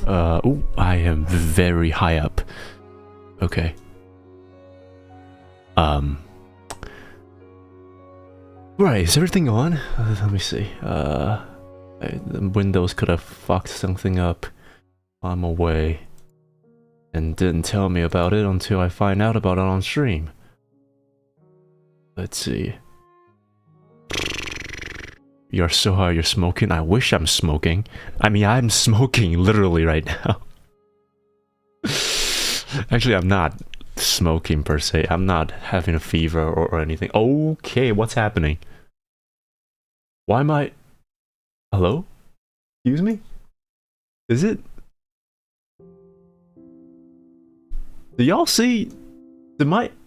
Ooh, I am very high up. Okay. Right, is everything on? Let me see. The Windows could have fucked something up. I'm away. And didn't tell me about it until I find out about it on stream. Let's see. You're so high, you're smoking? I wish I'm smoking. I mean, I'm smoking literally right now. Actually, I'm not smoking per se. I'm not having a fever or anything. Okay, what's happening? Why am I... Hello? Excuse me? Is it... Do y'all see...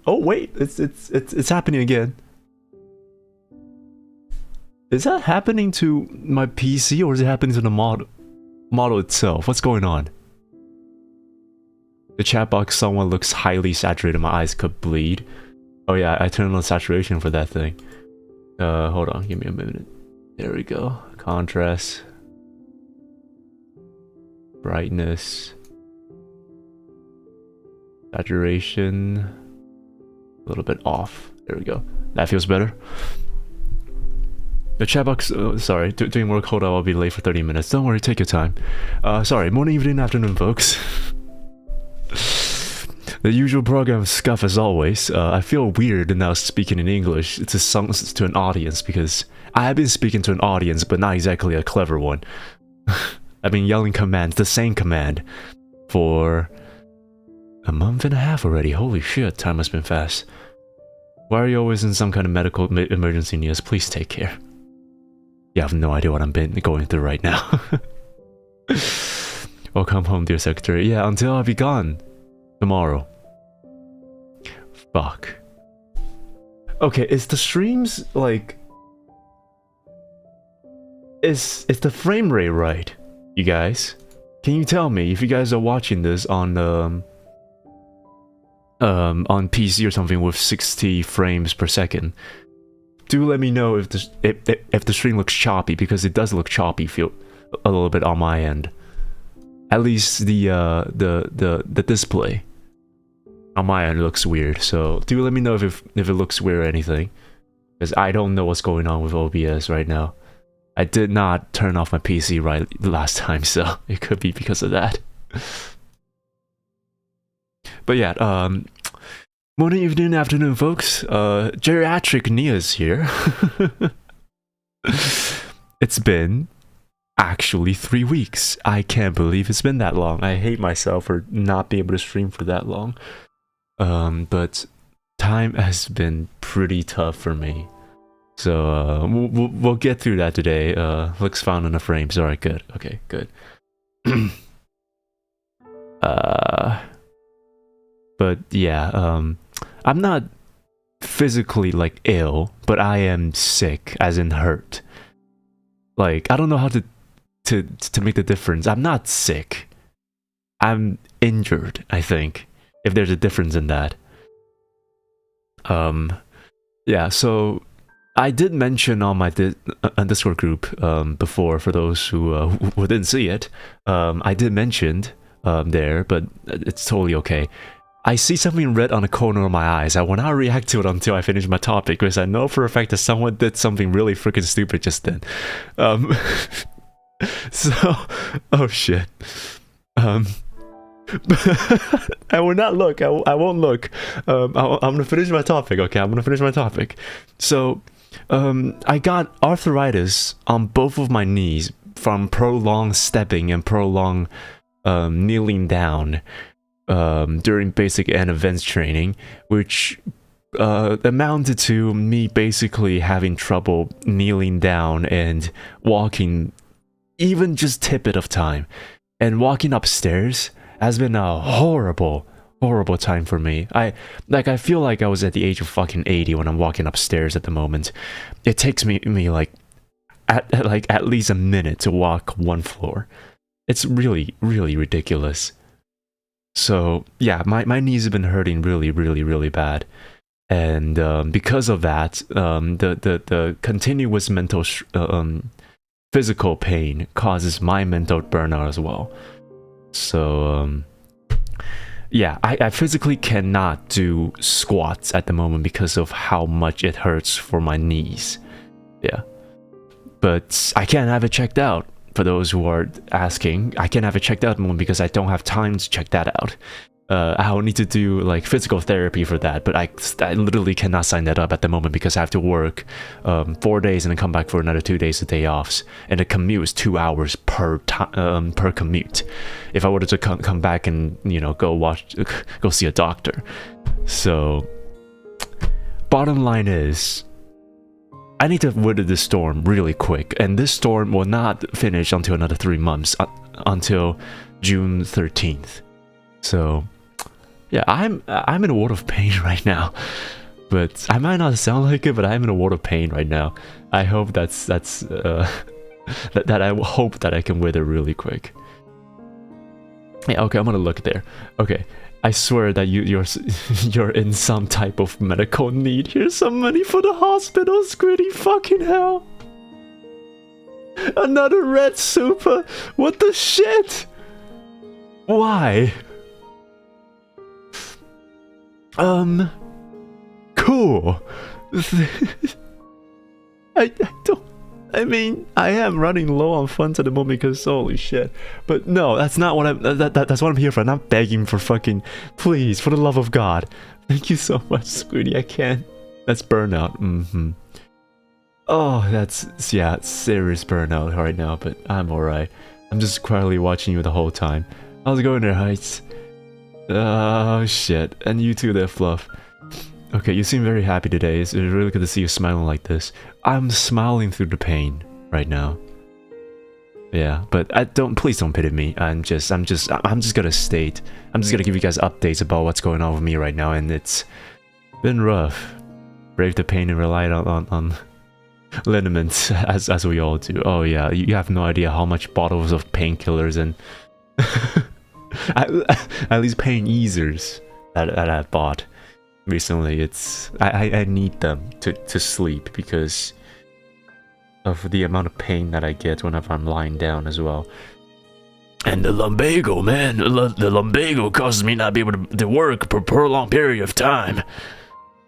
Oh wait, it's happening again. Is that happening to my PC or is it happening to the model itself? What's going on? The chat box, someone looks highly saturated. My eyes could bleed. Oh yeah, I turned on saturation for that thing. Hold on, give me a minute. There we go. Contrast. Brightness. Saturation. A little bit off. There we go. That feels better. The chat box, sorry, doing work, hold on, I'll be late for 30 minutes. Don't worry, take your time. Sorry, morning, evening, afternoon, folks. The usual program scuff as always. I feel weird now speaking in English to an audience because I have been speaking to an audience, but not exactly a clever one. I've been yelling commands, the same command, for a month and a half already. Holy shit, time has been fast. Why are you always in some kind of medical emergency, Nious? Please take care. You have no idea what I'm going through right now. Welcome home, dear secretary. Yeah, until I'll be gone. Tomorrow. Fuck. Okay, is the streams, like... Is the frame rate right, you guys? Can you tell me if you guys are watching this on PC or something with 60 frames per second? Do let me know if the stream looks choppy, because it does look choppy, feel a little bit on my end. At least the display on my end looks weird. So do let me know if it looks weird or anything, because I don't know what's going on with OBS right now. I did not turn off my PC right last time, so it could be because of that. But yeah, morning, evening, afternoon, folks. Geriatric Nious here. It's been actually 3 weeks. I can't believe it's been that long. I hate myself for not being able to stream for that long. But time has been pretty tough for me. So we'll get through that today. Looks fine on the frames. All right, good. Okay, good. But yeah, I'm not physically like ill, but I am sick, as in hurt. Like, I don't know how to make the difference. I'm not sick. I'm injured, I think, if there's a difference in that. Yeah, so I did mention on my Discord group before, for those who didn't see it, I did mention there, but it's totally okay. I see something red on the corner of my eyes. I will not react to it until I finish my topic, because I know for a fact that someone did something really freaking stupid just then. So, oh shit. I will not look. I won't look. I'm gonna finish my topic. Okay, I'm gonna finish my topic. So, I got arthritis on both of my knees from prolonged stepping and prolonged kneeling down during basic and advanced training, which amounted to me basically having trouble kneeling down and walking even just tippet of time. And walking upstairs has been a horrible time for me. I feel like I was at the age of fucking 80 when I'm walking upstairs at the moment. It takes me like at least a minute to walk one floor. It's really ridiculous. So yeah, my knees have been hurting really bad, and because of that, the continuous mental physical pain causes my mental burnout as well. So yeah, I physically cannot do squats at the moment because of how much it hurts for my knees. Yeah, but I can have it checked out. For those who are asking, I can have it checked out at the moment because I don't have time to check that out. I'll need to do like physical therapy for that, but I literally cannot sign that up at the moment because I have to work 4 days and then come back for another 2 days of day offs, and the commute is 2 hours per commute. If I were to come back and go see a doctor. So bottom line is, I need to weather this storm really quick, and this storm will not finish until another 3 months, until June 13th. So yeah, I'm in a world of pain right now, but I might not sound like it, but I'm in a world of pain right now. I hope that I hope that I can weather really quick. Yeah, okay, I'm gonna look there. Okay, I swear that you're in some type of medical need. Here's some money for the hospital, Squiddy. Fucking hell! Another red super. What the shit? Why? Cool. I mean, I am running low on funds at the moment because holy shit. But no, that's not what that's what I'm here for. I'm not begging for fucking, please, for the love of God. Thank you so much, Squiddy. I can't. That's burnout. Oh, that's, yeah, serious burnout right now, but I'm alright. I'm just quietly watching you the whole time. How's it going there, Heights? Oh shit, and you too there, Fluff. Okay, you seem very happy today. It's really good to see you smiling like this. I'm smiling through the pain right now. Yeah, but please don't pity me. I'm just gonna state. I'm just gonna give you guys updates about what's going on with me right now, and it's been rough. Brave the pain and relied on liniments, as we all do. Oh yeah, you have no idea how much bottles of painkillers and at least pain easers that I've bought recently. I need them to sleep because of the amount of pain that I get whenever I'm lying down as well. And the lumbago, man, the lumbago causes me not be able to work for a prolonged period of time.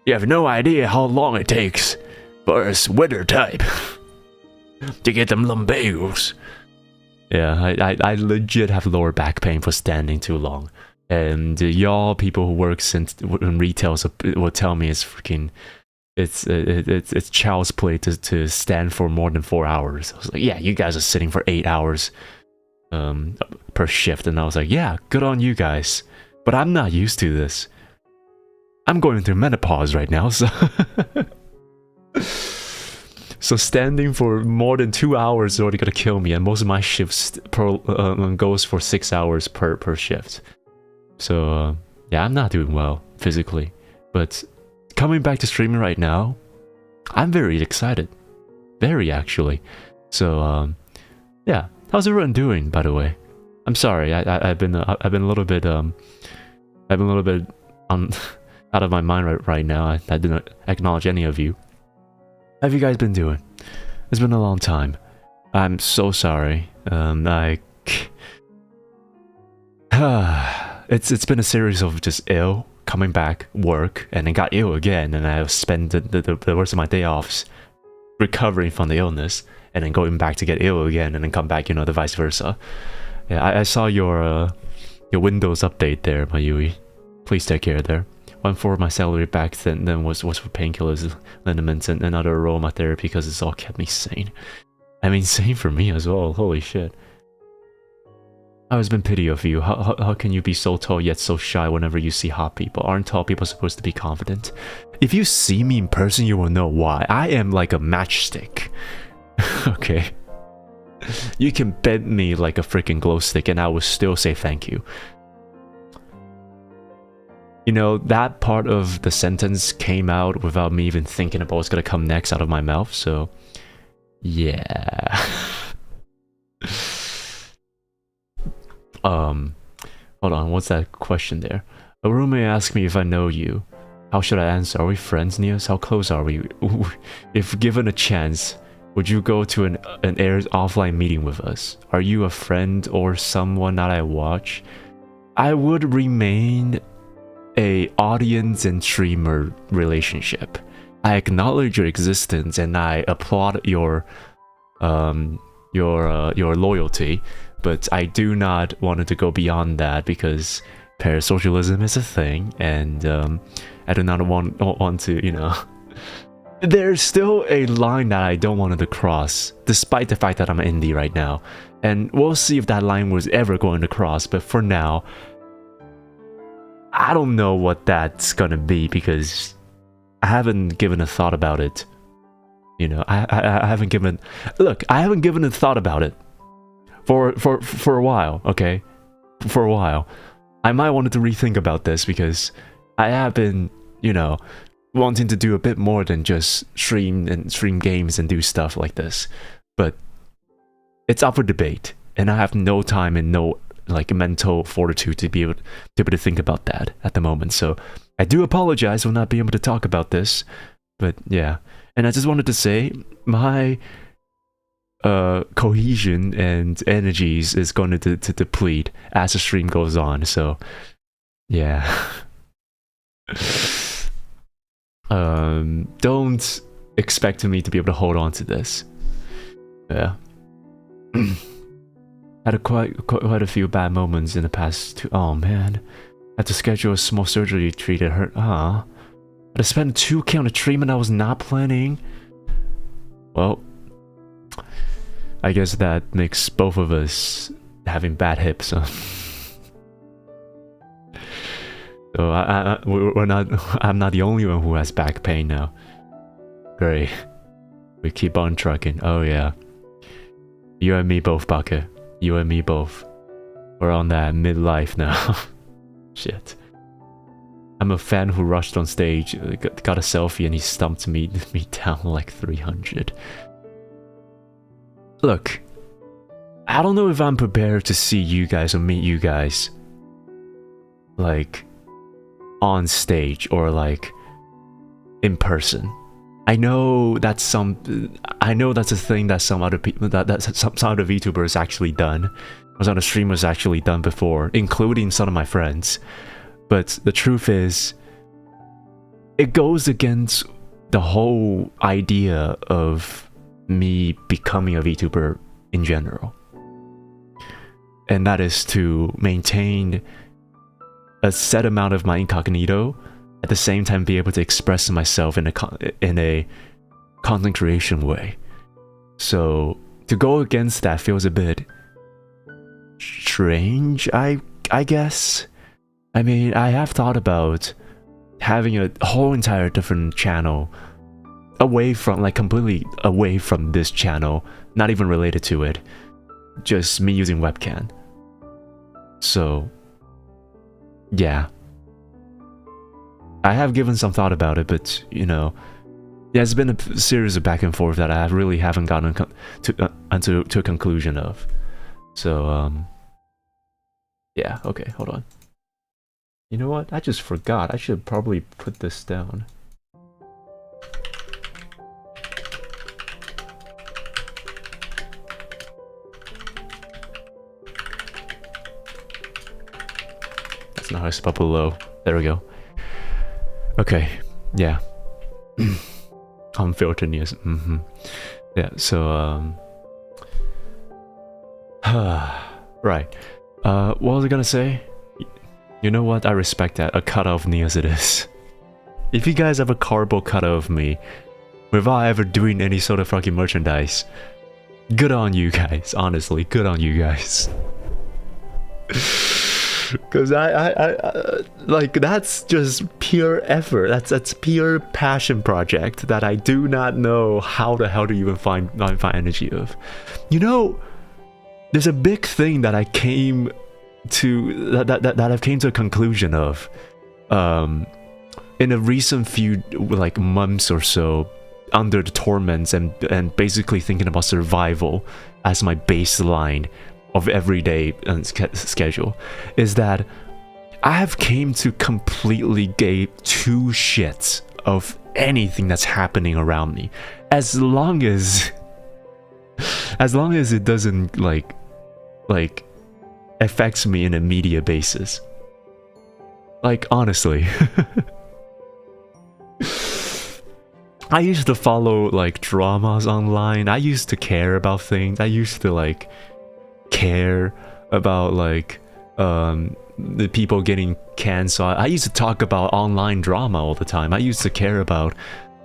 You have no idea how long it takes for us winter type to get them lumbagos. Yeah, I legit have lower back pain for standing too long. And y'all people who work in retail will tell me it's freaking, it's child's play to stand for more than 4 hours. I was like, yeah, you guys are sitting for 8 hours per shift, and I was like, yeah, good on you guys. But I'm not used to this. I'm going through menopause right now, so so standing for more than 2 hours is already gonna kill me, and most of my shifts goes for 6 hours per shift. So yeah, I'm not doing well physically, but coming back to streaming right now, I'm very excited, very actually. So yeah, how's everyone doing, by the way? I'm sorry, I've been a little bit out of my mind right now. I didn't acknowledge any of you. How have you guys been doing? It's been a long time. I'm so sorry. It's been a series of just ill, coming back, work, and then got ill again, and I spent the rest of my day offs recovering from the illness, and then going back to get ill again, and then come back, the vice versa. Yeah, I saw your Windows update there, Mayui. Please take care there. 1/4 of my salary back then was for painkillers, liniments, and other aromatherapy because it's all kept me sane. I mean, same for me as well. Holy shit. I always been pity of you. How can you be so tall yet so shy whenever you see hot people? Aren't tall people supposed to be confident? If you see me in person, you will know why. I am like a matchstick. Okay. You can bend me like a freaking glow stick and I will still say thank you. That part of the sentence came out without me even thinking about what's gonna come next out of my mouth, so yeah. Hold on, what's that question there? A roommate asked me if I know you. How should I answer? Are we friends, Nious? How close are we? If given a chance, Would you go to an airs offline meeting with us? Are you a friend or someone that I watch? I would remain a audience and streamer relationship. I acknowledge your existence and I applaud your loyalty, but I do not want it to go beyond that because parasocialism is a thing, and I do not want to, you know. There's still a line that I don't want it to cross, despite the fact that I'm indie right now. And we'll see if that line was ever going to cross, but for now, I don't know what that's gonna be because I haven't given a thought about it. You know, I haven't given... Look, I haven't given a thought about it for a while, okay? For a while. I might want to rethink about this because I have been, you know, wanting to do a bit more than just stream games and do stuff like this. But it's up for debate, and I have no time and no like mental fortitude to be able to think about that at the moment. So I do apologize for not being able to talk about this, but yeah. And I just wanted to say my cohesion and energies is going to deplete as the stream goes on. So yeah. Don't expect me to be able to hold on to this. Yeah. Had quite a few bad moments in the past two. Oh man. Had to schedule a small surgery treat. It hurt. Had to spend 2K on a treatment I was not planning. Well, I guess that makes both of us having bad hips. So we're not. I'm not the only one who has back pain now. Great. We keep on trucking. Oh yeah. You and me both, Bucket. You and me both. We're on that midlife now. Shit. I'm a fan who rushed on stage, got a selfie, and he stumped me down like 300. Look, I don't know if I'm prepared to see you guys or meet you guys like on stage or like in person. I know that's a thing that some other people that some other VTubers actually done, or some other streamers actually done before, including some of my friends. But the truth is, it goes against the whole idea of me becoming a VTuber in general. And that is to maintain a set amount of my incognito, at the same time be able to express myself in a content creation way. So to go against that feels a bit strange, I guess. I mean, I have thought about having a whole entire different channel away from, like completely away from this channel, not even related to it, just me using webcam. So yeah, I have given some thought about it, but you know, yeah, it's been a series of back and forth that I really haven't gotten to a conclusion of. So yeah, okay, hold on. You know what? I just forgot. I should probably put this down. That's not how I spell below. There we go. Okay, yeah. Unfiltered news. Yeah, so right. What was I gonna say? You know what? I respect that. A cut of Nious it is. If you guys have a cardboard cut of me, without ever doing any sort of fucking merchandise, good on you guys. Honestly, good on you guys. Because I like, that's just pure effort. That's pure passion project that I do not know how the hell to even find energy of. You know, there's a big thing that I came to that I've came to a conclusion of in a recent few like months or so, under the torments and basically thinking about survival as my baseline of everyday schedule, is that I have came to completely give two shits of anything that's happening around me, as long as as long as it doesn't like affects me in a media basis. Like, honestly. I used to follow like dramas online. I used to care about things. I used to like care about like the people getting canceled. I used to talk about online drama all the time. I used to care about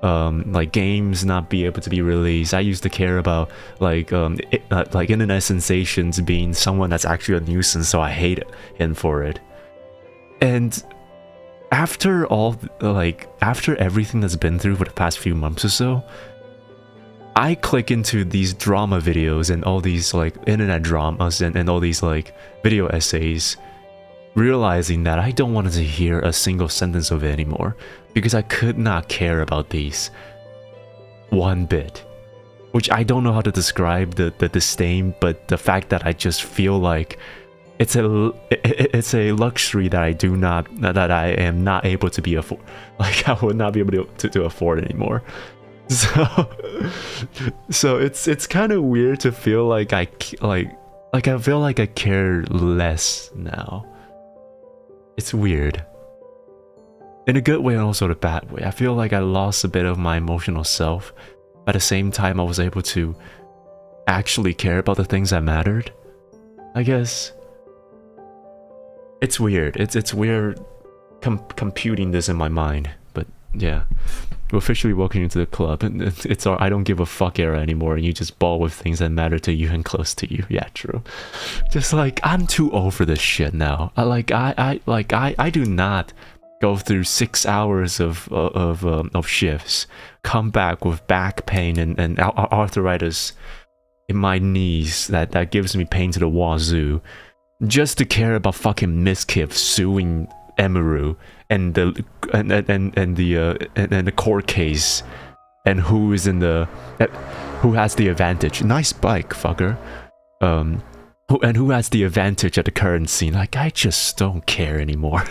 like games not be able to be released. I used to care about like internet sensations being someone that's actually a nuisance, so I hate him for it. And after everything that's been through for the past few months or so, I click into these drama videos and all these like internet dramas and all these like video essays, realizing that I don't want to hear a single sentence of it anymore, because I could not care about these one bit. Which I don't know how to describe the disdain, but the fact that I just feel like it's a luxury that I am not able to be afford. Like, I would not be able to afford anymore. So it's kind of weird to feel like I feel like I care less now. It's weird. In a good way and also a bad way. I feel like I lost a bit of my emotional self. At the same time, I was able to actually care about the things that mattered, I guess. It's weird. It's weird computing this in my mind. But yeah. We're officially walking into the club, and it's our I don't give a fuck era anymore, and you just ball with things that matter to you and close to you. Yeah, true. Just like, I'm too old for this shit now. I do not go through 6 hours of shifts, come back with back pain and arthritis in my knees that gives me pain to the wazoo, just to care about fucking Miskiff suing Emiru and the court case and who is in the who has the advantage. Nice bike, fucker. Who has the advantage at the current scene. Like, I just don't care anymore.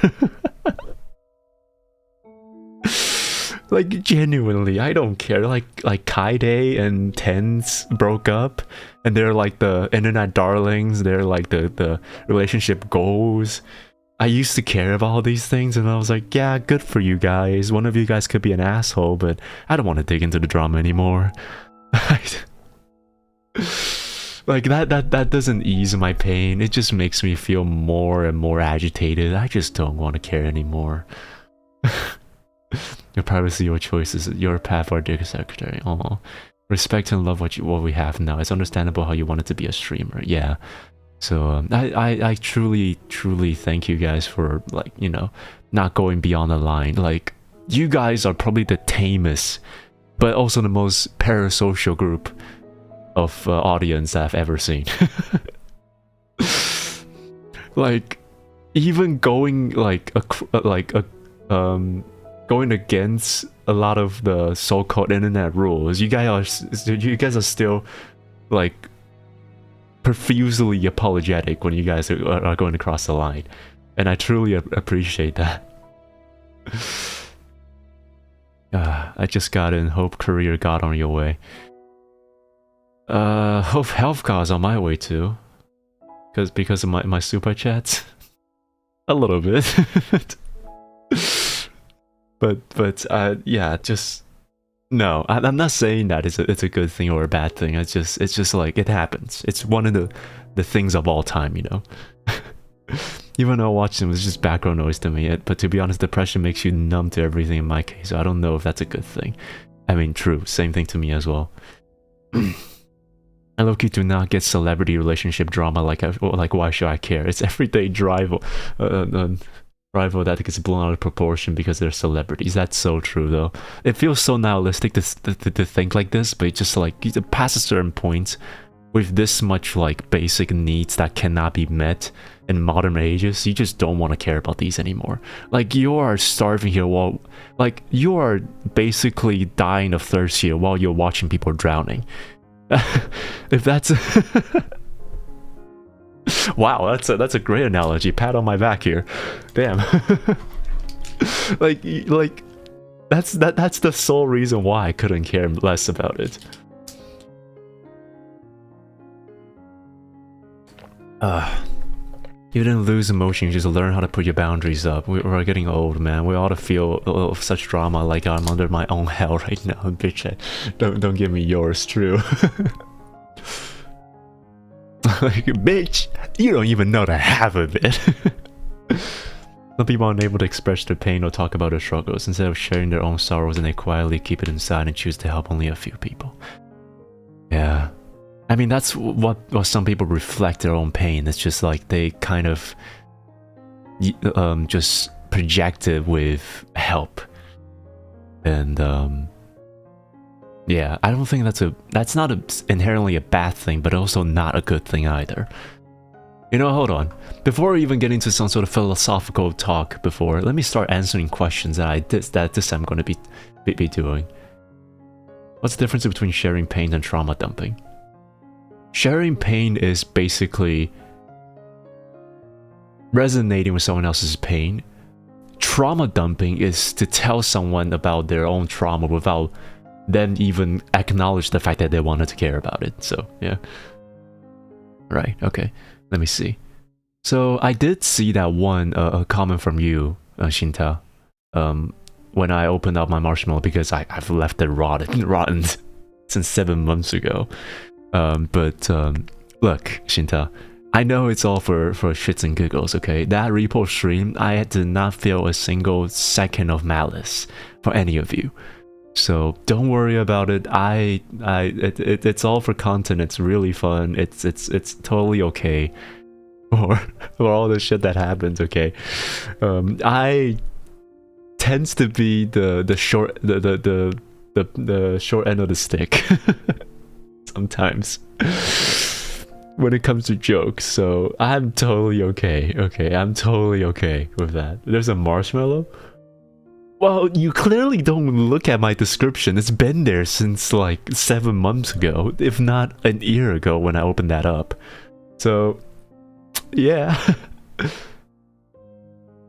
Like, genuinely, I don't care. Like Kaide and Tens broke up, and they're like the internet darlings. They're like the relationship goals. I used to care about all these things, and I was like, yeah, good for you guys. One of you guys could be an asshole, but I don't want to dig into the drama anymore. Like, that doesn't ease my pain. It just makes me feel more and more agitated. I just don't want to care anymore. Your privacy, your choices, your path, our dear secretary. Oh, respect and love what we have now. It's understandable how you wanted to be a streamer. Yeah. So I truly thank you guys for, like, you know, not going beyond the line. Like, you guys are probably the tamest, but also the most parasocial group of audience I've ever seen. Like, even going going against a lot of the so-called internet rules, you guys are still like profusely apologetic when you guys are going to cross the line, and I truly appreciate that. I just got in. Hope career got on your way. Hope health car's on my way too, because of my super chats. A little bit. but yeah, just no. I'm not saying that it's a good thing or a bad thing. It's just like, it happens. It's one of the things of all time, you know. Even though watching was just background noise to me, but to be honest, depression makes you numb to everything in my case, so I don't know if that's a good thing. I mean, true, same thing to me as well. I low-key do not get celebrity relationship drama, like why should I care? It's everyday rival that gets blown out of proportion because they're celebrities. That's so true, though. It feels so nihilistic to think like this, but it's just like, past a certain point, with this much like basic needs that cannot be met in modern ages, you just don't want to care about these anymore. Like, you are starving here while, like, you are basically dying of thirst here while you're watching people drowning. If that's wow, that's a great analogy. Pat on my back here. Damn. like that's the sole reason why I couldn't care less about it. You didn't lose emotion, you just learn how to put your boundaries up. We're getting old, man. We ought to feel such drama like I'm under my own hell right now, bitch. Don't give me yours, true. Like, bitch, you don't even know the half of it. Some people are unable to express their pain or talk about their struggles. Instead of sharing their own sorrows, and they quietly keep it inside and choose to help only a few people. Yeah. I mean, that's what some people reflect their own pain. It's just like they kind of just project it with help. And yeah, I don't think that's not inherently a bad thing, but also not a good thing either. You know, hold on. Before we even get into some sort of philosophical talk, let me start answering questions that this time I'm going to be doing. What's the difference between sharing pain and trauma dumping? Sharing pain is basically resonating with someone else's pain. Trauma dumping is to tell someone about their own trauma without them even acknowledge the fact that they wanted to care about it. So, yeah. Right, okay. Let me see. So, I did see that one comment from you, Shinta, when I opened up my marshmallow, because I've left it rotten since 7 months ago. But look, Shinta, I know it's all for shits and giggles, okay? That repo stream, I did not feel a single second of malice for any of you. So don't worry about it. It's all for content. It's really fun. It's totally okay for all the shit that happens, okay? I tends to be the short short end of the stick sometimes when it comes to jokes, so I'm totally okay. Okay, I'm totally okay with that. There's a marshmallow? Well, you clearly don't look at my description. It's been there since like 7 months ago, if not an year ago when I opened that up. So, yeah.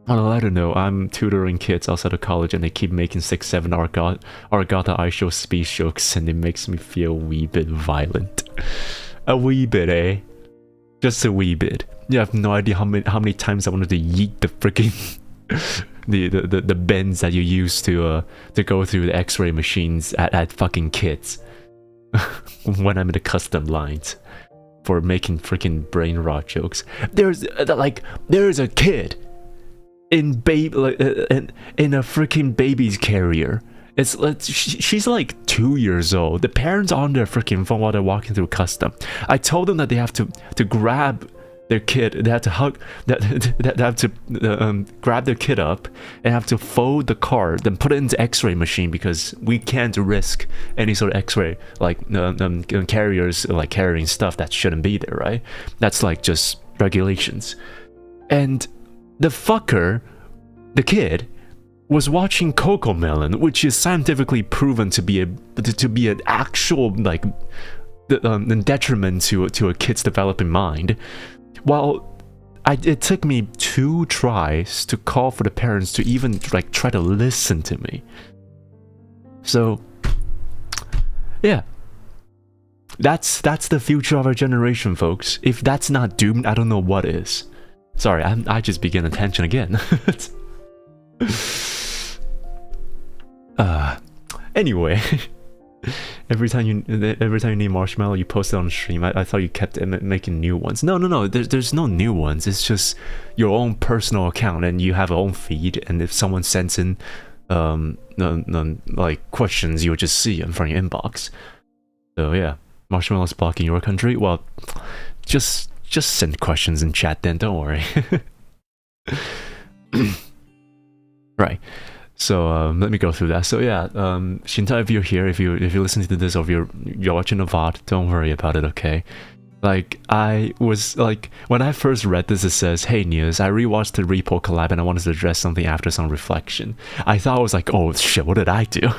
On a lighter note, I'm tutoring kids outside of college and they keep making 6-7 Argata I show speech jokes, and it makes me feel a wee bit violent. A wee bit, eh? Just a wee bit. You have no idea how many times I wanted to yeet the freaking the bends that you use to go through the X-ray machines at fucking kids when I'm in the custom lines for making freaking brain rot jokes. There's a kid in a freaking baby's carrier. She's like 2 years old. The parents are on their freaking phone while they're walking through custom. I told them that they have to grab their kid. They have to hug. They have to grab their kid up and have to fold the card, then put it into X-ray machine, because we can't risk any sort of X-ray like carriers like carrying stuff that shouldn't be there, right? That's like just regulations. And the fucker, the kid, was watching Cocomelon, which is scientifically proven to be an actual like detriment to a kid's developing mind. Well, it took me 2 tries to call for the parents to even like try to listen to me. So, yeah, that's the future of our generation, folks. If that's not doomed, I don't know what is. Sorry, I just began attention again. Anyway, every time you need marshmallow, you post it on stream. I thought you kept making new ones. No. There's no new ones. It's just your own personal account, and you have your own feed. And if someone sends in like questions, you'll just see them from your inbox. So yeah, marshmallows blocking your country. Well, just send questions in chat then. Don't worry. Right. So let me go through that. So yeah, Shinta, if you're here, if you're listening to this, or if you're watching the VOD, don't worry about it, okay? Like, I was like, when I first read this, it says, "Hey Nious, I rewatched the Repo collab and I wanted to address something after some reflection." I thought I was like, oh shit, what did I do?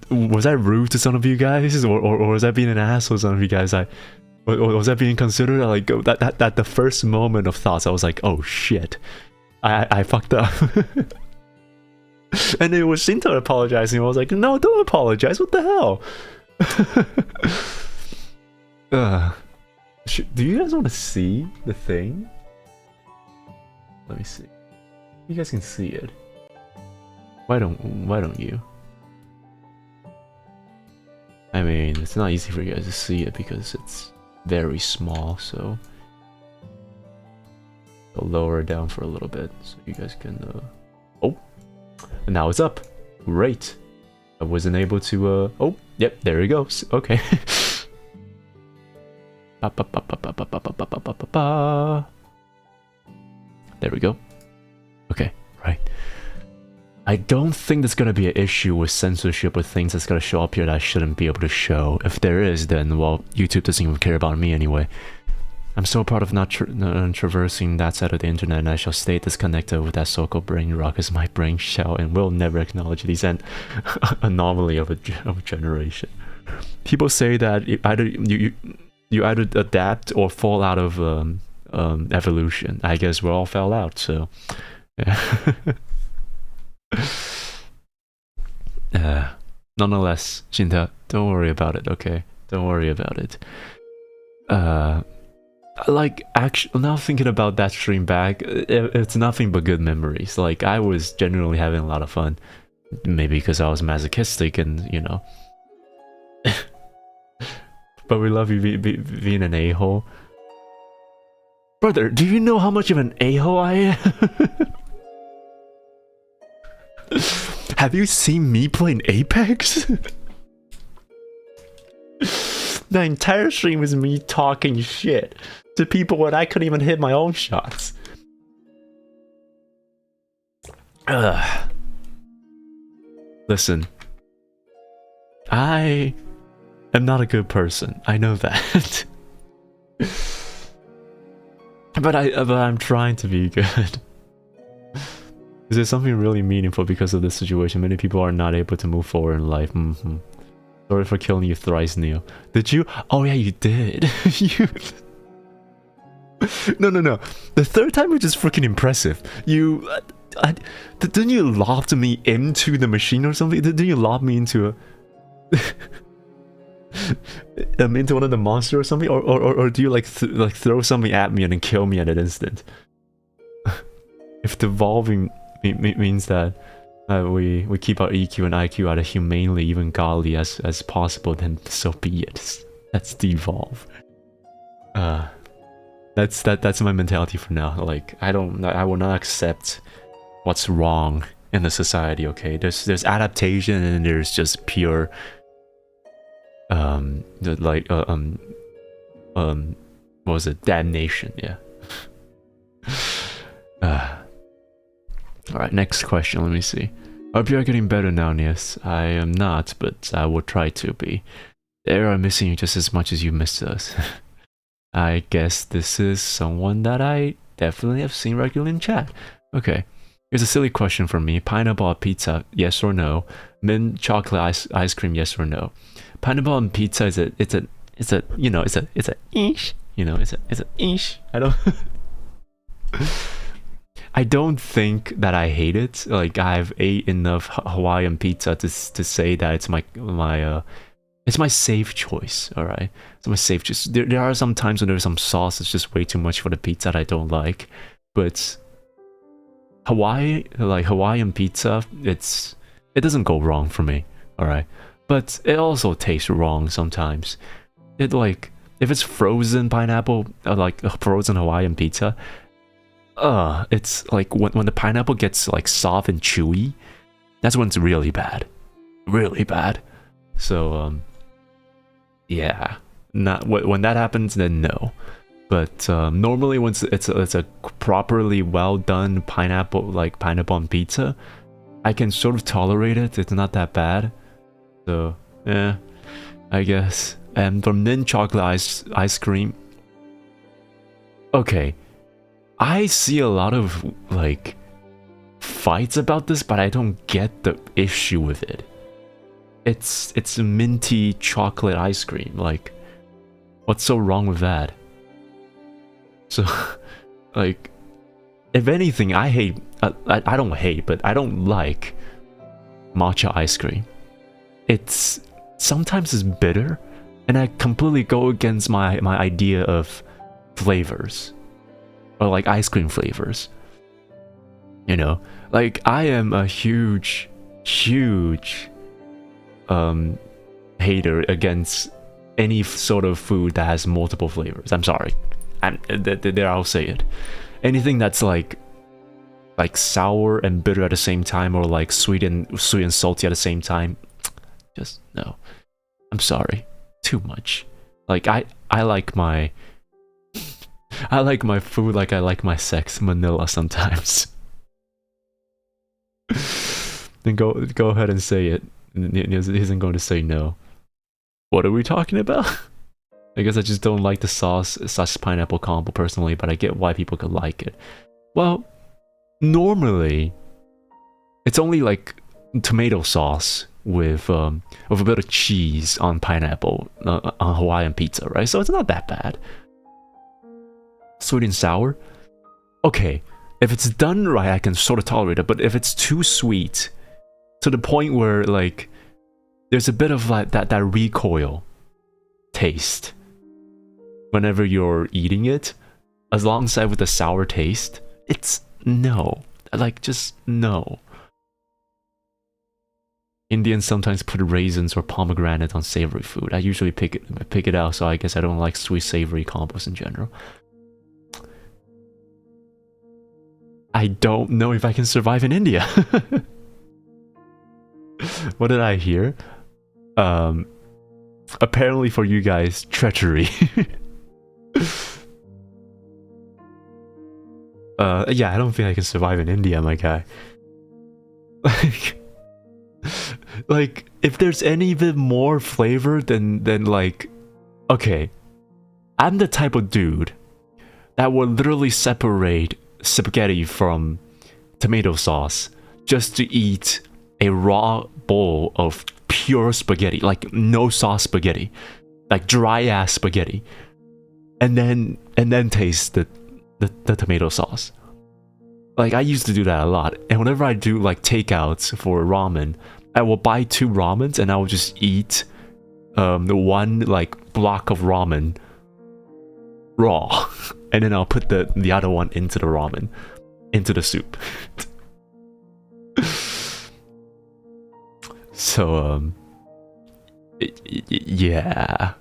Was I rude to some of you guys, or was I being an asshole to some of you guys? Was I being considerate? Like that the first moment of thoughts, I was like, oh shit. I fucked up. And it was Shinta apologizing. I was like, no, don't apologize. What the hell? Do you guys want to see the thing? Let me see. You guys can see it. Why don't you? I mean, it's not easy for you guys to see it because it's very small, so I'll lower it down for a little bit so you guys can oh, and now it's up. Great. I wasn't able to oh, yep, there it goes. Okay. There we go. Okay, right. I don't think there's gonna be an issue with censorship with things that's gonna show up here that I shouldn't be able to show. If there is, then, well, YouTube doesn't even care about me anyway. I'm so proud of not traversing that side of the internet, and I shall stay disconnected with that so-called brain rock, as my brain shall and will never acknowledge this anomaly of a generation. People say that you either adapt or fall out of evolution. I guess we all fell out, so yeah. Nonetheless, Shinta, don't worry about it, okay? Don't worry about it. Like, actually, now thinking about that stream back, it's nothing but good memories. Like, I was genuinely having a lot of fun. Maybe because I was masochistic and, you know. But we love you being an a-hole. Brother, do you know how much of an a-hole I am? Have you seen me playing Apex? The entire stream was me talking shit to people when I couldn't even hit my own shots. Listen, I am not a good person. I know that. but I'm trying to be good. Is there something really meaningful because of this situation? Many people are not able to move forward in life. Sorry for killing you thrice, Neo. Did you? Oh yeah, you did. You... No. The third time was just freaking impressive. You... didn't you lob me into the machine or something? Didn't you lob me into a... into one of the monsters or something? Or do you like throw something at me and then kill me at an instant? If devolving means that we keep our EQ and IQ at a humanely, even godly as possible, then so be it. That's devolve. That's my mentality for now. Like, I will not accept what's wrong in the society. Okay, there's adaptation and there's just pure what was it, damnation? Yeah. Alright, next question, let me see. I hope you are getting better now, Nious. I am not, but I will try to be. The era I'm missing you just as much as you missed us. I guess this is someone that I definitely have seen regularly in chat. Okay, here's a silly question from me. Pineapple on pizza, yes or no? Mint chocolate ice cream, yes or no? Pineapple on pizza is it's a you know, it's a ish. You know, it's a ish. I don't think that I hate it. Like, I've ate enough Hawaiian pizza to say that it's my safe choice. All right, it's my safe choice. There are some times when there's some sauce that's just way too much for the pizza that I don't like, but Hawaiian pizza, it doesn't go wrong for me. All right, but it also tastes wrong sometimes. It, like, if it's frozen pineapple, like frozen Hawaiian pizza. It's like when the pineapple gets like soft and chewy, that's when it's really bad. Really bad. So, yeah. Not when that happens, then no. But normally when it's a properly well done pineapple on pizza, I can sort of tolerate it. It's not that bad. So, yeah, I guess. And from mint chocolate ice cream. Okay. I see a lot of, like, fights about this, but I don't get the issue with it. It's a minty chocolate ice cream. Like, what's so wrong with that? So, like, if anything, I don't hate, but I don't like matcha ice cream. Sometimes it's bitter, and I completely go against my idea of flavors, or like ice cream flavors. You know, like I am a huge hater against any sort of food that has multiple flavors. I'm sorry, and there I'll say it. Anything that's like sour and bitter at the same time, or like sweet and salty at the same time, just no. I'm sorry, too much. Like I like my food like I like my sex, vanilla sometimes. Then go ahead and say it. Nious isn't going to say no. What are we talking about? I guess I just don't like the sauce / pineapple combo personally, but I get why people could like it. Well, normally it's only like tomato sauce with a bit of cheese on pineapple on Hawaiian pizza, right? So it's not that bad. Sweet and sour, okay, if it's done right I can sort of tolerate it, but if it's too sweet to the point where like there's a bit of like that recoil taste whenever you're eating it, alongside with the sour taste, it's no. Like, just no. Indians sometimes put raisins or pomegranate on savory food. I usually pick it out, so I guess I don't like sweet savory combos in general. I don't know if I can survive in India. What did I hear? Apparently for you guys, treachery. Yeah, I don't think I can survive in India, my guy. Like, if there's any bit more flavor than like, okay, I'm the type of dude that would literally separate spaghetti from tomato sauce just to eat a raw bowl of pure spaghetti, like no sauce spaghetti, like dry ass spaghetti, and then taste the tomato sauce. Like, I used to do that a lot, and whenever I do like takeouts for ramen, I will buy 2 ramens and I will just eat the one like block of ramen raw, and then I'll put the other one into the ramen, into the soup. So yeah.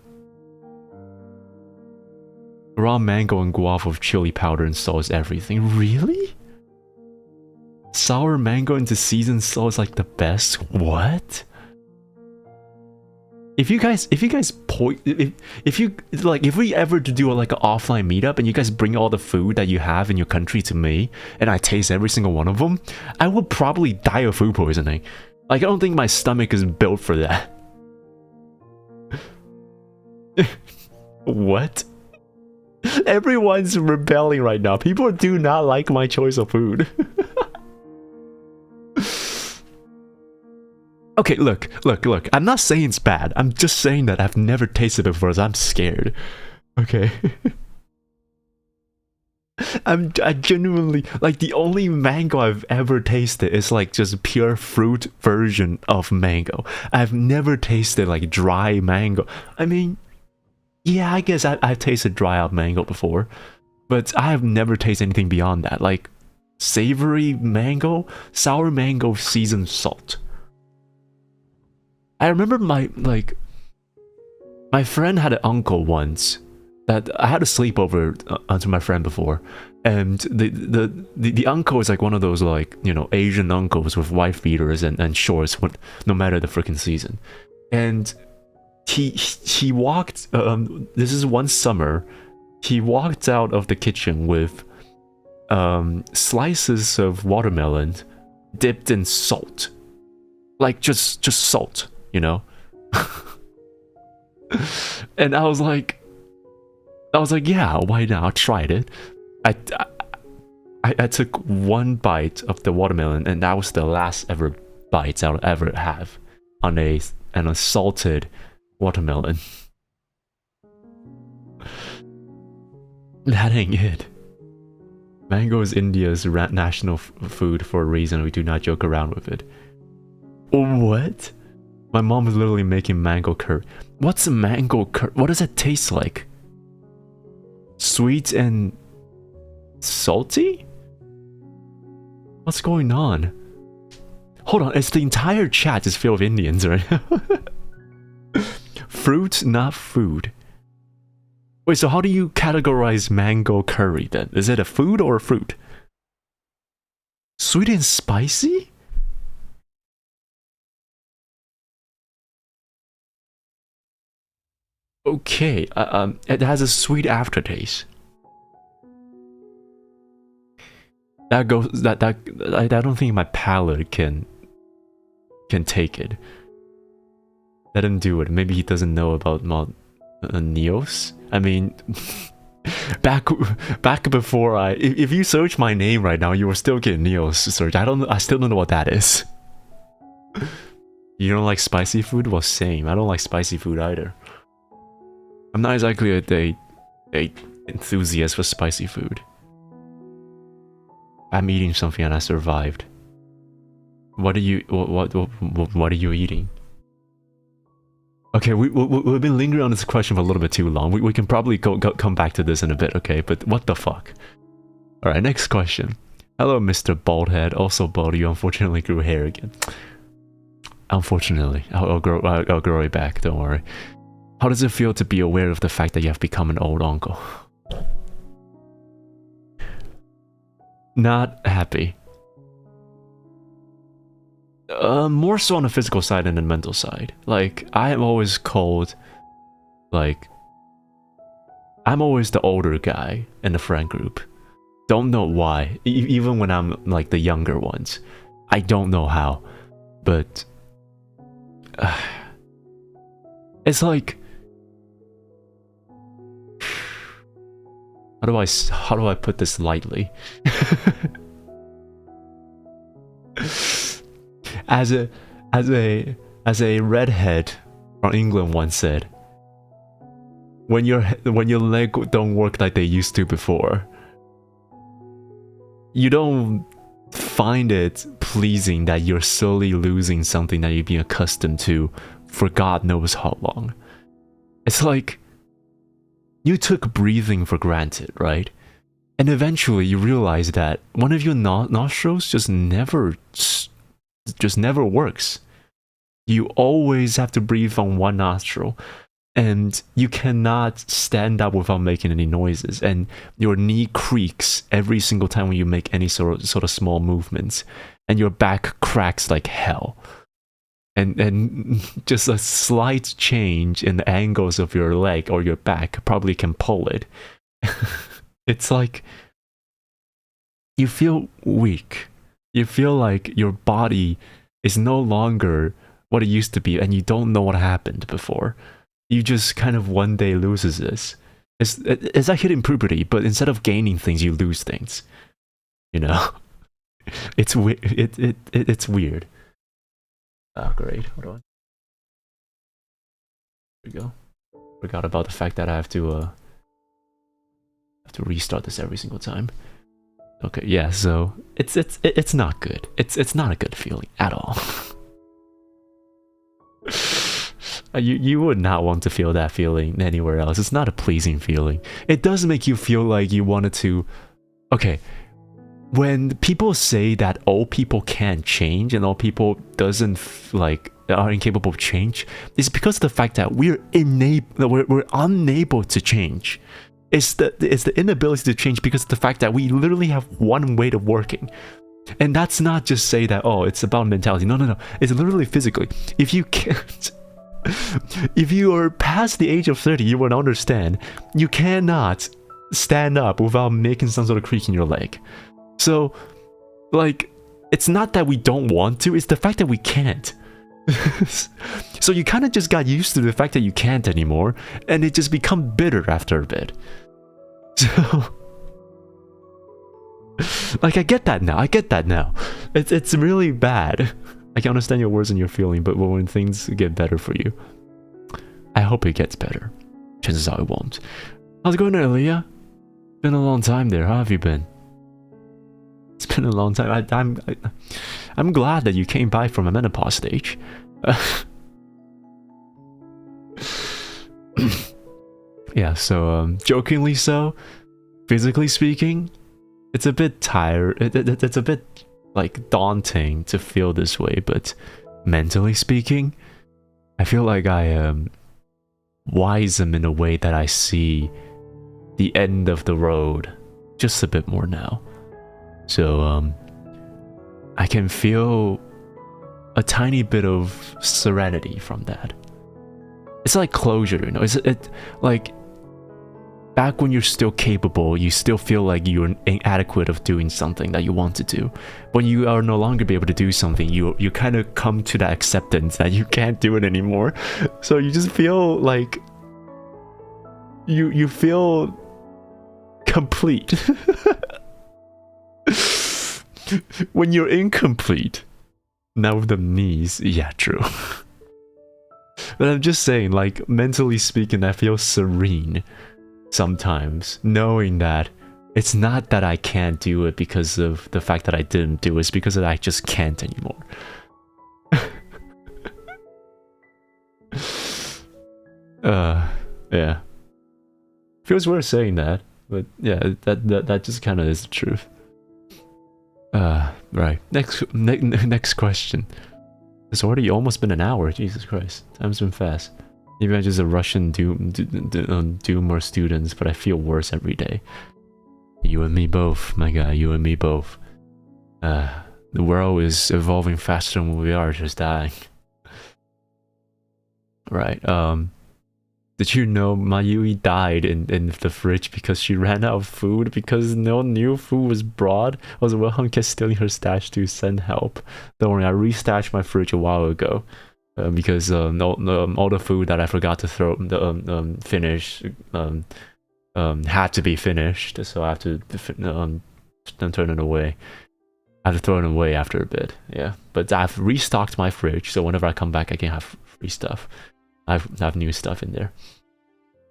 Raw mango and guava with chili powder and salt is everything. Really? Sour mango into seasoned salt is like the best? What? If we ever to do like an offline meetup and you guys bring all the food that you have in your country to me and I taste every single one of them, I would probably die of food poisoning. Like, I don't think my stomach is built for that. What? Everyone's rebelling right now. People do not like my choice of food. Okay, look. I'm not saying it's bad. I'm just saying that I've never tasted it before, so I'm scared. Okay. I genuinely, like, the only mango I've ever tasted is like just pure fruit version of mango. I've never tasted like dry mango. I mean, yeah, I guess I've tasted dry out mango before, but I have never tasted anything beyond that. Like savory mango, sour mango, seasoned salt. I remember my friend had an uncle once that I had a sleepover onto my friend before, and the uncle is like one of those, like, you know, Asian uncles with wife beaters and shorts no matter the freaking season. And he walked, this is one summer, he walked out of the kitchen with slices of watermelon dipped in salt, like just salt, you know. And I was like, yeah, why not? I tried it. I took one bite of the watermelon, and that was the last ever bites I'll ever have on a salted watermelon. That ain't it. Mango is India's national food for a reason. We do not joke around with it. What? My mom is literally making mango curry. What's a mango curry? What does it taste like? Sweet and salty? What's going on? Hold on, it's the entire chat is filled with Indians, right? Fruit, not food. Wait, so how do you categorize mango curry then? Is it a food or a fruit? Sweet and spicy? Okay, it has a sweet aftertaste. That goes that I don't think my palate can take it. Let him do it. Maybe he doesn't know about Nious. I mean, back before if you search my name right now, you will still get Nious search. I still don't know what that is. You don't like spicy food? Well, same. I don't like spicy food either. I'm not exactly a enthusiast for spicy food. I'm eating something and I survived. What are you eating? Okay, we've been lingering on this question for a little bit too long. We can probably come back to this in a bit, okay? But what the fuck? Alright, next question. Hello, Mr. Baldhead. Also bald, you unfortunately grew hair again. Unfortunately. I'll grow it back, don't worry. How does it feel to be aware of the fact that you have become an old uncle? Not happy. More so on the physical side than the mental side. Like, I am always called, like, I'm always the older guy in the friend group. Don't know why. Even when I'm, like, the younger ones. I don't know how. But... it's like... How do I put this lightly? As a redhead from England once said, when your leg don't work like they used to before, you don't find it pleasing that you're slowly losing something that you've been accustomed to for God knows how long. It's like you took breathing for granted, right? And eventually you realize that one of your nostrils just never works. You always have to breathe from one nostril, and you cannot stand up without making any noises, and your knee creaks every single time when you make any sort of small movements, and your back cracks like hell. And just a slight change in the angles of your leg or your back probably can pull it. It's like you feel weak. You feel like your body is no longer what it used to be, and you don't know what happened before. You just kind of one day loses this. It's like hitting puberty, but instead of gaining things, you lose things. You know, it's weird. Oh, great. Hold on. There we go. Forgot about the fact that I have to restart this every single time. Okay, yeah. So it's not good. It's not a good feeling at all. You would not want to feel that feeling anywhere else. It's not a pleasing feeling. It does make you feel like you wanted to. Okay. When people say that old people can't change and old people are incapable of change, it's because of the fact that we're unable to change. It's the inability to change because of the fact that we literally have one way of working. And that's not just say that, oh, it's about mentality. No. It's literally physically. If you can't... if you are past the age of 30, you would understand. You cannot stand up without making some sort of creak in your leg. So, like, it's not that we don't want to, it's the fact that we can't. So you kind of just got used to the fact that you can't anymore, and it just become bitter after a bit. So, like, I get that now. It's really bad. I can understand your words and your feeling, but when things get better for you, I hope it gets better. Chances are it won't. How's it going there, Leah? Been a long time there. How have you been? It's been a long time. I'm glad that you came by from a menopause stage. yeah, so jokingly so, physically speaking, it's a bit tired. It's a bit like daunting to feel this way, but mentally speaking, I feel like I am wiser in a way that I see the end of the road just a bit more now. So I can feel a tiny bit of serenity from that. It's like closure, you know. It like back when you're still capable, you still feel like you're inadequate of doing something that you want to do. When you are no longer be able to do something, you kind of come to that acceptance that you can't do it anymore. So you just feel like you feel complete. When you're incomplete, now with the knees, yeah, true. But I'm just saying, like, mentally speaking, I feel serene sometimes, knowing that it's not that I can't do it because of the fact that I didn't do it, it's because that I just can't anymore. Yeah. Feels weird saying that, but yeah, that just kind of is the truth. Right. Next question. It's already almost been an hour. Jesus Christ, time's been fast. Maybe I'm just a Russian doomer students, but I feel worse every day. You and me both, my guy. You and me both. The world is evolving faster than we are just dying. Right. Did you know Mayui died in the fridge because she ran out of food because no new food was brought? Also, Wilhelm kept stealing her stash to send help. Don't worry, I restashed my fridge a while ago because all the food that I forgot to throw finish had to be finished, so I have to turn it away. I have to throw it away after a bit. Yeah, but I've restocked my fridge, so whenever I come back, I can have free stuff. I have new stuff in there.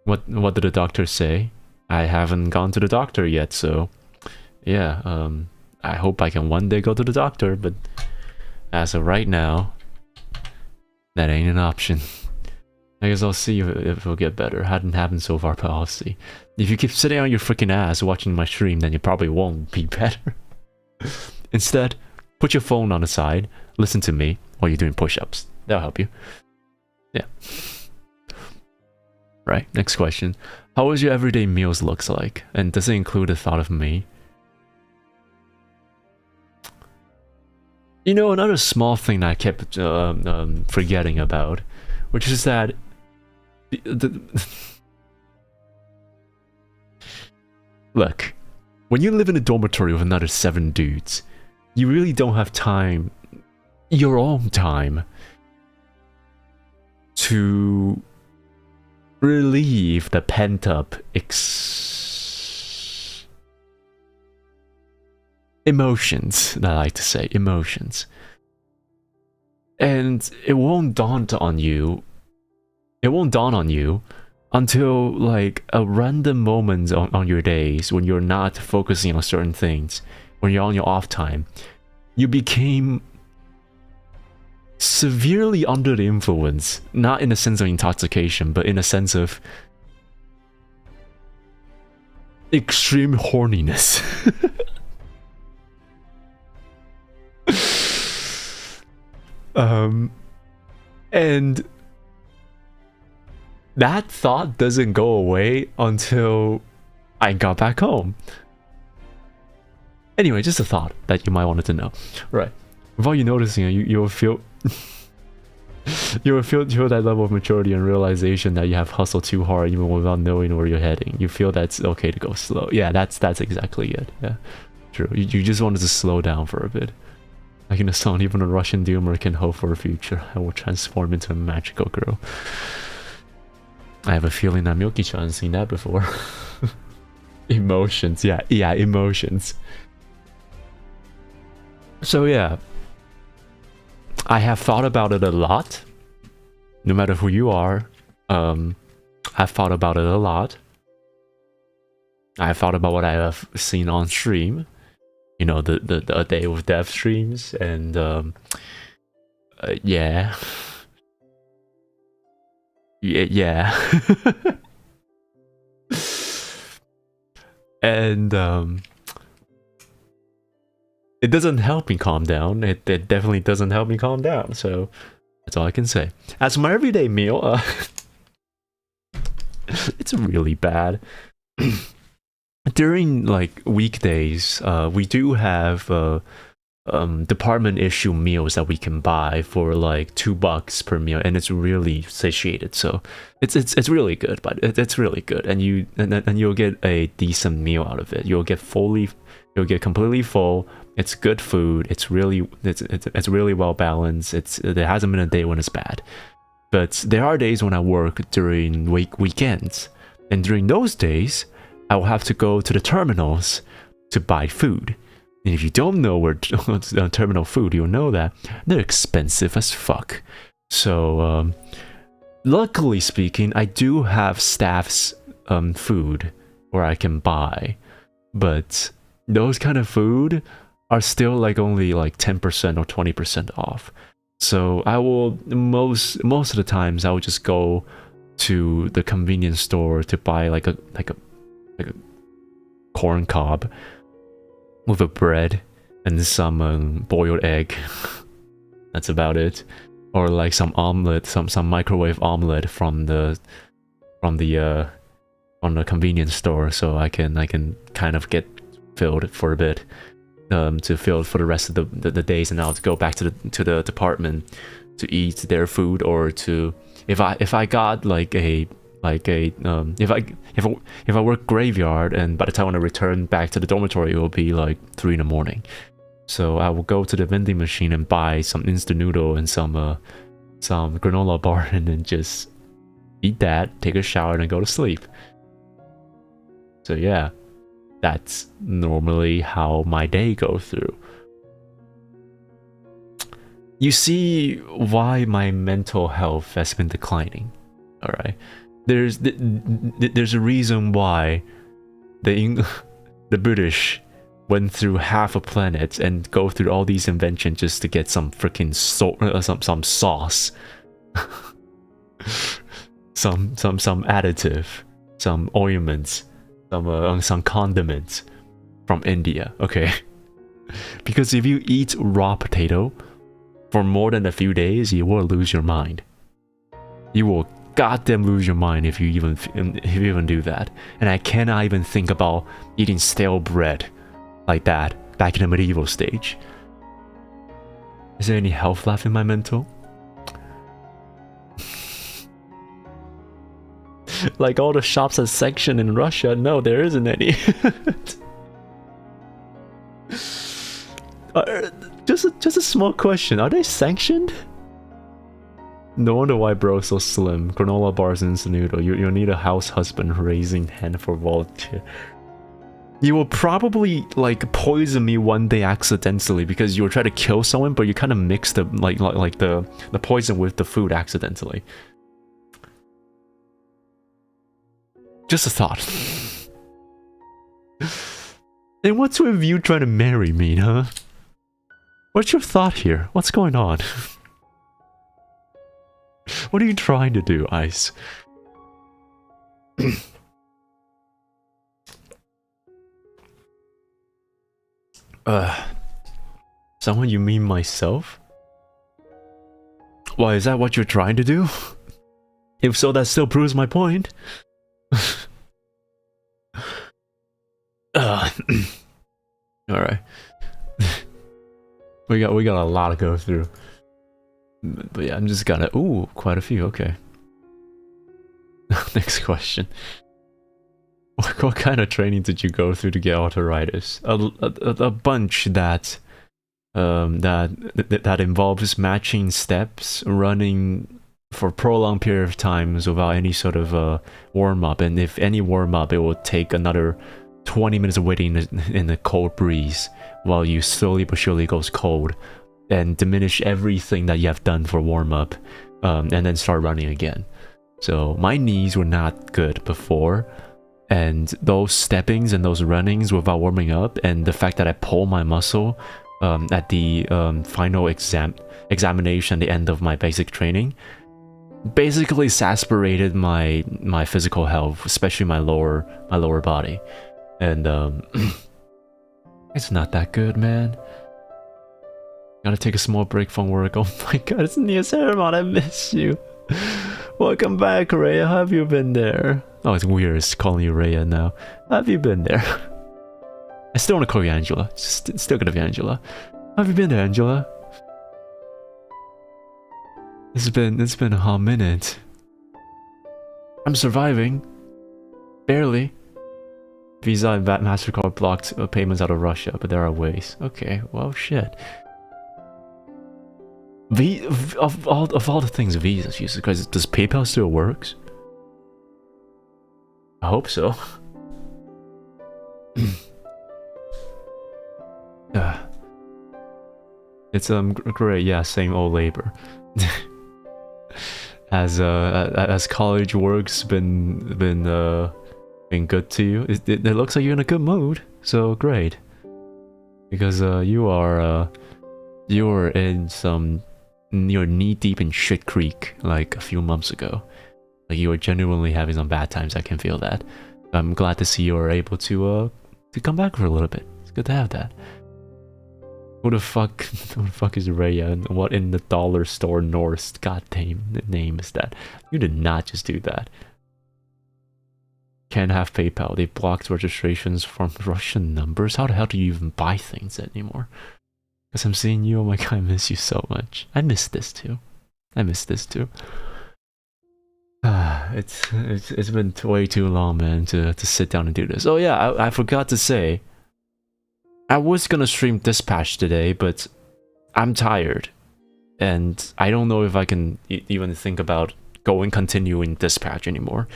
What did the doctor say? I haven't gone to the doctor yet, so yeah, I hope I can one day go to the doctor, but as of right now, that ain't an option. I guess I'll see if it'll get better. Hadn't happened so far, but I'll see. If you keep sitting on your freaking ass watching my stream, then you probably won't be better. Instead, put your phone on the side, listen to me while you're doing push-ups. That'll help you. Yeah. Right, next question. How was your everyday meals looks like? And does it include the thought of me? You know, another small thing that I kept forgetting about, which is that look, when you live in a dormitory with another 7 dudes, you really don't have time, your own time, to relieve the pent-up emotions, that I like to say, emotions. And it won't dawn on you until like a random moment on your days when you're not focusing on certain things, when you're on your off time. You became severely under the influence, not in a sense of intoxication, but in a sense of extreme horniness. And that thought doesn't go away until I got back home. Anyway, just a thought that you might want to know. Right. Without you noticing it, you'll feel feel that level of maturity and realization that you have hustled too hard even without knowing where you're heading. You feel that's okay to go slow. Yeah, that's exactly it. Yeah, true. You just wanted to slow down for a bit. Like in a song, even a Russian doomer can hope for a future. I will transform into a magical girl. I have a feeling that Milky-chan has seen that before. Emotions, yeah, emotions. So yeah, I have thought about it a lot. No matter who you are, I've thought about it a lot. I've thought about what I have seen on stream. You know, the A Day with Dev streams, and yeah. Yeah. And it doesn't help me calm down. It definitely doesn't help me calm down. So that's all I can say. As for my everyday meal, it's really bad. During like weekdays, we do have department issue meals that we can buy for like $2 per meal, and it's really satiated. So it's really good, but it's really good, and you'll get a decent meal out of it. You'll get completely full. It's good food. It's really well balanced. There hasn't been a day when it's bad. But there are days when I work during weekends, and during those days, I will have to go to the terminals to buy food. And if you don't know where terminal food, you'll know that they're expensive as fuck. So, luckily speaking, I do have staff's food where I can buy, but those kind of food are still like only like 10% or 20% off. So I will most of the times I will just go to the convenience store to buy like a corn cob with a bread and some boiled egg. That's about it. Or like some omelet, some microwave omelet from the convenience store, so I can kind of get filled for a bit, to fill for the rest of the days, and I'll go back to the department to eat their food, or to if I got like if I work graveyard, and by the time when I return back to the dormitory, it will be like 3 in the morning. So I will go to the vending machine and buy some instant noodle and some granola bar, and then just eat that, take a shower, and then go to sleep. So yeah, that's normally how my day goes through. You see why my mental health has been declining. All right, there's a reason why the British went through half a planet and go through all these inventions just to get some freaking some sauce, some additive, some ointments, some condiments from India. Okay, because if you eat raw potato for more than a few days, you will lose your mind. You will goddamn lose your mind if you even do that. And I cannot even think about eating stale bread like that back in the medieval stage. Is there any health left in my mental? Like all the shops at section in Russia? No, there isn't any. Just a small question. Are they sanctioned? No wonder why bro's so slim. Granola bars and instant noodle. You'll need a house husband raising hand for volunteer. You will probably like poison me one day accidentally because you were trying to kill someone, but you kind of mixed the the poison with the food accidentally. Just a thought. And what's with you trying to marry me, huh? What's your thought here? What's going on? What are you trying to do, Ice? Someone, you mean myself? Why, is that what you're trying to do? If so, that still proves my point. Alright. we got a lot to go through. But yeah, I'm just gonna... Ooh, quite a few, okay. Next question. What kind of training did you go through to get arthritis? A bunch that involves matching steps, running for a prolonged period of times without any sort of warm-up, and if any warm-up, it will take another 20 minutes of waiting in the cold breeze while you slowly but surely goes cold, and diminish everything that you have done for warm-up, and then start running again. So my knees were not good before, and those steppings and those runnings without warming up, and the fact that I pulled my muscle at the final examination at the end of my basic training, basically exasperated my physical health, especially my lower body. And it's not that good, man. Gotta take a small break from work. Oh my god, it's Nious Heiramond, I miss you. Welcome back, Rhea. How have you been there? Oh, it's weird calling you Rhea now. How have you been there? I still want to call you Angela. It's still gonna be Angela. How have you been there, Angela? It's been a hot minute. I'm surviving. Barely. Visa and MasterCard blocked payments out of Russia, but there are ways. Okay, well, shit. Of all the things Visa uses, guys, does PayPal still works? I hope so. It's great, yeah, same old labor. As college work's been good to you. It looks like you're in a good mood, so great. Because you were in some, you're knee deep in shit creek like a few months ago. Like you were genuinely having some bad times. I can feel that. I'm glad to see you were able to come back for a little bit. It's good to have that. Who the fuck is Rhea? And what in the dollar store Norse goddamn name is that? You did not just do that. Can't have PayPal. They blocked registrations from Russian numbers. How the hell do you even buy things anymore? Because I'm seeing you. Oh my god, I miss you so much. I miss this too. It's been way too long, man, to sit down and do this. Oh yeah, I forgot to say, I was gonna stream Dispatch today, but I'm tired, and I don't know if I can even think about continuing Dispatch anymore.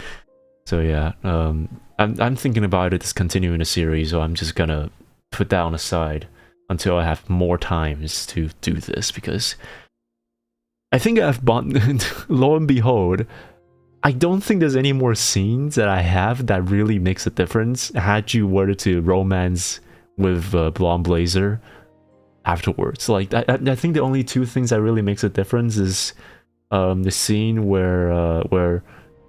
So yeah, I'm thinking about it as continuing the series, so I'm just gonna put that on the side until I have more times to do this, because I think I've bought, lo and behold, I don't think there's any more scenes that I have that really makes a difference had you were to romance with Blonde Blazer afterwards. Like, I think the only two things that really makes a difference is the scene where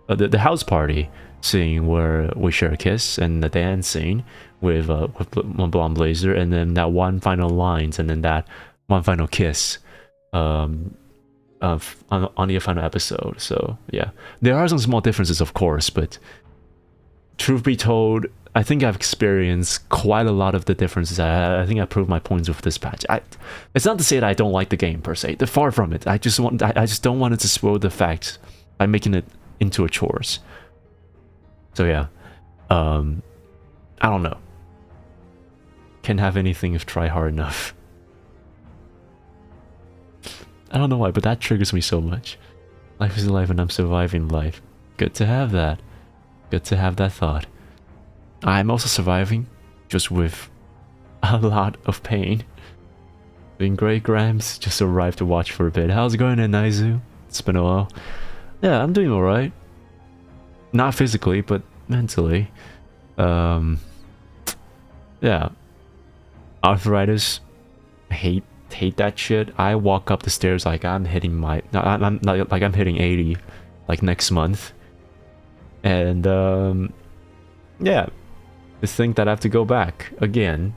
the house party scene where we share a kiss, and the dance scene with Blonde Blazer, and then that one final lines, and then that one final kiss on the final episode. So yeah, there are some small differences, of course, but truth be told, I think I've experienced quite a lot of the differences. I think I proved my points with Dispatch. It's not to say that I don't like the game per se. Far from it. I just don't want it to spoil the fact by making it into a chores. So yeah, I don't know. Can't have anything if try hard enough. I don't know why, but that triggers me so much. Life is life and I'm surviving life. Good to have that. Good to have that thought. I'm also surviving, just with a lot of pain. Doing great, Grams. Just arrived to watch for a bit. How's it going in Naizu? It's been a while. Yeah, I'm doing alright. Not physically, but mentally. Yeah. Arthritis. Hate that shit. I walk up the stairs like I'm hitting my... I'm like I'm hitting 80 like next month. And yeah. To think that I have to go back again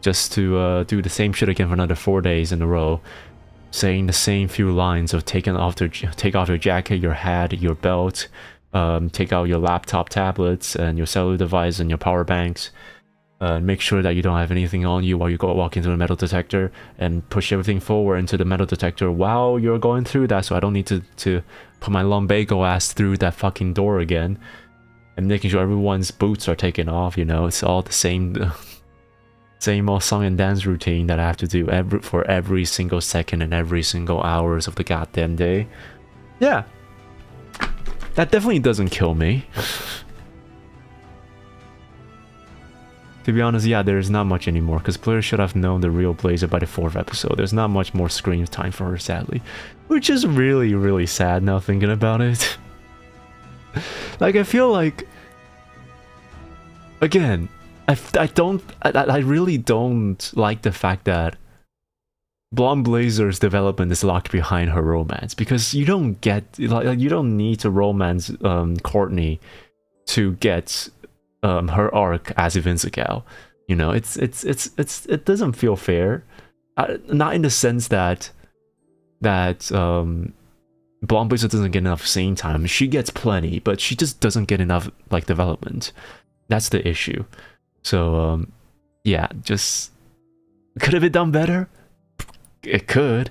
just to do the same shit again for another 4 days in a row, saying the same few lines of take off your jacket, your hat, your belt, take out your laptop, tablets, and your cellular device and your power banks. Make sure that you don't have anything on you while you walk into the metal detector, and push everything forward into the metal detector while you're going through that, so I don't need to put my lumbago ass through that fucking door again. And making sure everyone's boots are taken off, you know, it's all the same old song and dance routine that I have to do for every single second and every single hours of the goddamn day. Yeah. That definitely doesn't kill me. To be honest, yeah, there's not much anymore, because players should have known the real Blazer by the 4th episode. There's not much more screen time for her, sadly. Which is really, really sad now thinking about it. Like, I feel like, again, I really don't like the fact that Blonde Blazer's development is locked behind her romance, because you don't get, like you don't need to romance Courtney to get her arc as Vincegal. You know, it doesn't feel fair. Not in the sense that Blonde Blazer doesn't get enough scene time. She gets plenty, but she just doesn't get enough like development. That's the issue. So yeah, just could have it done better? It could,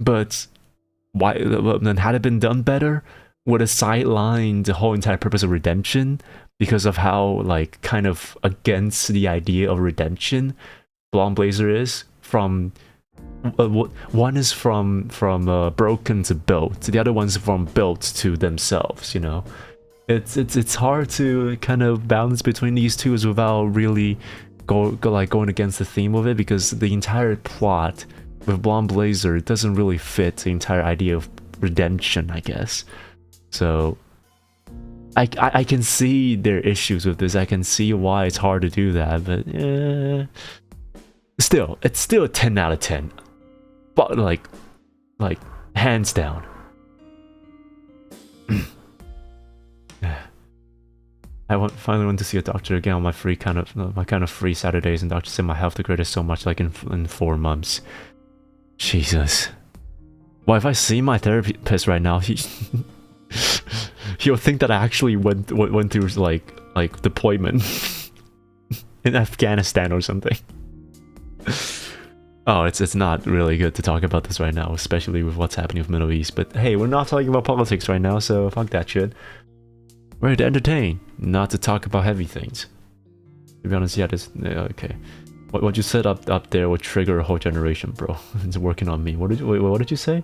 but why? Then had it been done better, would have sidelined the whole entire purpose of redemption because of how like kind of against the idea of redemption Blonde Blazer is. From one is from broken to built, the other one's from built to themselves. You know, it's hard to kind of balance between these two without really going against the theme of it, because the entire plot with Blonde Blazer doesn't really fit the entire idea of redemption, I guess. So I can see their issues with this. I can see why it's hard to do that, but still, it's still a 10 out of 10. But like hands down. I finally went to see a doctor again on my kind of free Saturdays, and doctor said my health degraded so much, like in 4 months. Jesus. Well, if I see my therapist right now, he'll think that I actually went through like deployment in Afghanistan or something. Oh, it's not really good to talk about this right now, especially with what's happening with Middle East. But hey, we're not talking about politics right now, so fuck that shit. We're here to entertain, not to talk about heavy things. To be honest, yeah, okay. What you said up there would trigger a whole generation, bro. It's working on me. What did you say?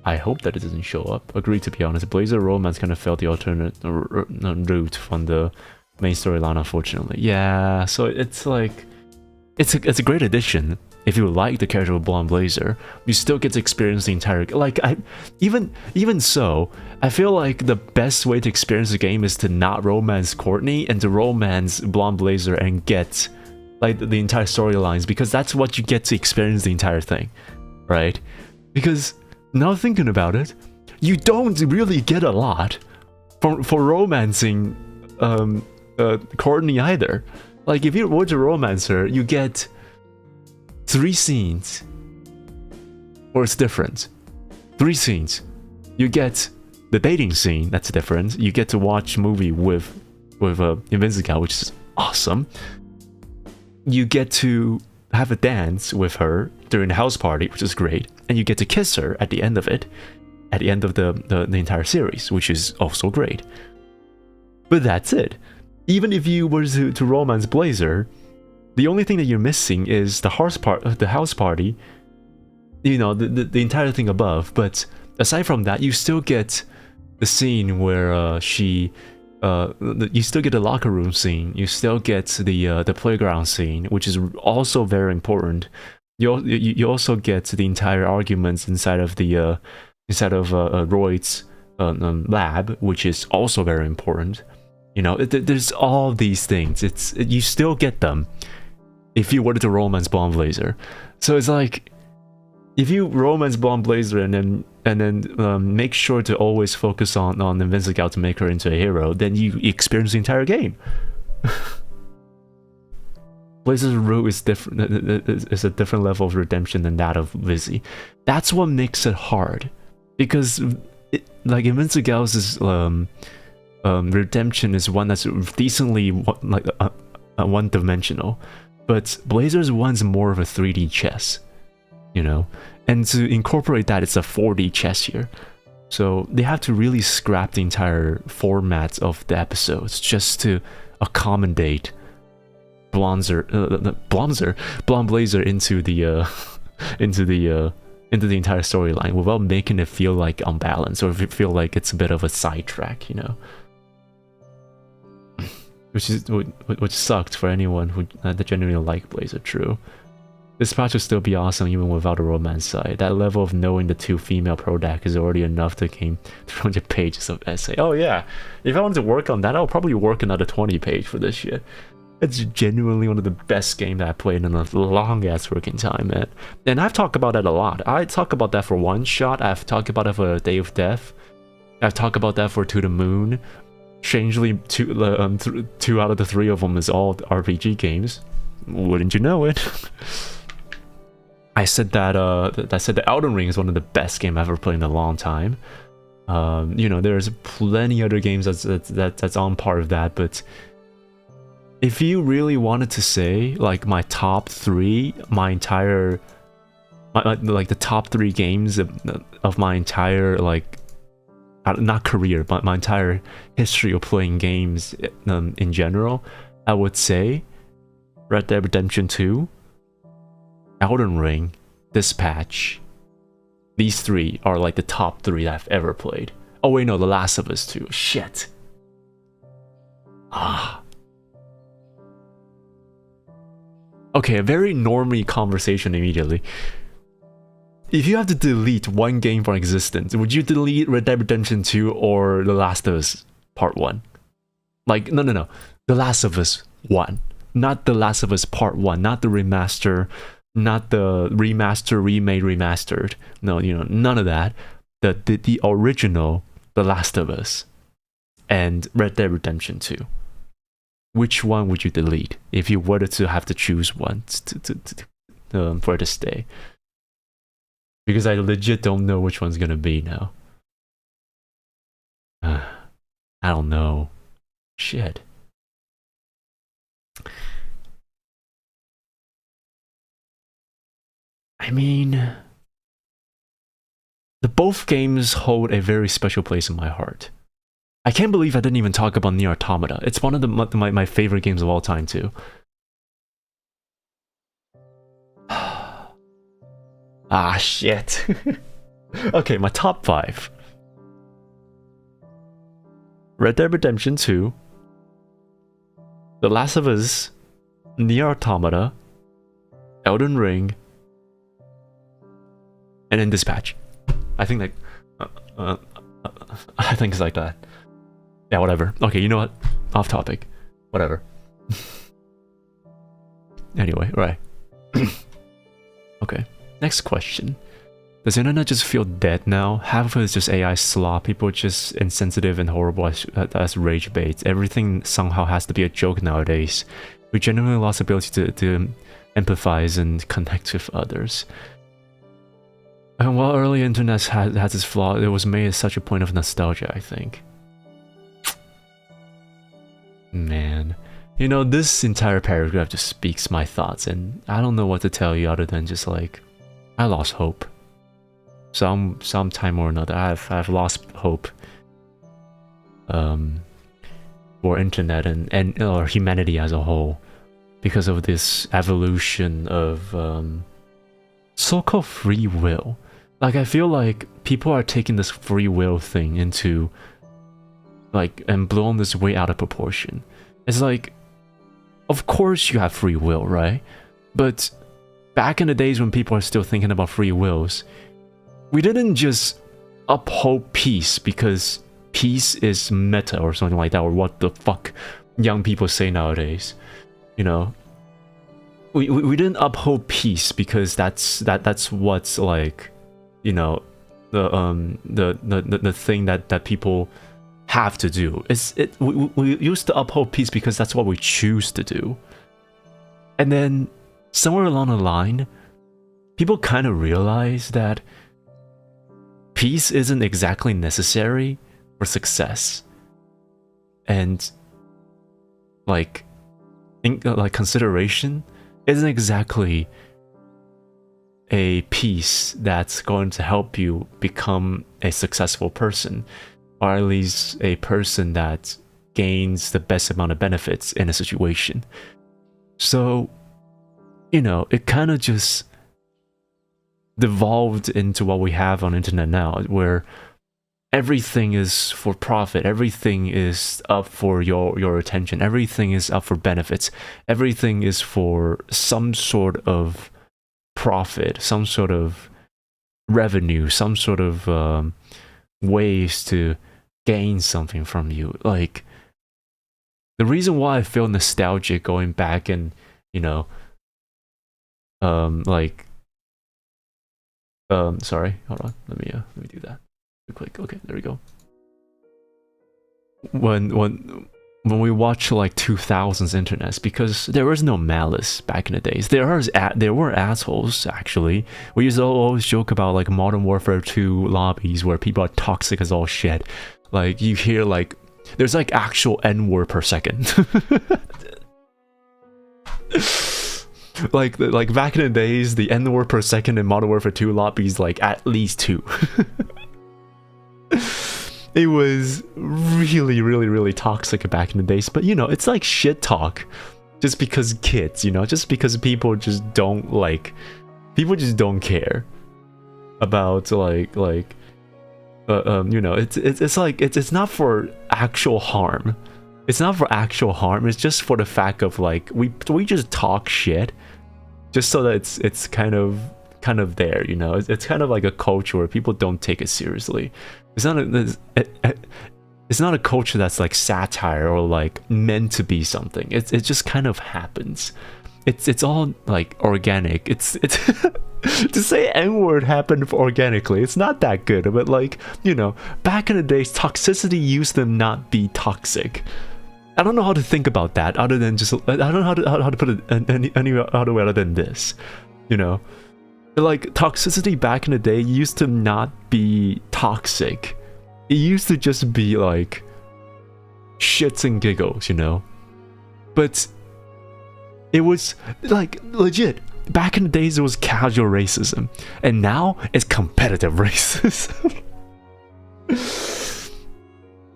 I hope that it doesn't show up. Agreed, to be honest. Blazer romance kind of felt the alternate route from the main storyline, unfortunately. Yeah, so it's like it's a great addition. If you like the character of Blonde Blazer, you still get to experience the entire even so, I feel like the best way to experience the game is to not romance Courtney and to romance Blonde Blazer and get like the entire storylines, because that's what you get to experience the entire thing, right? Because now thinking about it, you don't really get a lot for romancing Courtney either. Like if you were to romance her, you get 3 scenes, or it's different. 3 scenes. You get the dating scene, that's different. You get to watch a movie with Invincible, which is awesome. You get to have a dance with her during the house party, which is great, and you get to kiss her at the end of it, at the end of the entire series, which is also great. But that's it. Even if you were to romance Blazer, the only thing that you're missing is the house party, you know, the entire thing above. But aside from that, you still get the scene where you still get the locker room scene. You still get the playground scene, which is also very important. You also get the entire arguments inside of Royd's lab, which is also very important. You know, there's all these things. You still get them if you wanted to romance Blonde Blazer. So it's like, if you romance Blonde Blazer and then make sure to always focus on Invincible to make her into a hero, then you experience the entire game. Blazer's route is different. Is a different level of redemption than that of Lizzie. That's what makes it hard, because like Invincible's redemption is one that's decently one-dimensional, but Blazer's one's more of a 3D chess, you know, and to incorporate that, it's a 4D chess here. So they have to really scrap the entire format of the episodes just to accommodate Blonde Blazer into the entire storyline without making it feel like unbalanced, or if it feel like it's a bit of a sidetrack, you know. Which sucked for anyone who genuinely liked Blazer. True. This patch will still be awesome even without a romance side. That level of knowing the 2 female protac is already enough to gain 300 pages of essay. Oh yeah, if I wanted to work on that, I'll probably work another 20 page for this shit. It's genuinely one of the best games that I played in a long ass working time, man. And I've talked about that a lot. I talk about that for One Shot. I've talked about it for Day of Death. I've talked about that for To the Moon. Strangely, two out of the three of them is all RPG games. Wouldn't you know it? I said that the Elden Ring is one of the best games I've ever played in a long time. You know, there's plenty other games that's on par of that, but if you really wanted to say like my top three, like the top three games of my entire like not career, but my entire history of playing games in general, I would say Red Dead Redemption 2, Elden Ring, Dispatch. These three are like the top three that I've ever played. Oh wait, no, The Last of Us 2. Shit. Ah. Okay, a very normie conversation immediately. If you have to delete one game from existence, would you delete Red Dead Redemption 2 or The Last of Us Part 1? Like, no. The Last of Us 1. Not The Last of Us Part 1. Not the remaster. Not the remaster, remade, remastered. No, you know, none of that. The original The Last of Us and Red Dead Redemption 2. Which one would you delete if you were to have to choose one for it to stay? Because I legit don't know which one's gonna be now. I don't know. Shit. I mean, both games hold a very special place in my heart. I can't believe I didn't even talk about Nier Automata. It's one of my favorite games of all time too. Ah, shit. Okay, my top 5. Red Dead Redemption 2, The Last of Us, Nier Automata, Elden Ring, and then Dispatch. I think like... I think it's like that. Yeah, whatever. Okay, you know what? Off topic. Whatever. Anyway, right. Okay. Next question. Does the internet just feel dead now? Half of it is just AI slop. People are just insensitive and horrible as rage baits. Everything somehow has to be a joke nowadays. We genuinely lost the ability to empathize and connect with others. And while early internet has its flaw, it was made as such a point of nostalgia, I think. Man. You know, this entire paragraph just speaks my thoughts, and I don't know what to tell you other than just like, I lost hope. Sometime or another, I've lost hope. For internet and or humanity as a whole, because of this evolution of so-called free will. Like, I feel like people are taking this free will thing into like and blowing this way out of proportion. It's like, of course you have free will, right? But back in the days when people are still thinking about free wills, we didn't just uphold peace because peace is meta or something like that, or what the fuck young people say nowadays. You know, we didn't uphold peace because that's what's like, you know, the thing that people have to do. We used to uphold peace because that's what we choose to do. And then somewhere along the line, people kind of realize that peace isn't exactly necessary for success, and like consideration isn't exactly a piece that's going to help you become a successful person, or at least a person that gains the best amount of benefits in a situation. So, you know, it kind of just devolved into what we have on internet now, where everything is for profit, everything is up for your attention, everything is up for benefits, everything is for some sort of profit, some sort of revenue, some sort of ways to gain something from you. Like, the reason why I feel nostalgic going back and, you know, sorry, hold on, let me do that real quick. Okay, there we go. when we watch like 2000s internets, because there was no malice back in the days. There were assholes actually. We used to always joke about like Modern Warfare 2 lobbies where people are toxic as all shit. Like you hear like there's like actual N-word per second. like back in the days, the N-word per second in Modern Warfare 2 lobbies like at least 2. It was really, really, really toxic back in the days. But you know, it's like shit talk. Just because kids, you know, just because people just don't care about you know, it's like it's not for actual harm. It's not for actual harm. It's just for the fact of like we just talk shit, just so that it's kind of there, you know. It's kind of like a culture where people don't take it seriously. It's not a culture that's like satire or like meant to be something. It just kind of happens. It's all like organic. It's to say N-word happened organically. It's not that good, but like, you know, back in the days, toxicity used to not be toxic. I don't know how to think about that other than just I don't know how to put it any other way other than this, you know. Like toxicity back in the day used to not be toxic. It used to just be like shits and giggles, you know. But it was like legit. Back in the days it was casual racism, and now it's competitive racism.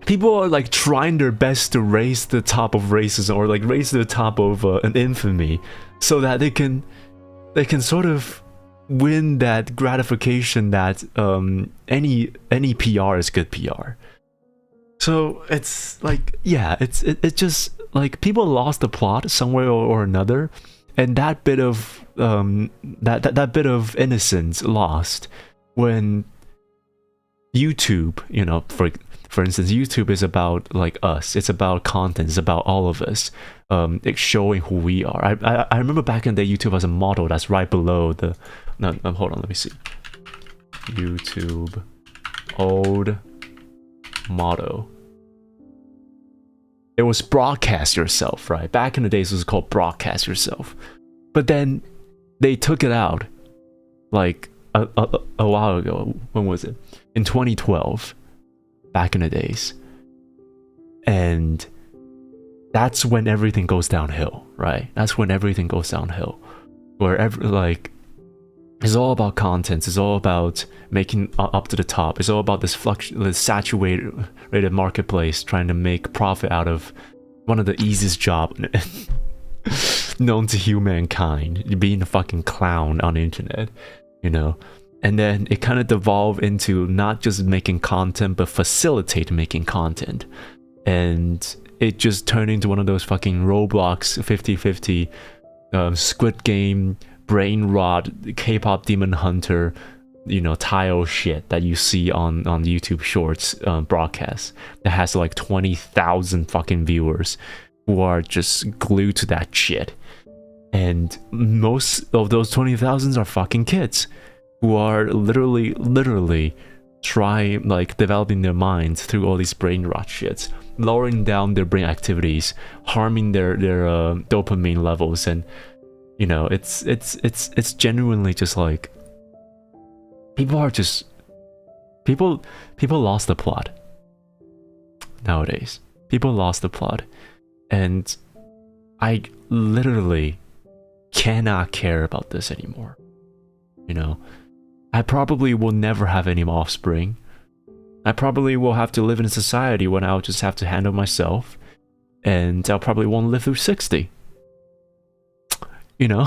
People are like trying their best to raise the top of racism, or like raise the top of an infamy, so that they can sort of win that gratification that any PR is good PR. So it's like, yeah, it's just like people lost the plot somewhere or another, and that bit of that bit of innocence lost when YouTube, you know, for instance, YouTube is about like us. It's about content. It's about all of us. It's showing who we are. I remember back in the day, YouTube has a model that's right below the. No, hold on. Let me see. YouTube old motto. It was broadcast yourself, right? Back in the days, it was called broadcast yourself. But then they took it out, like a while ago. When was it? In 2012. Back in the days, and that's when everything goes downhill, right? That's when everything goes downhill, wherever like it's all about content, it's all about making up to the top, it's all about this saturated marketplace trying to make profit out of one of the easiest job known to humankind, being a fucking clown on the internet, you know. And then it kind of devolved into not just making content, but facilitate making content. And it just turned into one of those fucking Roblox 50/50, Squid Game, brain rot, K-pop Demon Hunter, you know, tile shit that you see on YouTube Shorts broadcasts that has like 20,000 fucking viewers who are just glued to that shit. And most of those 20,000 are fucking kids who are literally trying, like, developing their minds through all these brain rot shits, lowering down their brain activities, harming their dopamine levels. And you know, it's genuinely just like people lost the plot nowadays. People lost the plot, and I literally cannot care about this anymore, you know. I probably will never have any offspring. I probably will have to live in a society when I'll just have to handle myself, and I'll probably won't live through 60. You know,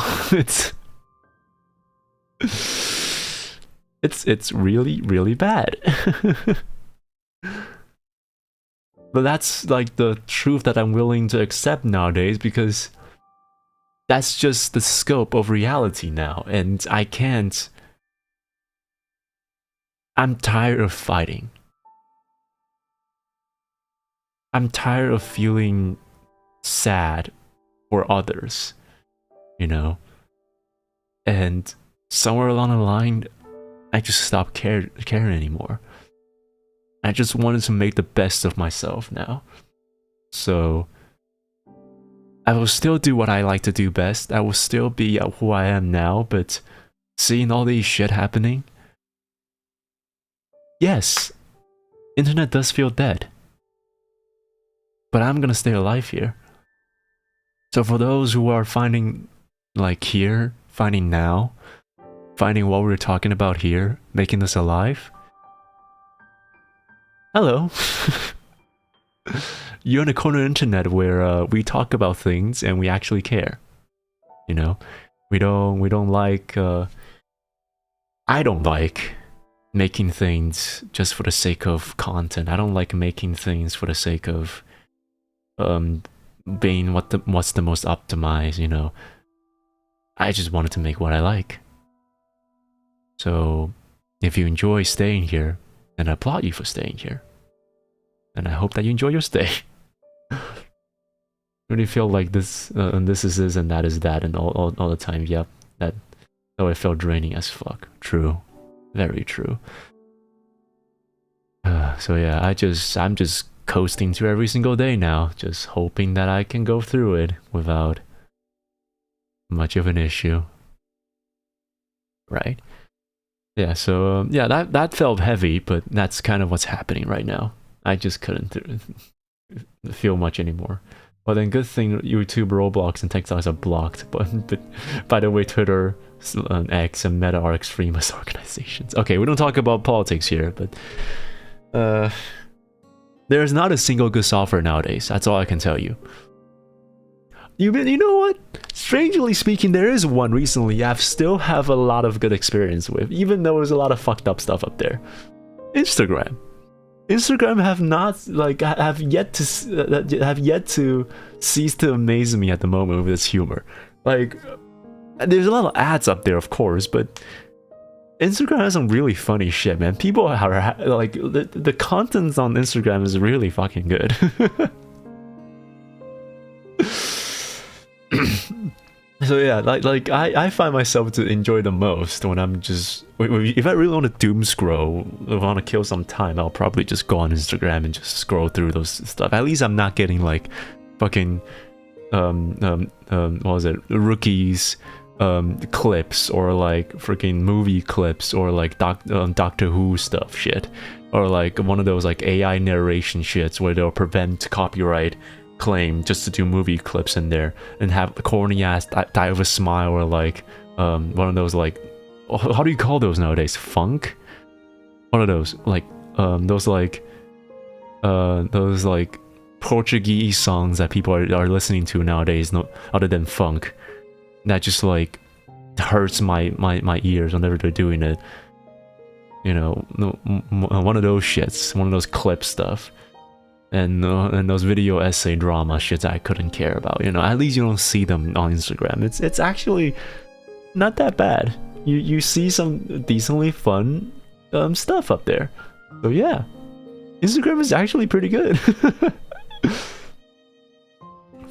it's really, really bad. But that's like the truth that I'm willing to accept nowadays, because that's just the scope of reality now, and I can't. I'm tired of fighting. I'm tired of feeling sad for others, you know? And somewhere along the line, I just stopped caring anymore. I just wanted to make the best of myself now. So I will still do what I like to do best. I will still be who I am now, but seeing all these shit happening, yes, internet does feel dead. But I'm gonna stay alive here. So for those who are finding, like, here, finding now, finding what we're talking about here, making us alive, hello. You're in a corner of the internet where we talk about things and we actually care. You know, we don't like. I don't like making things just for the sake of content. I don't like making things for the sake of being what's the most optimized. You know, I just wanted to make what I like. So if you enjoy staying here, then I applaud you for staying here. And I hope that you enjoy your stay. Really feel like this and this is this and that is that and all the time. Yep, that it felt draining as fuck. True, very true. So yeah, I'm just coasting through every single day now, just hoping that I can go through it without much of an issue. Right? Yeah. So yeah, that felt heavy, but that's kind of what's happening right now. I just couldn't feel much anymore. But then good thing YouTube, Roblox, and TikToks are blocked. But by the way, Twitter, X, and Meta are extremist organizations. Okay, we don't talk about politics here, but there's not a single good software nowadays. That's all I can tell you. You know what? Strangely speaking, there is one recently I still have a lot of good experience with, even though there's a lot of fucked up stuff up there. Instagram have yet to cease to amaze me at the moment with its humor. Like, there's a lot of ads up there, of course, but Instagram has some really funny shit, man. People are like, the contents on Instagram is really fucking good. So yeah, like I find myself to enjoy the most when I'm just, if I really want to doom scroll, if I want to kill some time, I'll probably just go on Instagram and just scroll through those stuff. At least I'm not getting like fucking what was it, rookies clips, or like freaking movie clips, or like Doctor Who stuff shit, or like one of those like AI narration shits where they'll prevent copyright claim just to do movie clips in there and have corny ass die of a smile, or like one of those, like, how do you call those nowadays, funk, one of those like those like Portuguese songs that people are listening to nowadays, no other than funk, that just like hurts my ears whenever they're doing it, you know. One of those shits, one of those clip stuff. And those video essay drama shits I couldn't care about, you know. At least you don't see them on Instagram. It's actually not that bad. You see some decently fun stuff up there. So yeah, Instagram is actually pretty good.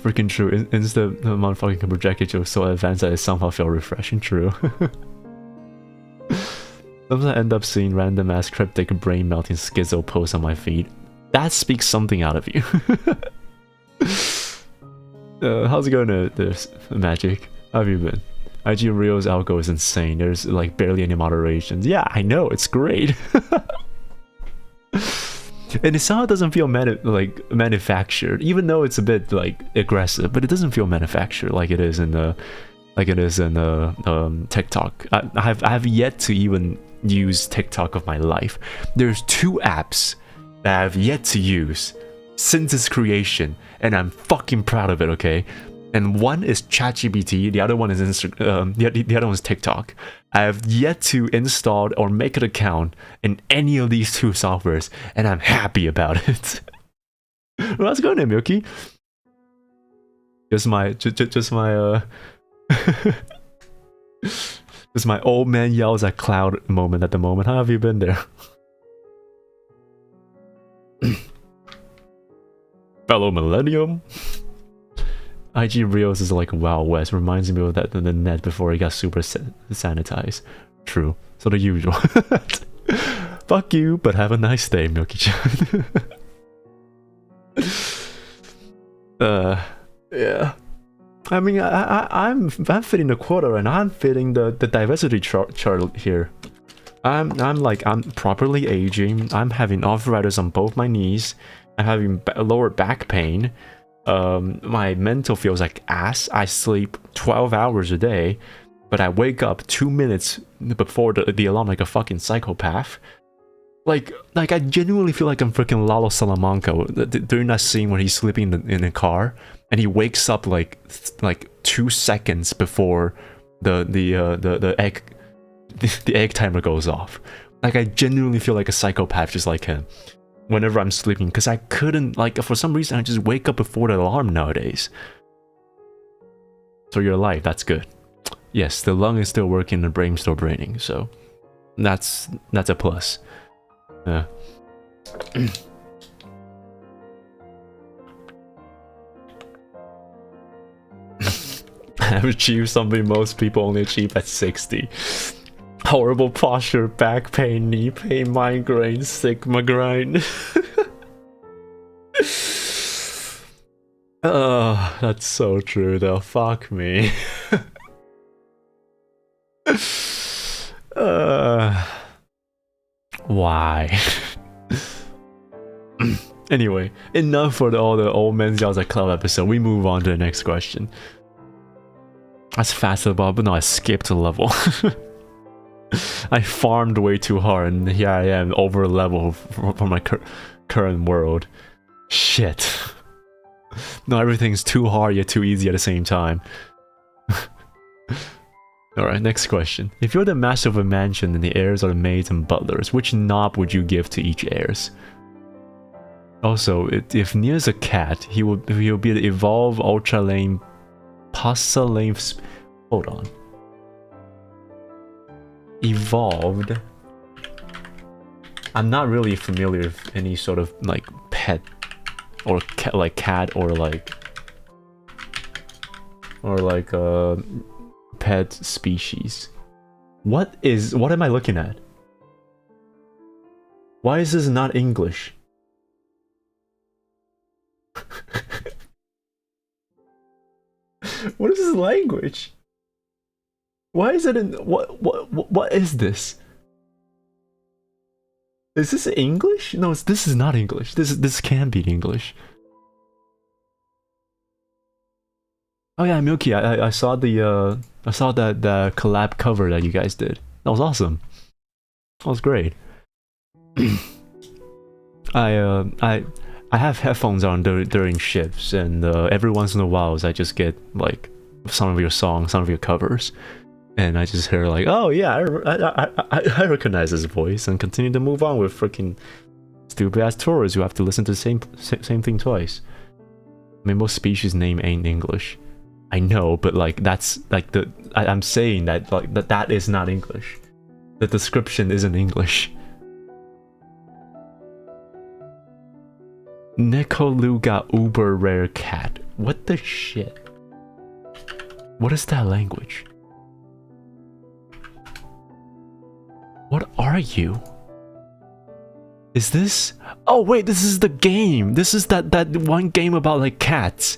Freaking true. Insta motherfucking can project it so advanced that it somehow felt refreshing. True. Sometimes I end up seeing random ass cryptic brain melting schizo posts on my feed. That speaks something out of you. How's it going to Magic? How have you been? IG Reels algo is insane. There's like barely any moderations. Yeah, I know, it's great. And it somehow doesn't feel manufactured, even though it's a bit like aggressive, but it doesn't feel manufactured like it is in TikTok. I have yet to even use TikTok of my life. There's 2 apps that I've yet to use since its creation, and I'm fucking proud of it, okay? And one is ChatGPT, the other one is the other one is TikTok. I have yet to install or make an account in any of these 2 softwares, and I'm happy about it. What's going on, Milky? Just my just my old man yells at cloud moment at the moment. How have you been there? Fellow Millennium. IG Reels is like Wild West. Reminds me of that the net before it got super sanitized. True. So the usual. Fuck you, but have a nice day, Milky-chan. Yeah. I mean, I'm fitting the quota right now. I'm fitting the diversity chart here. I'm properly aging. I'm having arthritis on both my knees. I'm having lower back pain. My mental feels like ass. I sleep 12 hours a day, but I wake up 2 minutes before the alarm like a fucking psychopath. Like I genuinely feel like I'm freaking Lalo Salamanca during that scene when he's sleeping in a car and he wakes up like 2 seconds before the egg timer goes off. Like I genuinely feel like a psychopath just like him whenever I'm sleeping, because I couldn't, like, for some reason I just wake up before the alarm nowadays. So you're alive, that's good. Yes, the lung is still working, the brain's still braining, so that's a plus. Yeah. I've achieved something most people only achieve at 60. Horrible posture, back pain, knee pain, migraine, sigma grind. Oh, that's so true though. Fuck me. Why? Anyway, enough for all the old men's Yaza Club episode. We move on to the next question. That's faster, but no, I skipped a level. I farmed way too hard, and here I am over level for my current world. Shit. No, everything's too hard yet too easy at the same time. Alright, next question. If you're the master of a mansion and the heirs are the maids and butlers, which knob would you give to each heirs? Also, if Nious a cat, he'll be the evolve ultra lame pasta lame. Hold on. Evolved. I'm not really familiar with any sort of like pet or cat or like pet species. What am I looking at? Why is this not English? What is this language? Why is it in what is this? Is this English? No, this is not English. This can be English. Oh yeah, Milky, I saw that collab cover that you guys did. That was awesome. That was great. I have headphones on during shifts, and every once in a while I just get like some of your songs, some of your covers, and I just hear like, oh yeah, I recognize his voice, and continue to move on with freaking stupid ass tourists who have to listen to the same thing twice. I mean, most species name ain't English. I know, but like that's like I'm saying that like that is not English. The description isn't English. Nekoluga uber rare cat. What the shit? What is that language? What are you? Is this? Oh wait, this is the game. This is that one game about like cats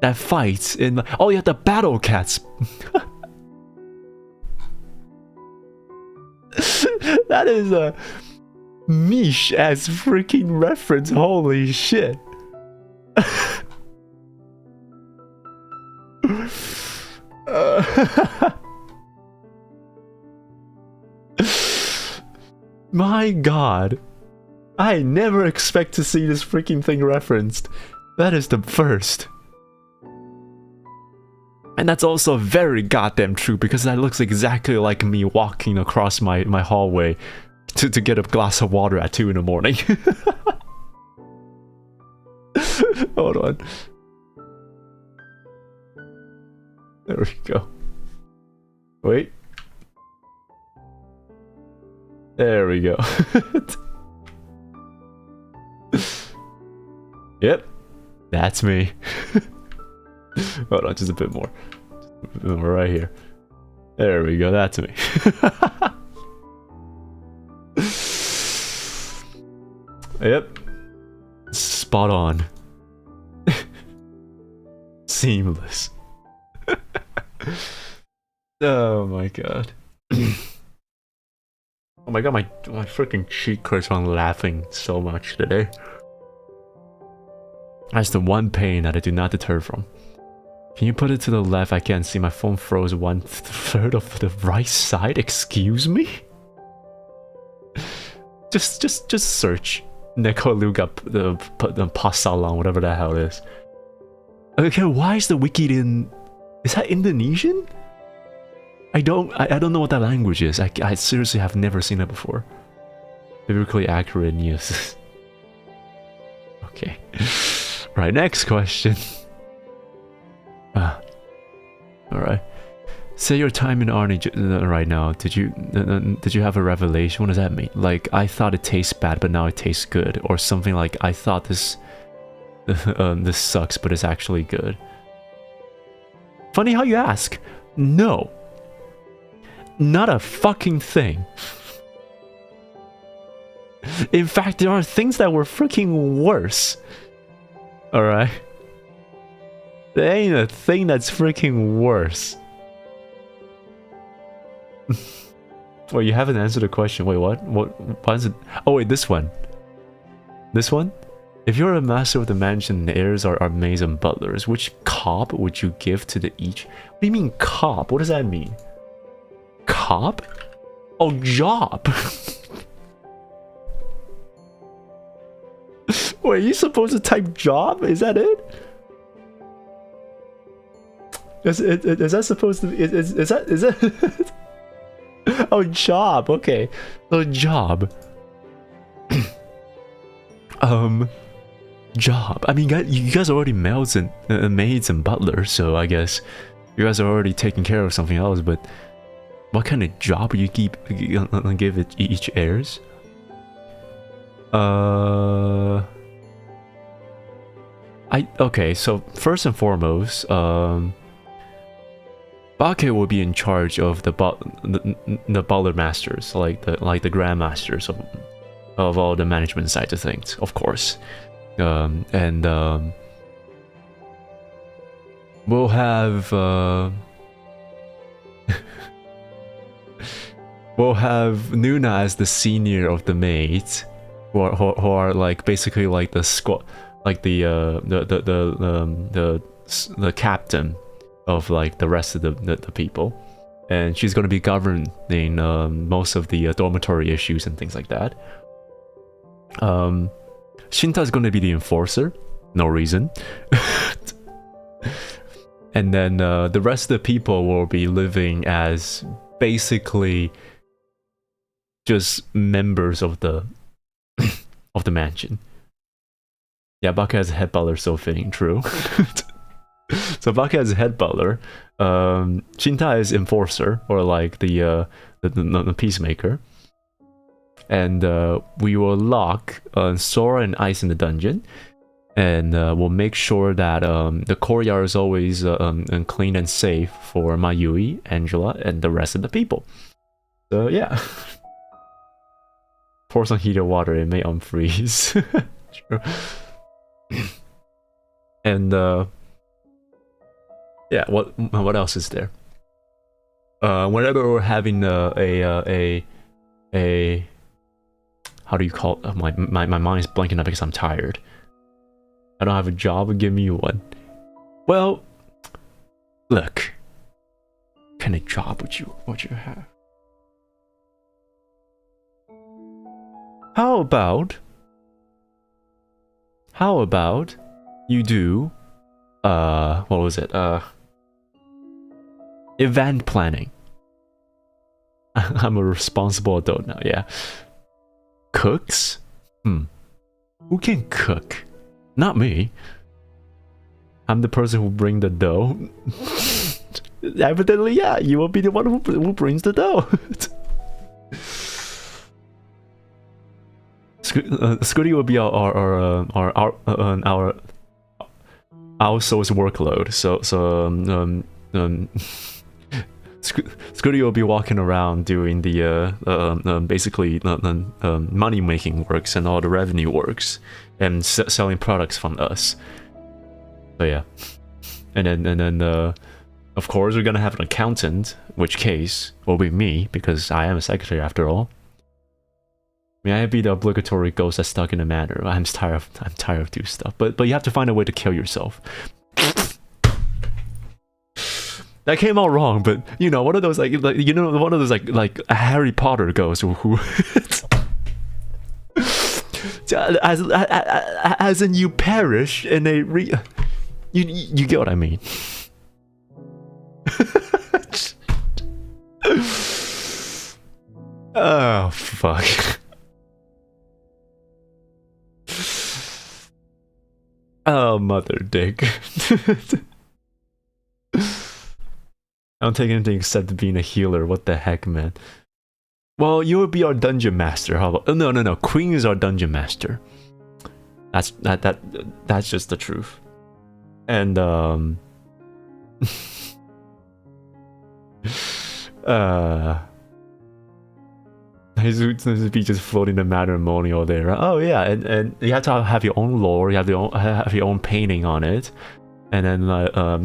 that fights in. Oh yeah, the battle cats. That is a niche as freaking reference. Holy shit. My god, I never expect to see this freaking thing referenced. That is the first. And that's also very goddamn true, because that looks exactly like me walking across my hallway to get a glass of water at 2 in the morning. Hold on. There we go. Wait. There we go. Yep. That's me. Hold on, just a bit more. Right here. There we go, that's me. Yep. Spot on. Seamless. Oh my god. Oh my god, my freaking cheek hurts from laughing so much today. That's the one pain that I do not deter from. Can you put it to the left? I can't see. My phone froze 1/3 of the right side. Excuse me? Just search Nekoluga the Pasalang, whatever the hell it is. Okay, why is the wiki in? Is that Indonesian? I don't know what that language is. I seriously have never seen it before. Biblically accurate news. Okay. Right, next question. Alright. Say your time in Arnie right now. Did you have a revelation? What does that mean? Like, I thought it tastes bad, but now it tastes good, or something like I thought this this sucks, but it's actually good. Funny how you ask. No. Not a fucking thing. In fact, there are things that were freaking worse. Alright? There ain't a thing that's freaking worse. Wait, you haven't answered the question. Wait, what? What is it? Oh wait, this one. This one? If you're a master of the mansion and the heirs are maids and butlers, which cob would you give to the each? What do you mean cob? What does that mean? Cob? Oh, job. Wait, you supposed to type job? Is that it? Is that supposed to be? Is that? Oh, job. Okay. Oh, job. Job. I mean, you guys are already maids and butlers, so I guess you guys are already taking care of something else. But what kind of job would you give it each heirs? Okay. So first and foremost, Bake will be in charge of the butler masters, like the grandmasters of all the management side of things, of course. We'll have we'll have Nuna as the senior of the maids, who are like basically like the squad, like the captain of like the rest of the people, and she's going to be governing most of the dormitory issues and things like that. Shinta's going to be the enforcer, no reason. And then the rest of the people will be living as basically just members of the of the mansion. Yeah, Baka as a head butler, so fitting, true. So Baka as a head butler, Shinta is enforcer, or like the peacemaker, and we will lock Sora and Ice in the dungeon, and we'll make sure that the courtyard is always clean and safe for Mayui, Angela, and the rest of the people. So yeah, pour some heated water, it may unfreeze. True. And yeah, what else is there? Whenever we're having a how do you call it? My mind's blanking up because I'm tired. I don't have a job, give me one. Well, look. What kind of job would you have? How about you do what was it? Event planning. I'm a responsible adult now, yeah. Cooks? Who can cook? Not me. I'm the person who brings the dough. Evidently, yeah, you will be the one who brings the dough. Scooty will be our outsourced workload. Scooty will be walking around doing the basically money making works and all the revenue works and selling products from us. So yeah, and then of course we're gonna have an accountant, which case will be me because I am a secretary after all. May I be the obligatory ghost that's stuck in a manor? I'm tired of doing stuff, but you have to find a way to kill yourself. That came out wrong, but you know, one of those one of those like a Harry Potter ghost who as in you perish in a you get what I mean. Oh fuck. Oh mother dick. I don't take anything except being a healer. What the heck, man? Well, you will be our dungeon master. How about? Oh, no. Queen is our dungeon master. That's just the truth. And his be just floating the matrimonial there. Oh yeah, and you have to have your own lore. You have your own painting on it. And then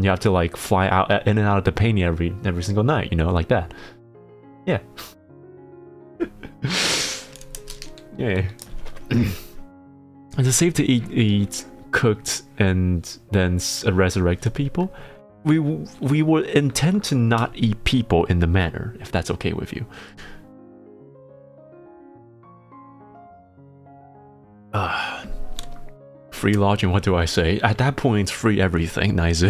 you have to like fly out in and out of the painting every single night, you know, like that. Yeah. Yeah. Is it safe to eat cooked and then resurrect the people? We would intend to not eat people in the manor, if that's okay with you. Free lodging, what do I say? At that point, it's free everything, nice.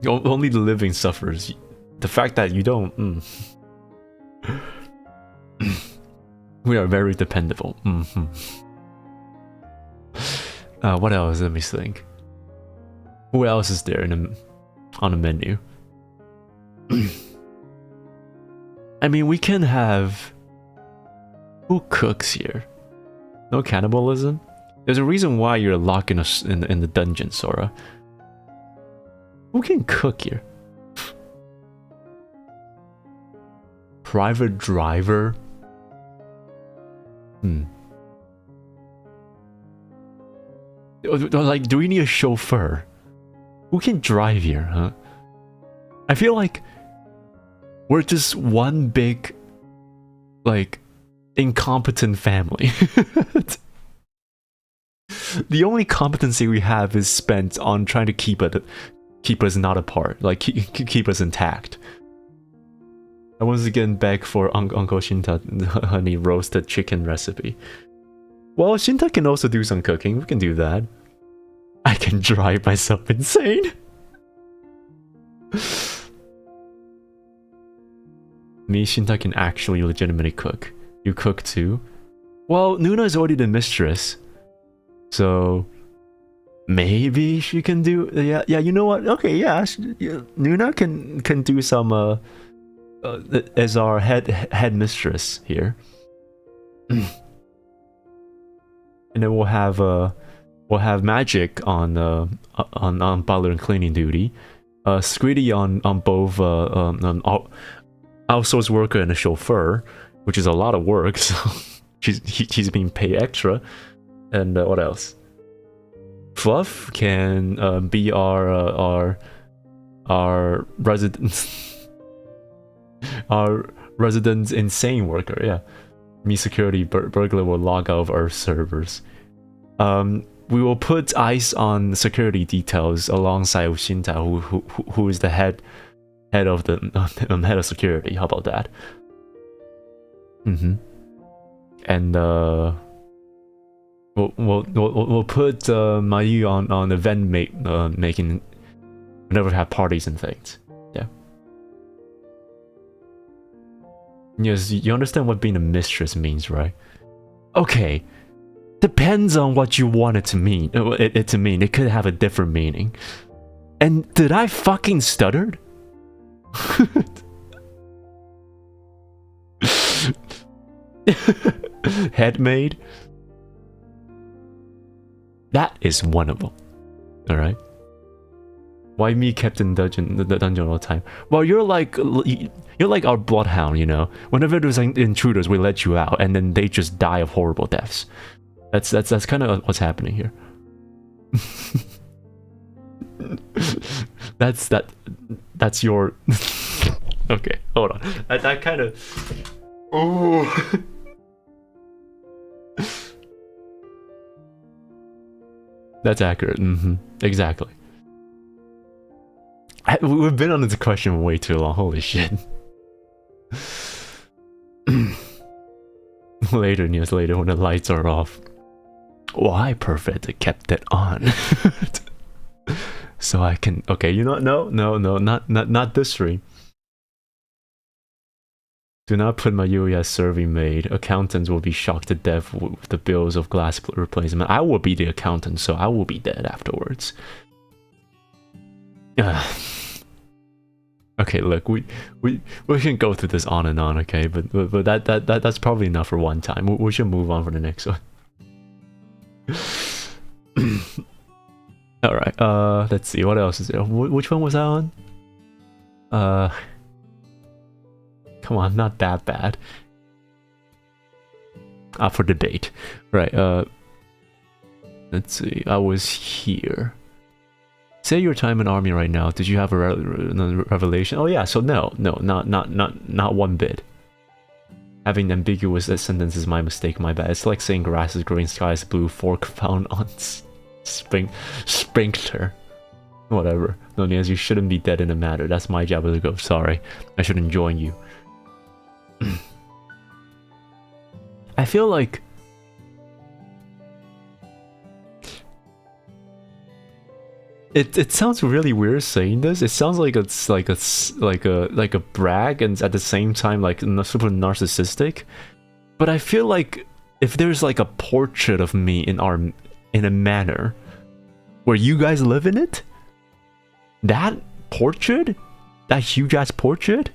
Only the living suffers. The fact that you don't... We are very dependable. What else? Let me think. Who else is there on the menu? I mean, we can have... Who cooks here? No cannibalism? There's a reason why you're locked in the dungeon, Sora. Who can cook here? Private driver? Like, do we need a chauffeur? Who can drive here, huh? I feel like we're just one big, like, incompetent family. The only competency we have is spent on trying to keep us not apart, like keep us intact. I once again beg for Uncle Shinta honey roasted chicken recipe. Well, Shinta can also do some cooking. We can do that. I can drive myself insane. Me, Shinta can actually legitimately cook. You cook too? Well, Nuna is already the mistress, so maybe she can do. Yeah. You know what? Okay, yeah. Nuna can do some. As our head mistress here, and then we'll have Magic on butler and cleaning duty, Squiddy on both outsourced worker and a chauffeur, which is a lot of work, so he's being paid extra. And what else? Fluff can be our resident our resident insane worker. Yeah, me security burglar will log out of our servers. We will put Ice on security details alongside with Shinta, who is the head of the head of security. How about that? And we'll put Mayu on event making whenever we have parties and things. Yeah. Yes, you understand what being a mistress means, right? Okay. Depends on what you want it to mean. It could have a different meaning. And did I fucking stuttered? Headmaid? That is one of them. Alright? Why me kept in the dungeon all the time? Well, you're like our bloodhound, you know. Whenever there's intruders, we let you out, and then they just die of horrible deaths. That's kind of what's happening here. That's your. Okay, hold on. That kind of. Oh. That's accurate. Exactly. We've been on this question way too long. Holy shit. Later, Nious, later when the lights are off. Well, I prefer to kept it on. So I can. Okay, you know, no, not this stream. Do not put my UES serving maid. Accountants will be shocked to death with the bills of glass replacement. I will be the accountant, so I will be dead afterwards. Okay, look, we can go through this on and on, okay? But that's probably enough for one time. We should move on for the next one. All right. Let's see. What else is there? Which one was that on? Come on, not that bad. For debate, right? Let's see. I was here. Say your time in army right now. Did you have a revelation? Oh yeah. So no, not one bit. Having ambiguous sentence is my mistake. My bad. It's like saying grass is green, sky is blue. Fork found on sphincter. Whatever. No, Nious, you shouldn't be dead in a matter. That's my job to go. Sorry, I shouldn't join you. I feel like it sounds really weird saying this. It sounds like it's like a brag and at the same time like super narcissistic. But I feel like if there's like a portrait of me in a manor where you guys live in it, that portrait, that huge ass portrait,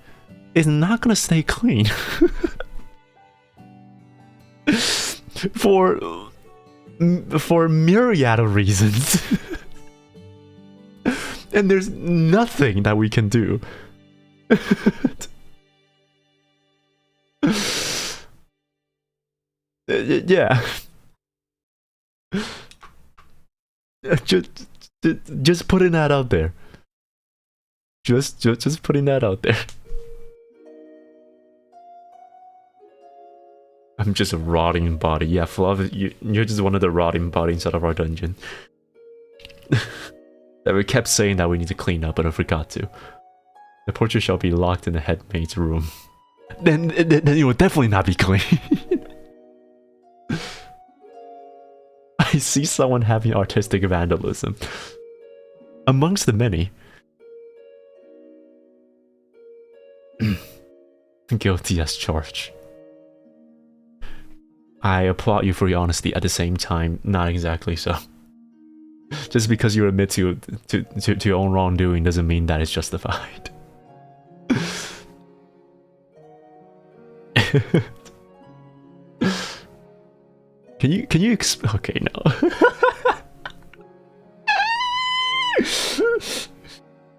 is not gonna stay clean. for a myriad of reasons. And there's nothing that we can do. Yeah. Just putting that out there. Just putting that out there. I'm just a rotting body. Yeah, Flav, you're just one of the rotting bodies inside of our dungeon. That we kept saying that we need to clean up, but I forgot to. The portrait shall be locked in the headmaid's room. Then it will definitely not be clean. I see someone having artistic vandalism. Amongst the many. Guilty as charged. I applaud you for your honesty. At the same time, not exactly so. Just because you admit to your own wrongdoing doesn't mean that it's justified. Can you okay, no.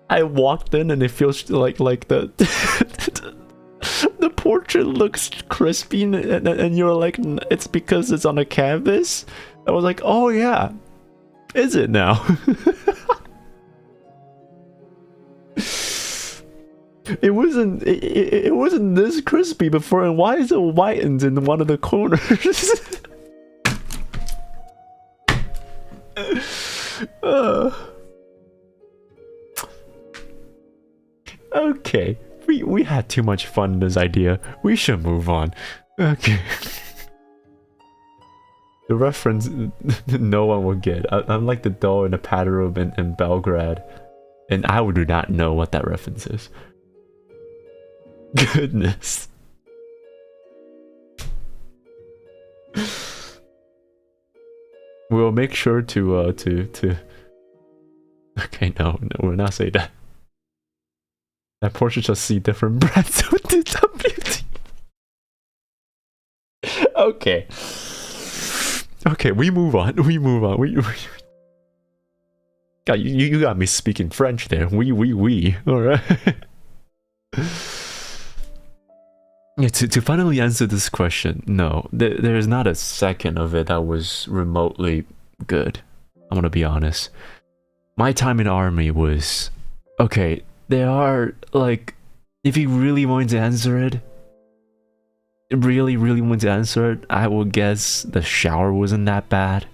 I walked in and it feels like the the portrait looks crispy and you're like, it's because it's on a canvas. I was like, oh yeah, is it now? It wasn't this crispy before, and why is it whitened in one of the corners? Okay, we had too much fun in this idea. We should move on. Okay. The reference no one will get. I'm like the doll in a pad room in Belgrade, and I do not know what that reference is. Goodness. We'll make sure to okay, no, we'll not say that. That portrait shall see different brands of beauty. Okay. Okay, we move on. God, you got me speaking French there. Oui. All right. Yeah, to finally answer this question, no, there is not a second of it that was remotely good. I'm gonna be honest. My time in army was okay. There are like, if you really want to answer it, really want to answer it, I will guess the shower wasn't that bad,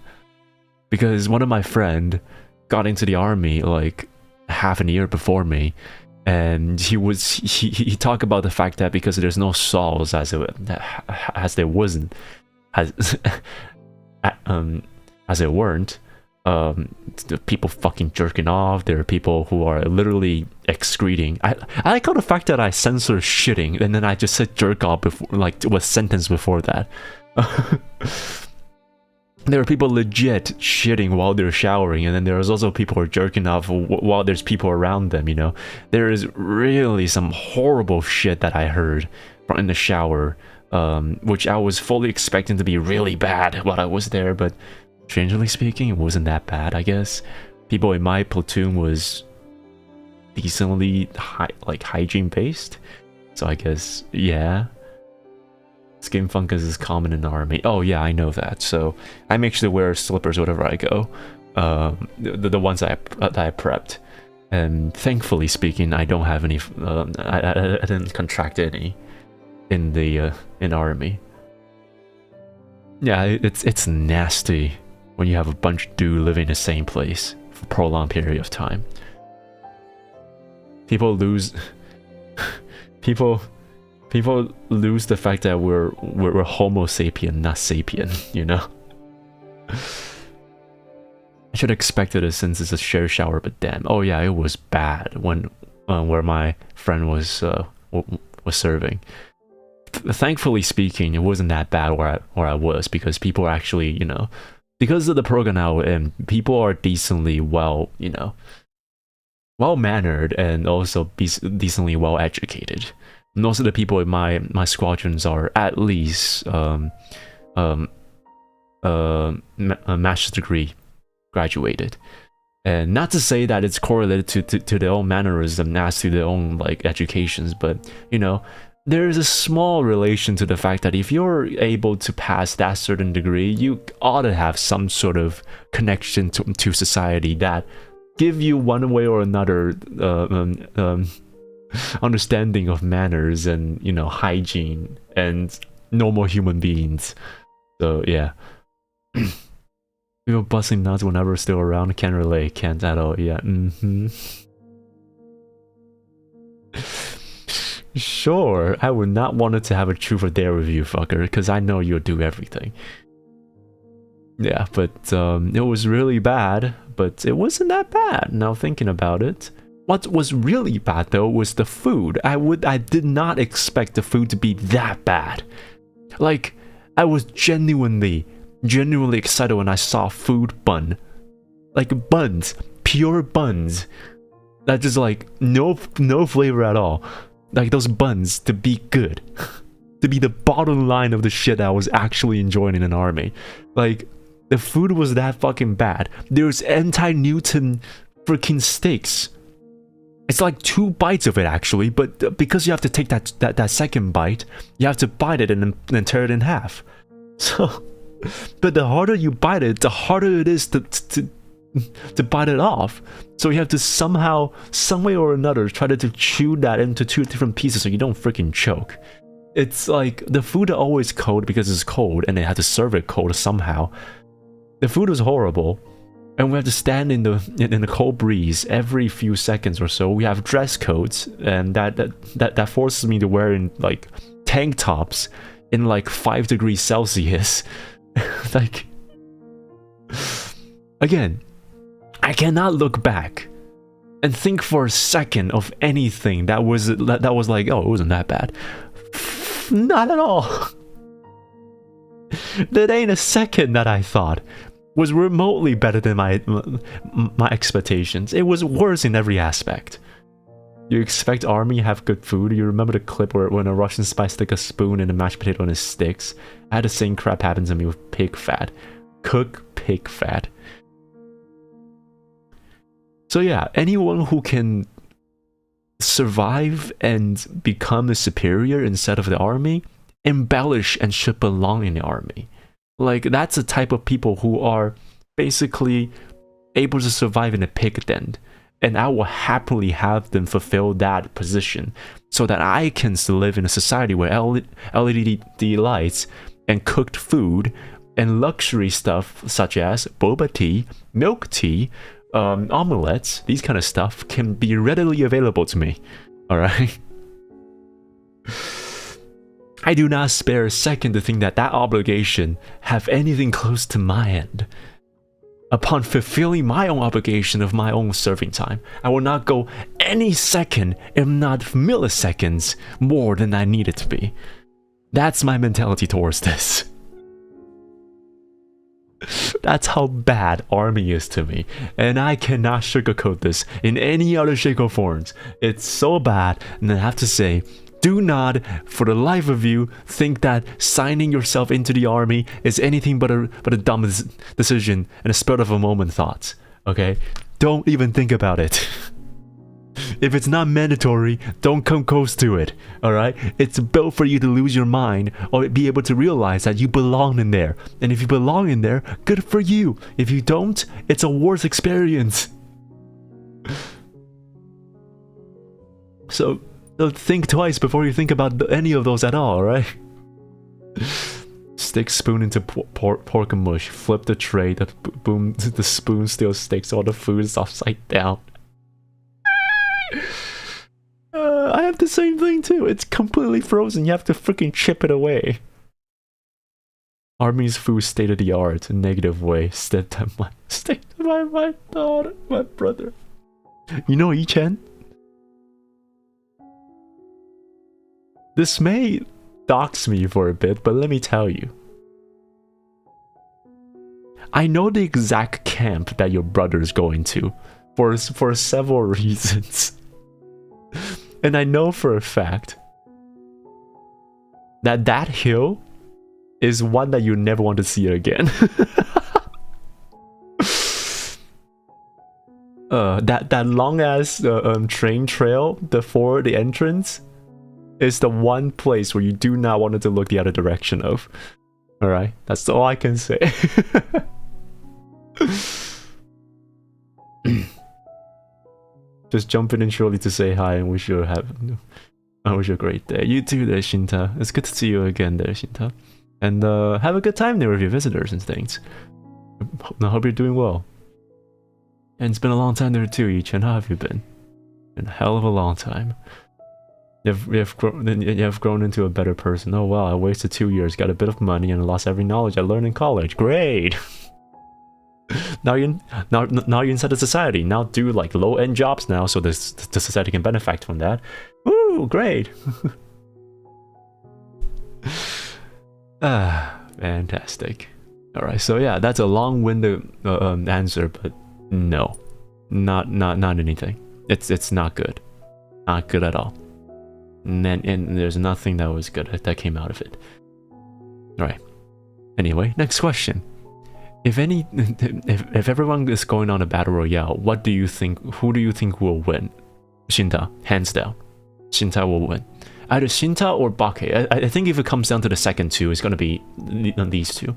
because one of my friend got into the army like half a year before me, and he talked about the fact that because there's no saws as there wasn't as as there weren't, the people fucking jerking off. There are people who are literally excreting. I like how the fact that I censor shitting and then I just said jerk off before, like was sentence before that. There are people legit shitting while they're showering, and then there's also people who are jerking off while there's people around them, you know? There is really some horrible shit that I heard from in the shower, which I was fully expecting to be really bad while I was there, but strangely speaking, it wasn't that bad, I guess. People in my platoon was decently hygiene based, so I guess, yeah. Skin fungus is common in the army. Oh yeah, I know that. So I make sure to wear slippers wherever I go. The ones that I prepped, and thankfully speaking, I don't have any. I didn't contract any in the army. Yeah, it's nasty when you have a bunch of dudes living in the same place for a prolonged period of time. People lose. People lose the fact that we're Homo sapien, not sapien, you know? I should have expected it since it's a shared shower, but damn. Oh yeah, it was bad when where my friend was serving. Thankfully speaking, it wasn't that bad where I was, because people are actually, you know, because of the program now, and people are decently well, you know, well-mannered and also decently well-educated. Most of the people in my squadrons are at least a master's degree graduated, and not to say that it's correlated to their own mannerism as to their own like educations, but you know, there is a small relation to the fact that if you're able to pass that certain degree, you ought to have some sort of connection to society that give you one way or another understanding of manners and, you know, hygiene and normal human beings. So yeah. People busting nuts whenever still around, can't relate, can't at all. Yeah. Sure, I would not want it to have a truth or dare with you, fucker, because I know you'll do everything. Yeah, but it was really bad, but it wasn't that bad now thinking about it. What was really bad though was the food. I did not expect the food to be that bad. Like, I was genuinely excited when I saw food bun. Like buns, pure buns. That just like no flavor at all. Like those buns to be good. To be the bottom line of the shit that I was actually enjoying in an army. Like, the food was that fucking bad. There's anti-Newton freaking steaks. It's like 2 bites of it actually, but because you have to take that second bite, you have to bite it and then tear it in half. So, but the harder you bite it, the harder it is to bite it off. So you have to somehow, some way or another, try to chew that into 2 different pieces so you don't freaking choke. It's like the food are always cold because it's cold, and they have to serve it cold somehow. The food was horrible. And we have to stand in the cold breeze every few seconds or so. We have dress codes, and that forces me to wear in like tank tops in like 5 degrees Celsius. Like, again, I cannot look back and think for a second of anything that was like, oh, it wasn't that bad. Not at all. There ain't a second that I thought was remotely better than my expectations. It was worse in every aspect. You expect army have good food. You remember the clip where when a Russian spy stick a spoon in a mashed potato on his sticks? I had the same crap happen to me with pig fat. Cook pig fat. So yeah, anyone who can survive and become a superior instead of the army, embellish and should belong in the army. Like, that's the type of people who are basically able to survive in a pig den. And I will happily have them fulfill that position so that I can still live in a society where LED lights and cooked food and luxury stuff such as boba tea, milk tea, omelets, these kind of stuff can be readily available to me. Alright? I do not spare a second to think that obligation have anything close to my end. Upon fulfilling my own obligation of my own serving time, I will not go any second, if not milliseconds, more than I need it to be. That's my mentality towards this. That's how bad army is to me, and I cannot sugarcoat this in any other shape or forms. It's so bad, and I have to say, do not, for the life of you, think that signing yourself into the army is anything but a dumb decision and a spur of a moment thought. Okay? Don't even think about it. If it's not mandatory, don't come close to it. Alright? It's built for you to lose your mind or be able to realize that you belong in there. And if you belong in there, good for you. If you don't, it's a worse experience. So think twice before you think about any of those at all, right? Stick spoon into pork and mush. Flip the tray. The spoon still sticks. All the food is upside down. I have the same thing too. It's completely frozen. You have to freaking chip it away. Army's food state of the art, negative way. State by my daughter, my brother. You know Yi-Chen? This may dox me for a bit, but let me tell you. I know the exact camp that your brother's going to for several reasons. And I know for a fact that that hill is one that you never want to see again. That long ass train trail before the entrance is the one place where you do not want to look the other direction of. Alright, that's all I can say. Just jumping in shortly to say hi and wish you a great day. You too there, Shinta. It's good to see you again there, Shinta. And have a good time there with your visitors and things. I hope you're doing well. And it's been a long time there too, Yi-Chen. How have you been? Been a hell of a long time. You have grown into a better person. Oh wow, I wasted 2 years, got a bit of money, and lost every knowledge I learned in college. Great! now you're inside the society. Now do like low-end jobs now, so the society can benefit from that. Woo, great! Fantastic. Alright, so yeah, that's a long-winded answer, but no. Not anything. It's not good. Not good at all. And there's nothing that was good that came out of it. Alright. Anyway, next question. If everyone is going on a battle royale, who do you think will win? Shinta, hands down. Shinta will win. Either Shinta or Bake. I think if it comes down to the second two, it's gonna be these two.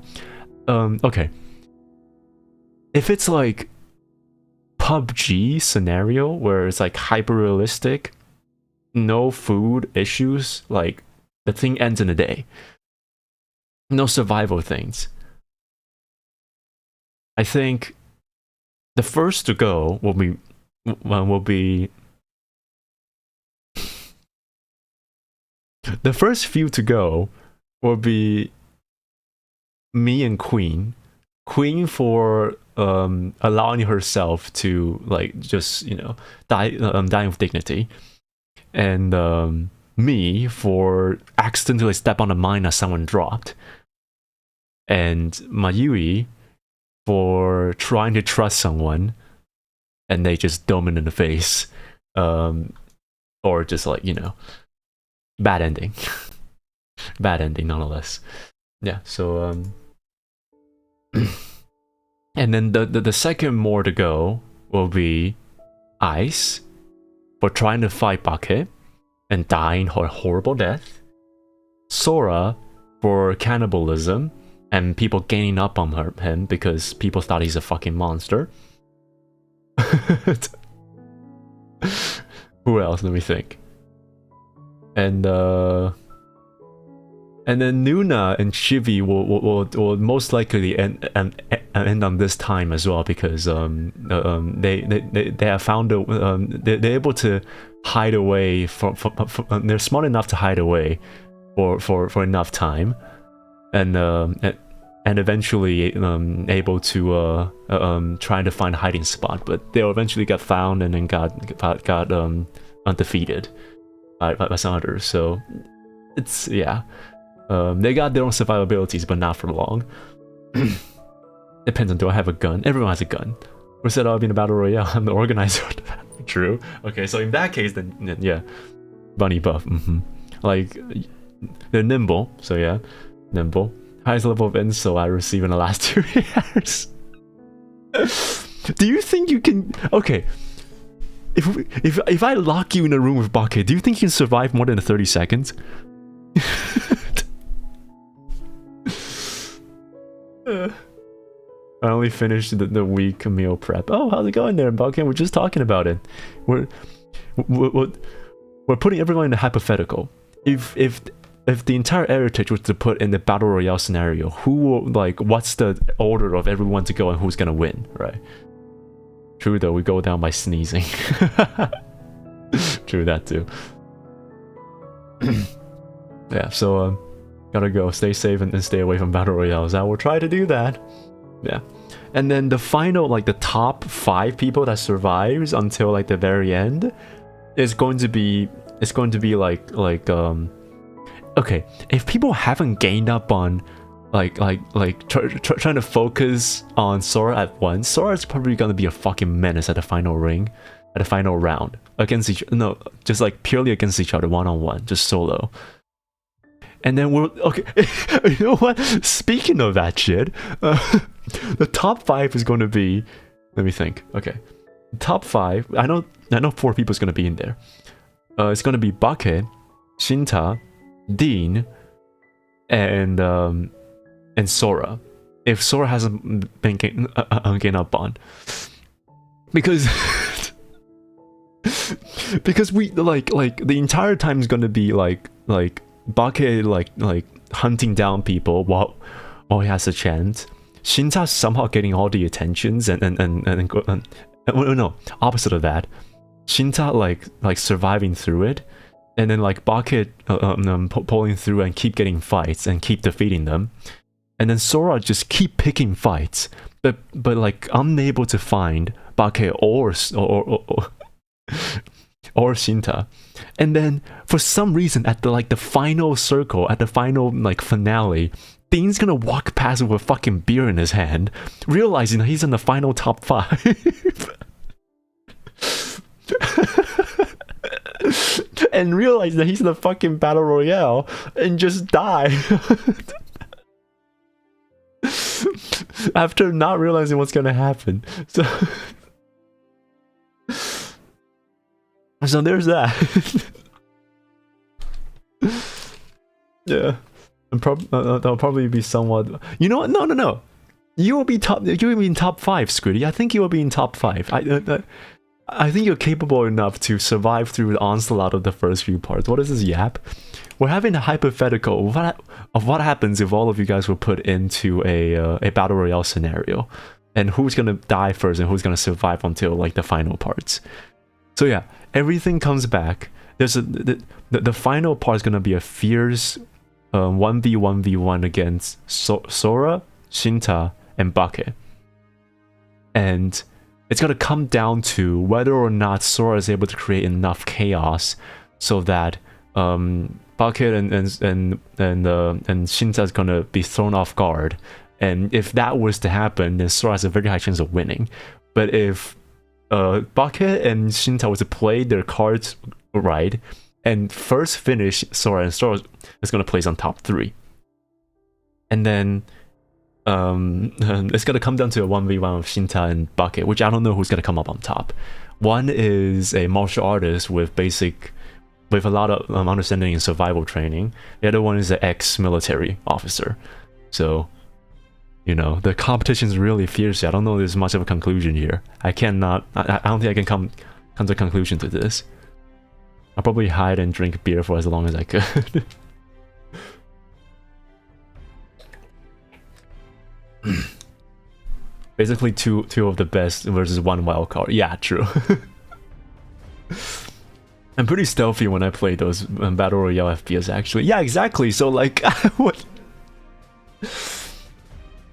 Okay. If it's like PUBG scenario where it's like hyper realistic, no food issues, like the thing ends in a day, no survival things, I think the first to go will be the first few to go will be me and Queen for allowing herself to like just, you know, dying with dignity, and me for accidentally step on a mine that someone dropped, and Mayui for trying to trust someone and they just dome it in the face, or just like, you know, bad ending. Bad ending nonetheless. Yeah, so and then the second more to go will be Ice for trying to fight Bake and dying a horrible death. Sora for cannibalism and people gaining up on him because people thought he's a fucking monster. Who else? Let me think. And then Nuna and Chibi will most likely end on this time as well, because they have found they're able to hide away they're smart enough to hide away for enough time, and eventually able to trying to find a hiding spot, but they'll eventually get found and then got undefeated by some others. So it's, yeah, they got their own survivabilities, but not for long. Depends on, do I have a gun? Everyone has a gun. We said I'll be in a battle royale. I'm the organizer. True. Okay, so in that case, then yeah, bunny buff. Like, they're nimble, so yeah, nimble. Highest level of insult I received in the last 2 years. Do you think you can? Okay, if I lock you in a room with Bake, do you think you can survive more than 30 seconds? I only finished the week meal prep. Oh, how's it going there, Bake? We're just talking about it. We're putting everyone in a hypothetical. If the entire heritage was to put in the battle royale scenario, who will, like, what's the order of everyone to go and who's gonna win, right? True though, we go down by sneezing. True that too. Yeah, so gotta go. Stay safe and stay away from battle royales. I will try to do that. Yeah. And then the final, like the top 5 people that survives until like the very end is going to be, okay, if people haven't gained up on trying to focus on Sora at once, Sora's probably gonna be a fucking menace at the final ring, at the final round against just like purely against each other, one-on-one, just solo. And then we're okay. You know what? Speaking of that shit, the top 5 is going to be. Let me think. Okay, top 5. I know 4 people is going to be in there. It's going to be Bake, Shinta, Dean, and Sora. If Sora hasn't been gained up on, because we like the entire time is going to be like Bake like hunting down people while he has a chance. Shinta's somehow getting all the attentions and no, opposite of that. Shinta like surviving through it, and then like Bake pulling through and keep getting fights and keep defeating them, and then Sora just keep picking fights, but like unable to find Bake or Shinta. And then for some reason at the final circle, at the final like finale, Dean's gonna walk past with a fucking beer in his hand, realizing that he's in the final top 5. And realize that he's in the fucking battle royale and just die. After not realizing what's gonna happen. So there's that. Yeah, that'll probably be somewhat. You know what? No. You will be in top 5, Scritty. I think you will be in top 5. I think you're capable enough to survive through the onslaught of the first few parts. What is this yap? We're having a hypothetical of what happens if all of you guys were put into a battle royale scenario, and who's gonna die first and who's gonna survive until like the final parts. So yeah, everything comes back. There's the final part is gonna be a fierce 1v1v1 against Sora, Shinta, and Bake, and it's gonna come down to whether or not Sora is able to create enough chaos so that Bake and Shinta is gonna be thrown off guard. And if that was to happen, then Sora has a very high chance of winning. But if Bake and Shinta was to play their cards right and first finish Sora, and Sora is gonna place on top 3, and then it's gonna come down to a 1v1 of Shinta and Bake, which I don't know who's gonna come up on top. One is a martial artist with a lot of understanding in survival training. The other one is an ex-military officer. So, you know, the competition is really fierce. I don't know if there's much of a conclusion here. I don't think I can come to a conclusion to this. I'll probably hide and drink beer for as long as I could. Basically two of the best versus one wild card. Yeah, true. I'm pretty stealthy when I play those Battle Royale FPS actually. Yeah, exactly. So like,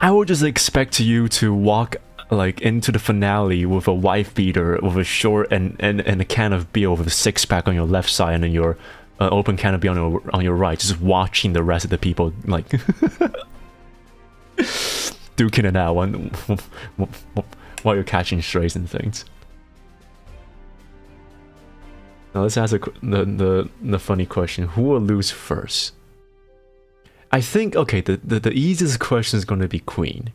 I would just expect you to walk like into the finale with a wife beater, with a short and a can of beer with a 6-pack on your left side, and then your open can of beer on your right, just watching the rest of the people like duking it out while you're catching strays and things. Now let's ask the funny question: who will lose first? I think, okay, the easiest question is going to be Queen.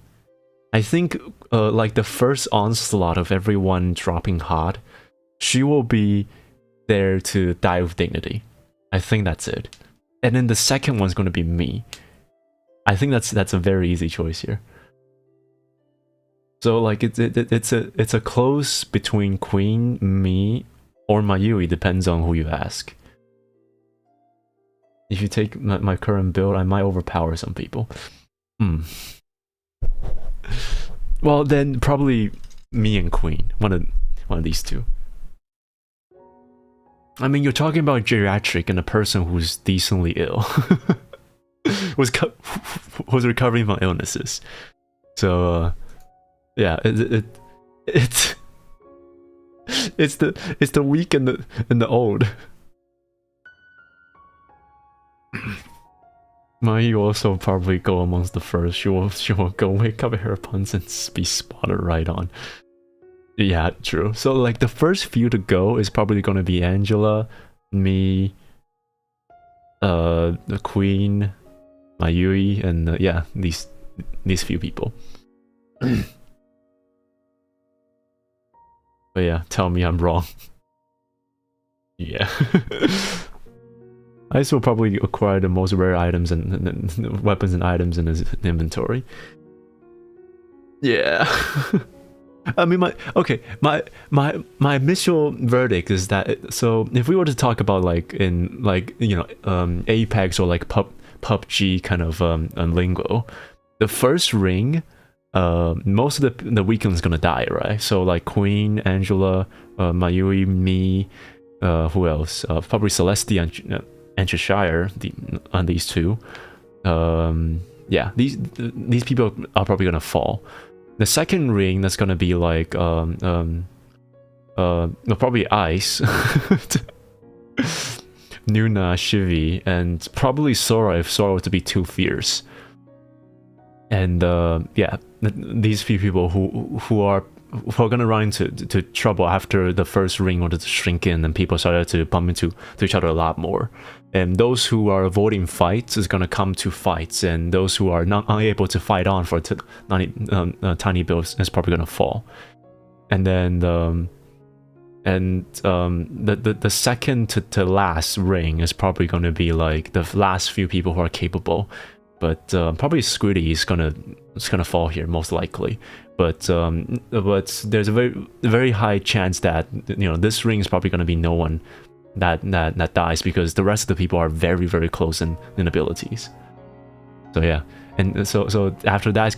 I think like the first onslaught of everyone dropping hot, she will be there to die with dignity. I think that's it. And then the second one's going to be me. I think that's a very easy choice here. So like it's a close between Queen, me, or Mayui, depends on who you ask. If you take my current build, I might overpower some people. Well, then probably me and Queen, one of these two. I mean, you're talking about Geriatric and a person who's decently ill, was recovering from illnesses. So yeah, it's the weak and the old. Might also probably go amongst the first. She will go wake up Heiramond and be spotted right on. Yeah, true. So like the first few to go is probably gonna be Angela, me, the Queen, Mayui, and yeah, these few people. But yeah, tell me I'm wrong. Yeah. I still probably acquire the most rare items and weapons and items in his inventory. Yeah. I mean, my initial verdict is that, so if we were to talk about like in like, you know, Apex or like PUBG kind of lingo, the first ring, most of the weakling's gonna die, right? So like Queen, Angela, Mayui, me, who else? Probably Celestia and Cheshire, on these two. Yeah, these people are probably gonna fall. The second ring, that's gonna be like probably Ice, Nuna, Shivi, and probably Sora if Sora were to be too fierce. And yeah, these few people who are gonna run into trouble after the first ring wanted to shrink in, and people started to bump into each other a lot more. And those who are avoiding fights is gonna come to fights, and those who are not unable to fight on for tiny builds is probably gonna fall. And then the second to last ring is probably gonna be like the last few people who are capable. But probably Squiddy is gonna fall here most likely. But there's a very high chance that, you know, this ring is probably gonna be no one that dies, because the rest of the people are very, very close in abilities. So yeah, and so after that, it's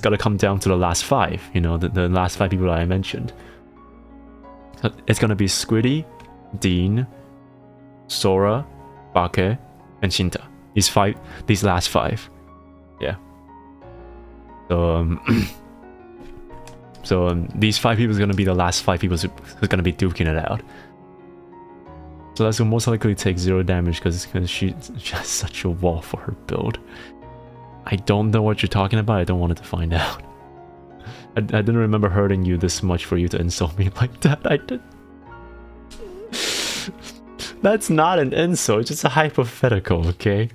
gotta come down to the last 5. You know, the last 5 people that I mentioned. It's gonna be Squiddy, Dean, Sora, Bake, and Shinta. These last 5. Yeah. So these 5 people is gonna be the last 5 people who's gonna be duking it out. So that's gonna most likely take 0 damage because she has such a wall for her build. I don't know what you're talking about. I don't want to find out. I didn't remember hurting you this much for you to insult me like that. I did. That's not an insult. It's just a hypothetical, okay?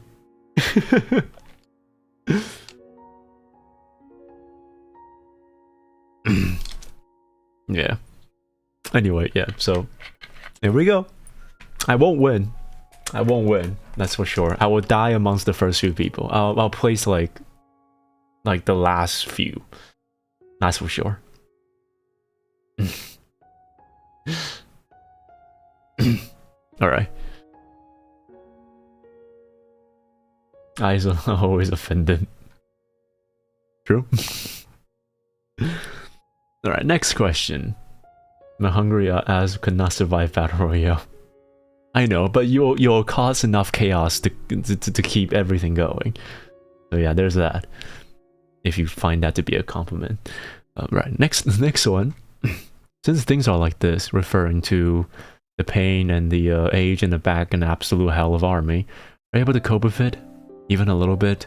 Yeah. Anyway, yeah, so here we go. I won't win. I won't win, that's for sure. I will die amongst the first few people. I'll place like the last few. That's for sure. Alright. Eyes are always offended. True. Alright, next question. I'm hungry as could not survive Battle Royale. I know, but you'll cause enough chaos to keep everything going. So yeah, there's that. If you find that to be a compliment. Right, next one. Since things are like this, referring to the pain and the age in the back and absolute hell of army, are you able to cope with it? Even a little bit?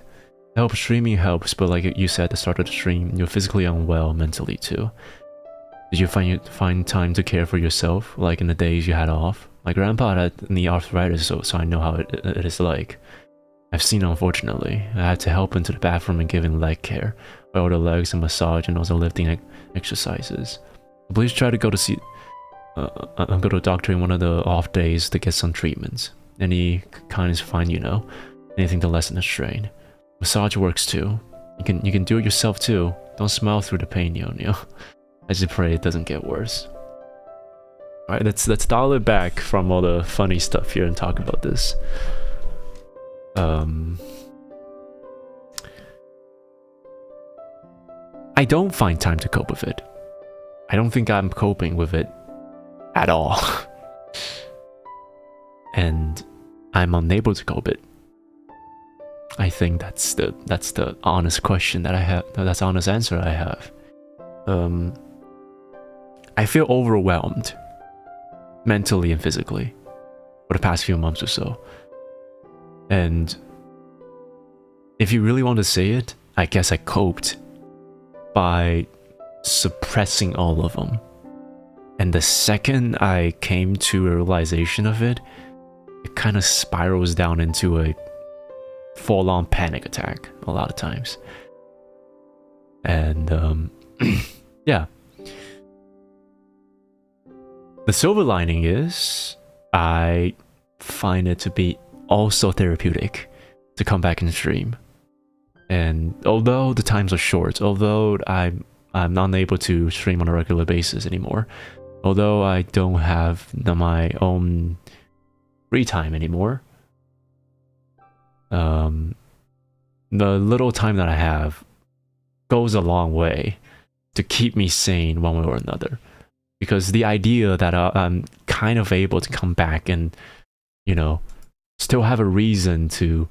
Help streaming helps, but like you said at the start of the stream, you're physically unwell, mentally too. Did you find time to care for yourself, like in the days you had off? My grandpa had knee arthritis, so I know how it is like. I've seen, unfortunately. I had to help him to the bathroom and give him leg care, oil the legs and massage, and also lifting exercises. Please try to go to a doctor in one of the off days to get some treatments. Any kind is fine, you know. Anything to lessen the strain. Massage works too. You can do it yourself too. Don't smile through the pain, yo. I just pray it doesn't get worse. Alright, let's dial it back from all the funny stuff here and talk about this. I don't find time to cope with it. I don't think I'm coping with it at all. And I'm unable to cope it. I think that's the honest question that I have. That's the honest answer I have. I feel overwhelmed, mentally and physically, for the past few months or so. And if you really want to say it, I guess I coped by suppressing all of them. And the second I came to a realization of it, it kind of spirals down into a full-on panic attack a lot of times. And yeah. The silver lining is I find it to be also therapeutic to come back and stream. And although the times are short, although I'm not able to stream on a regular basis anymore, although I don't have my own free time anymore, the little time that I have goes a long way to keep me sane one way or another. Because the idea that I'm kind of able to come back and, you know, still have a reason to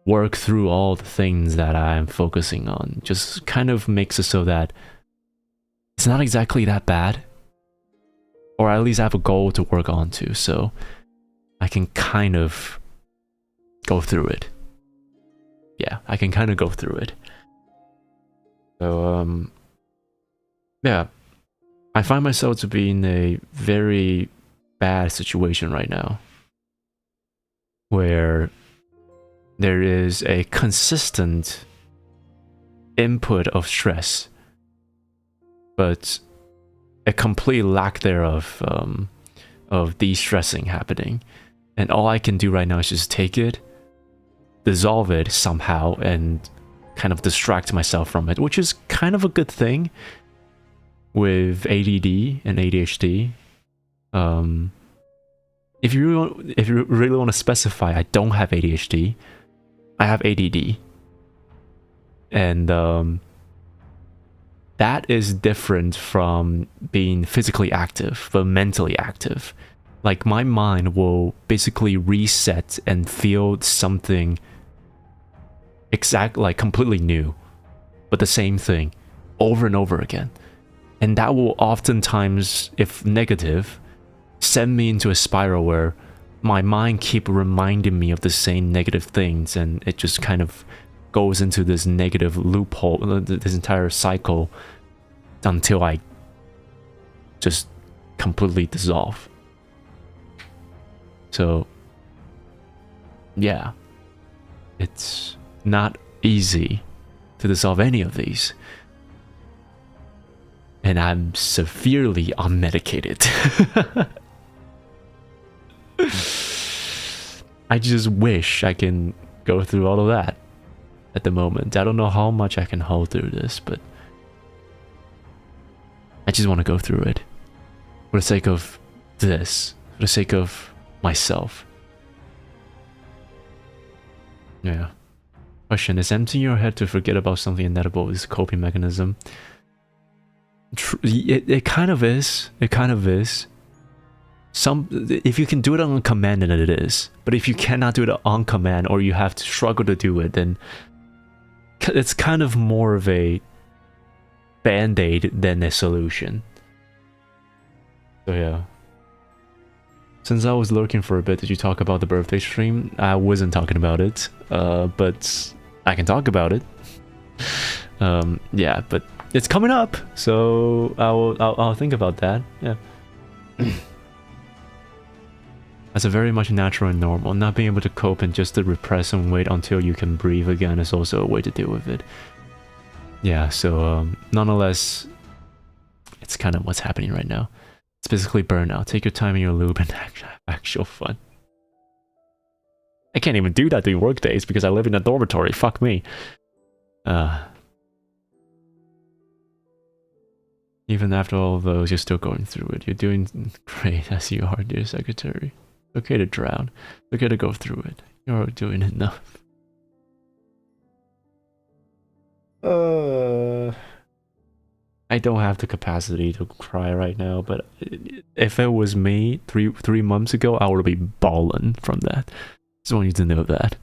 work through all the things that I'm focusing on just kind of makes it so that it's not exactly that bad. Or at least I have a goal to work on to, so I can kind of go through it. Yeah, I can kind of go through it. So, yeah. I find myself to be in a very bad situation right now, where there is a consistent input of stress, but a complete lack thereof of de-stressing happening. And all I can do right now is just take it, dissolve it somehow, and kind of distract myself from it, which is kind of a good thing. With ADD and ADHD, if you really want to specify, I don't have ADHD, I have ADD, and that is different from being physically active, but mentally active. Like my mind will basically reset and feel something like completely new, but the same thing over and over again. And that will oftentimes, if negative, send me into a spiral where my mind keep reminding me of the same negative things, and it just kind of goes into this negative loophole, this entire cycle, until I just completely dissolve. So, yeah, it's not easy to dissolve any of these. and I'm severely unmedicated. I just wish I can go through all of that at the moment. I don't know how much I can hold through this, but I just want to go through it for the sake of this, for the sake of myself. Yeah. Question: is emptying your head to forget about something inedible is a coping mechanism? It kind of is. It kind of is. If you can do it on command, then it is. But if you cannot do it on command, or you have to struggle to do it, then it's kind of more of a band-aid than a solution. So yeah. Since I was lurking for a bit, did you talk about the birthday stream? I wasn't talking about it, but I can talk about it. Yeah, but it's coming up, so I'll think about that. Yeah. That's a very much natural and normal. Not being able to cope and just to repress and wait until you can breathe again is also a way to deal with it. Yeah, so nonetheless, it's kind of what's happening right now. It's basically burnout. Take your time in your loop and have actual fun. I can't even do that during work days because I live in a dormitory. Fuck me. Even after all those, you're still going through it. You're doing great as you are, dear secretary. It's okay to drown. It's okay to go through it. You're doing enough. I don't have the capacity to cry right now, but if it was me three months ago, I would be bawling from that. Just want you to know that.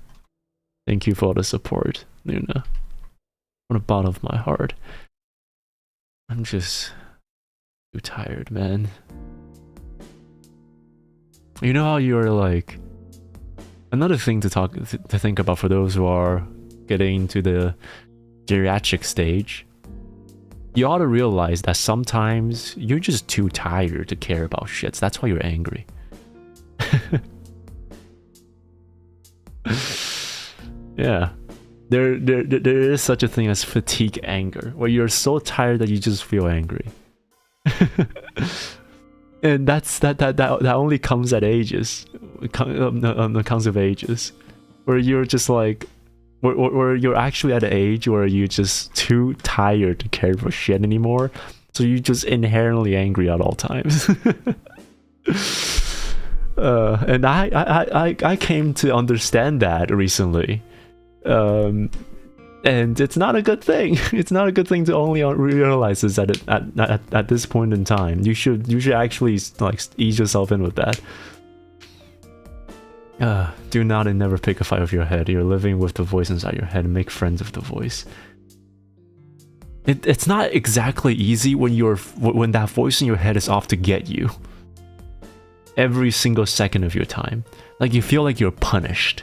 Thank you for all the support, Luna. From the bottom of my heart. I'm just too tired, man. You know how you're like... Another thing to think about for those who are getting to the geriatric stage, you ought to realize that sometimes you're just too tired to care about shit. That's why you're angry. Yeah. There is such a thing as fatigue anger, where you're so tired that you just feel angry. And that only comes at ages. Comes of ages. Where you're just like... Where you're actually at an age where you're just too tired to care for shit anymore, so you're just inherently angry at all times. And I came to understand that recently, and it's not a good thing. It's not a good thing to only realize this at this point in time. You should actually like ease yourself in with that. Do not and never pick a fight with your head. You're living with the voice inside your head. Make friends with the voice. It's not exactly easy when that voice in your head is off to get you. Every single second of your time. Like you feel like you're punished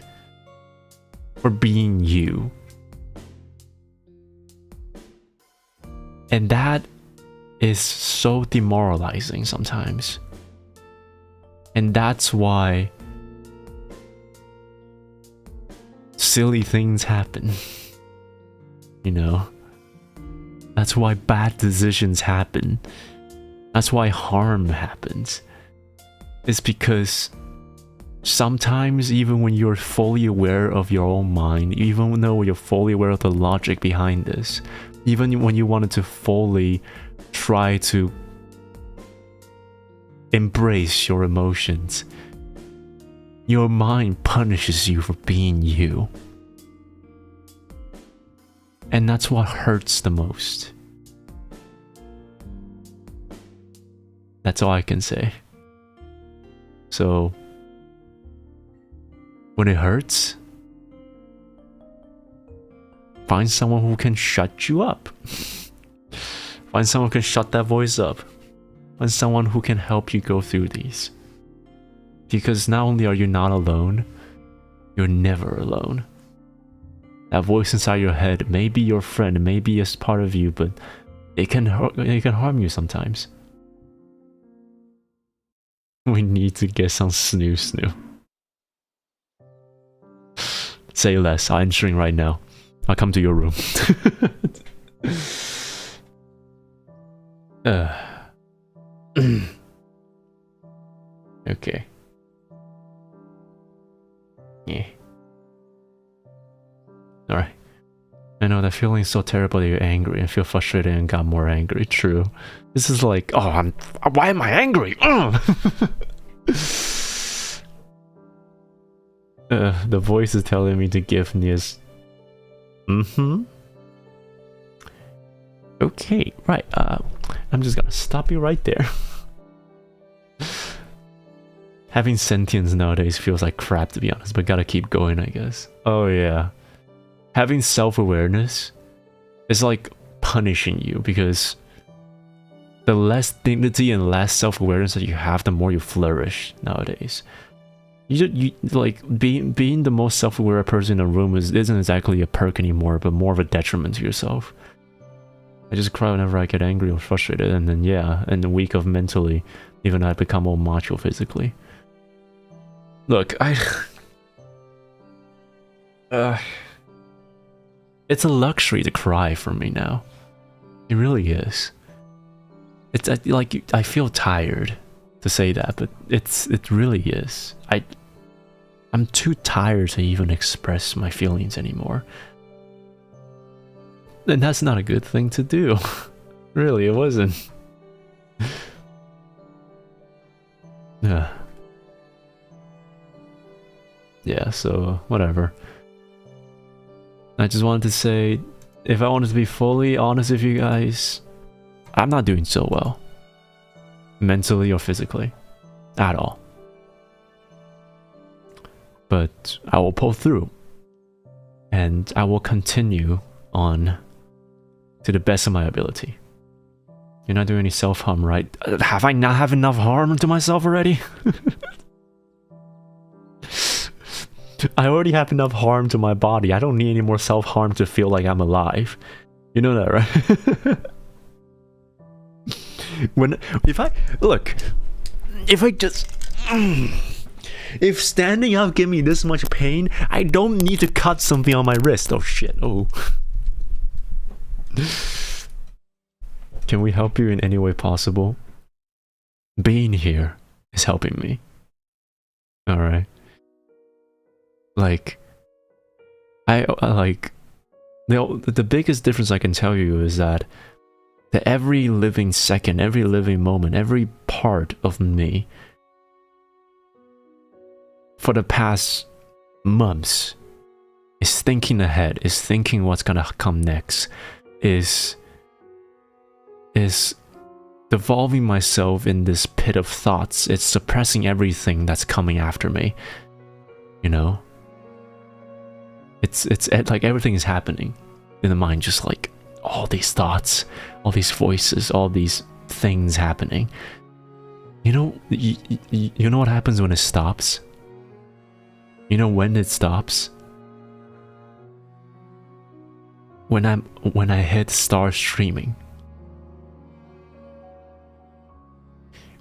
for being you. And that is so demoralizing sometimes. And that's why silly things happen. You know? That's why bad decisions happen. That's why harm happens. It's because sometimes even when you're fully aware of your own mind, even though you're fully aware of the logic behind this, even when you wanted to fully try to embrace your emotions, your mind punishes you for being you. And that's what hurts the most. That's all I can say. So, when it hurts, find someone who can shut you up. Find someone who can shut that voice up. Find someone who can help you go through these. Because not only are you not alone, you're never alone. That voice inside your head may be your friend, it may be a part of you, but it can harm you sometimes. We need to get some snoo. Say less, I'm entering right now. I'll come to your room. Okay. Yeah. Alright. I know that feeling is so terrible that you're angry and feel frustrated and got more angry. True. This is like, oh, why am I angry? The voice is telling me to give Nious. Okay, right. I'm just gonna stop you right there. Having sentience nowadays feels like crap, to be honest, but gotta keep going, I guess. Oh yeah. Having self-awareness is like punishing you, because the less dignity and less self-awareness that you have, the more you flourish nowadays. You like being the most self-aware person in the room isn't exactly a perk anymore, but more of a detriment to yourself. I just cry whenever I get angry or frustrated, and then yeah, and weak of mentally, even though I become more macho physically. Look, it's a luxury to cry for me now. It really is. It's like I feel tired to say that, but it really is. I'm too tired to even express my feelings anymore. And that's not a good thing to do. Really, it wasn't. Yeah, so whatever. I just wanted to say, if I wanted to be fully honest with you guys, I'm not doing so well. Mentally or physically. At all. But I will pull through. And I will continue on to the best of my ability. You're not doing any self-harm, right? Have I not have enough harm to myself already? I already have enough harm to my body. I don't need any more self-harm to feel like I'm alive. You know that, right? If standing up give me this much pain, I don't need to cut something on my wrist. Oh shit, oh. Can we help you in any way possible? Being here is helping me. Alright. Like, I like, the biggest difference I can tell you is that every living second, every living moment, every part of me for the past months is thinking ahead, is thinking what's gonna come next, is devolving myself in this pit of thoughts. It's suppressing everything that's coming after me, you know? It's like everything is happening in the mind, just like all these thoughts, all these voices, all these things happening. You know, you know what happens when it stops? You know when it stops? When I hit start streaming.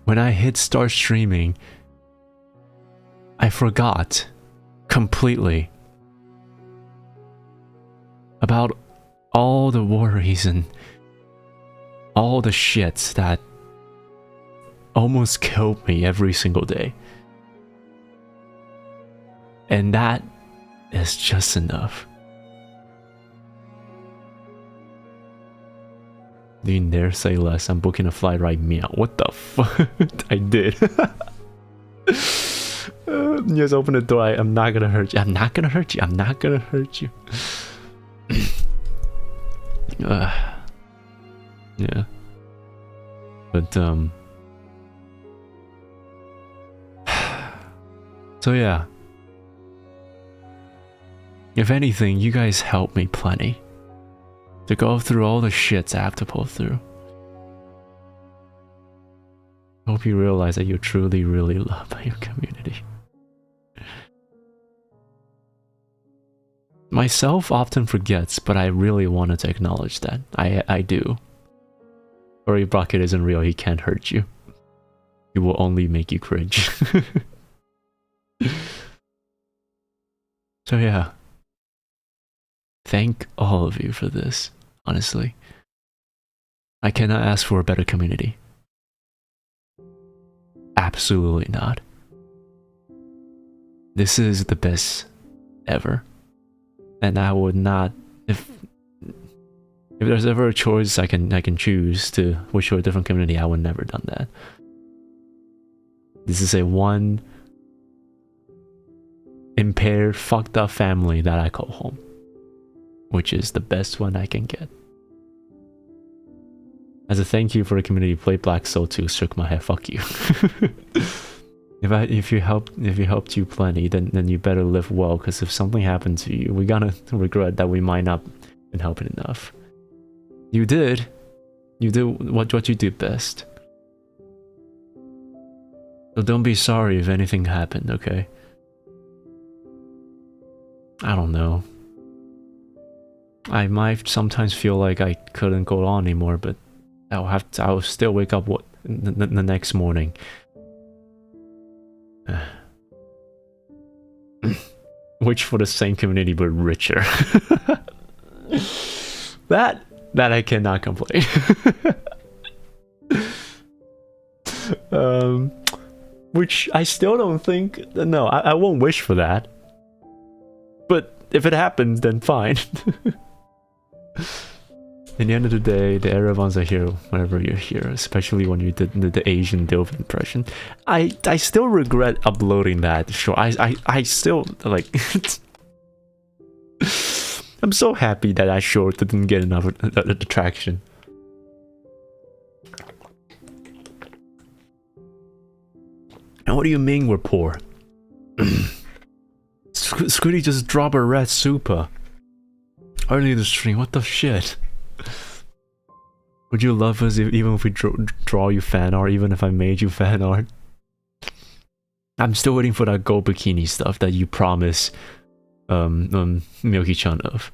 When I hit start streaming, I forgot completely about all the worries and all the shits that almost killed me every single day. And that is just enough. Do you dare say less? I'm booking a flight right now. What the fuck? I did. Just open the door. I'm not gonna hurt you. I'm not gonna hurt you. I'm not gonna hurt you. Yeah. But so yeah. If anything, you guys help me plenty to go through all the shits I have to pull through. I hope you realize that you're truly, really loved by your community. Myself often forgets, but I really wanted to acknowledge that. I do. Ori Brockett isn't real, he can't hurt you. He will only make you cringe. So yeah. Thank all of you for this, honestly. I cannot ask for a better community. Absolutely not. This is the best ever. And I would not, if there's ever a choice I can choose to wish for a different community, I would never done that. This is a one impaired, fucked up family that I call home, which is the best one I can get. As a thank you for the community, play Black Soul 2, shook my head, fuck you. If you helped you plenty, then you better live well, because if something happened to you, we're gonna regret that we might not been helping enough. You did what you did best. So don't be sorry if anything happened, okay? I don't know. I might sometimes feel like I couldn't go on anymore, but I'll still wake up the next morning. Which for the same community but richer. that I cannot complain. Which I still don't think. No, I won't wish for that. But if it happens, then fine. In the end of the day, the Heiramons are here whenever you're here, especially when you did the Asian Dilf impression. I still regret uploading that. Sure, I still like. I'm so happy that I sure didn't get enough attraction. And what do you mean we're poor? Squiddy just dropped a red super early in the stream. What the shit? Would you love us even if we draw you fan art, even if I made you fan art? I'm still waiting for that gold bikini stuff that you promised Milky-chan of.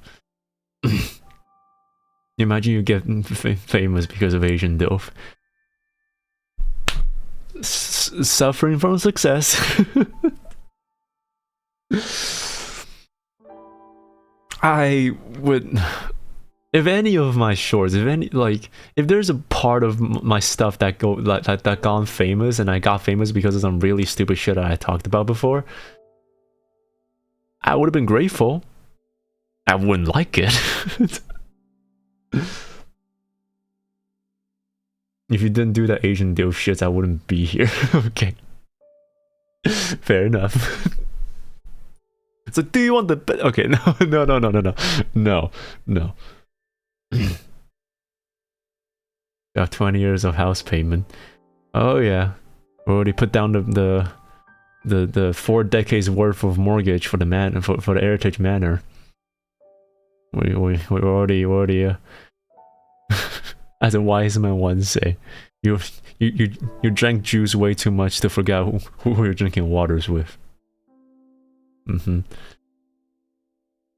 Imagine you get famous because of Asian Dilf. Suffering from success. I would... If any of my shorts, if there's a part of my stuff that that gone famous, and I got famous because of some really stupid shit that I talked about before, I would have been grateful. I wouldn't like it. If you didn't do that Asian Dilf shit, I wouldn't be here. Okay. Fair enough. So do you want the... Okay, no. Got 20 years of house payment. Oh yeah, we already put down the 4 decades worth of mortgage for the for the Heritage Manor. We already as a wise man once say, you drank juice way too much to forget who you're drinking waters with.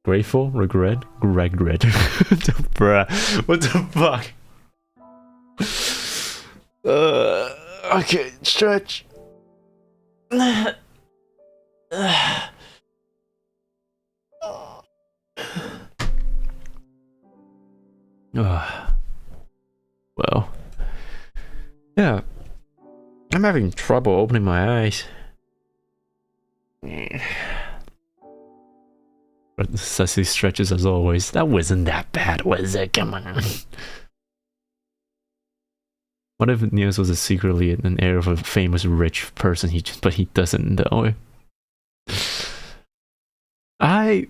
Grateful? Regret? Regret. Bruh. What the fuck? Okay, stretch. Well. Yeah. I'm having trouble opening my eyes. But sussy stretches as always. That wasn't that bad, was it? Come on. What if Nious was secretly an heir of a famous rich person, but he doesn't know? I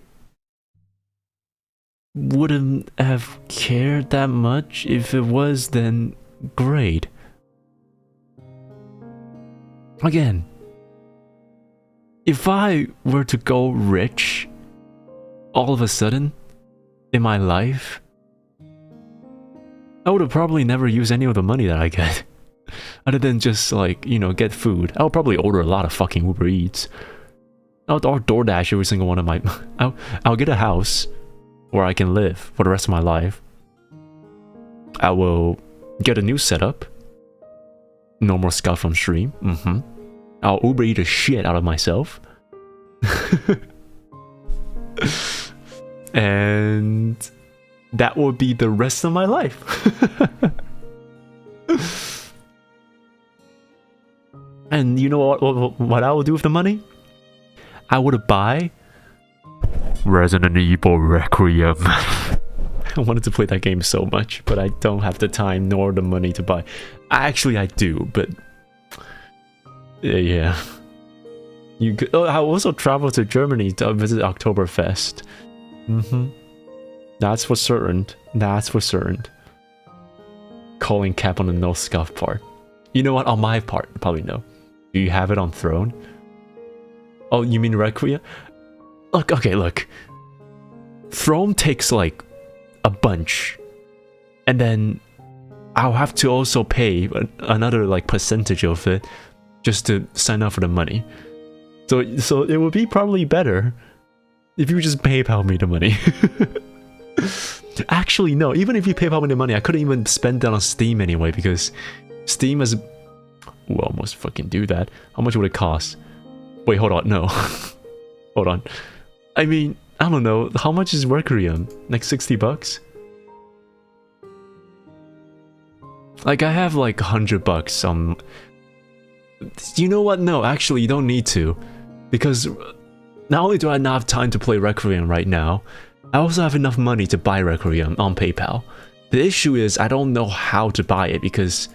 wouldn't have cared that much. If it was, then great. Again, if I were to go rich all of a sudden in my life, I would have probably never used any of the money that I get. Other than just like, you know, get food. I'll probably order a lot of fucking Uber Eats. I'll DoorDash every single one of my... I'll get a house where I can live for the rest of my life. I will get a new setup. No more scuff on stream. I'll Uber eat the shit out of myself. And that would be the rest of my life. And you know what I would do with the money? I would buy Resident Evil Requiem. I wanted to play that game so much, but I don't have the time nor the money to buy. Actually, I do, but yeah. You could, I also travel to Germany to visit Oktoberfest. That's for certain. That's for certain. Calling cap on the no scuff part. You know what? On my part, probably no. Do you have it on Throne? Oh, you mean Requiem? Look, okay, look. Throne takes like a bunch, and then I'll have to also pay another like percentage of it just to sign up for the money. So it would be probably better if you just PayPal me the money. Actually, no. Even if you PayPal me the money, I couldn't even spend that on Steam anyway, because Steam is... We'll almost fucking do that. How much would it cost? Wait, hold on. No. Hold on. I mean, I don't know. How much is Requiem? Like 60 bucks? Like, I have like 100 bucks on... You know what? No, actually, you don't need to. Because not only do I not have time to play Requiem right now, I also have enough money to buy Requiem on PayPal. The issue is I don't know how to buy it because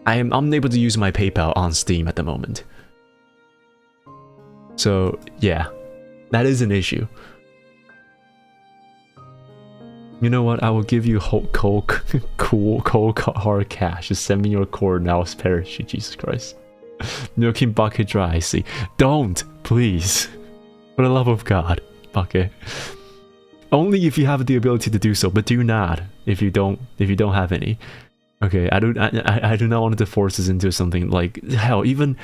I am unable to use my PayPal on Steam at the moment. So yeah, that is an issue. You know what? I will give you cold hard cash. Just send me your cord and I'll perish you, Jesus Christ. Milking bucket dry, I see. Don't, please. For the love of God. Bucket. Only if you have the ability to do so, but do not if you don't have any. Okay, I do not want to force us into something like hell, even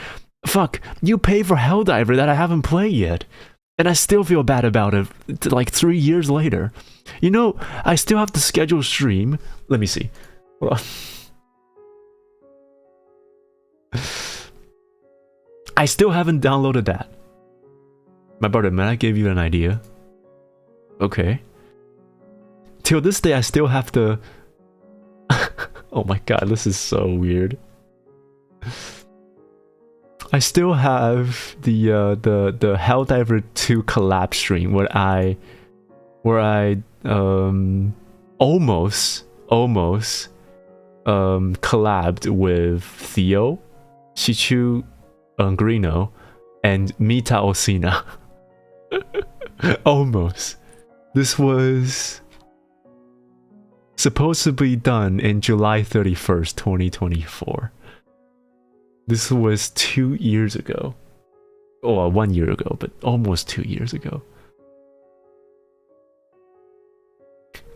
fuck, you pay for Helldiver that I haven't played yet. And I still feel bad about it like 3 years later. You know, I still have to schedule stream. Let me see. Hold on. I still haven't downloaded that. My brother, man, I gave you an idea. Okay. Till this day, I still have to... Oh my god, this is so weird. I still have the Helldiver 2 collab stream where I almost collabed with Theo, Shichu Grino, and Mita Osina. Almost. This was supposed to be done in July 31st, 2024. This was 2 years ago. Oh, 1 year ago, but almost 2 years ago.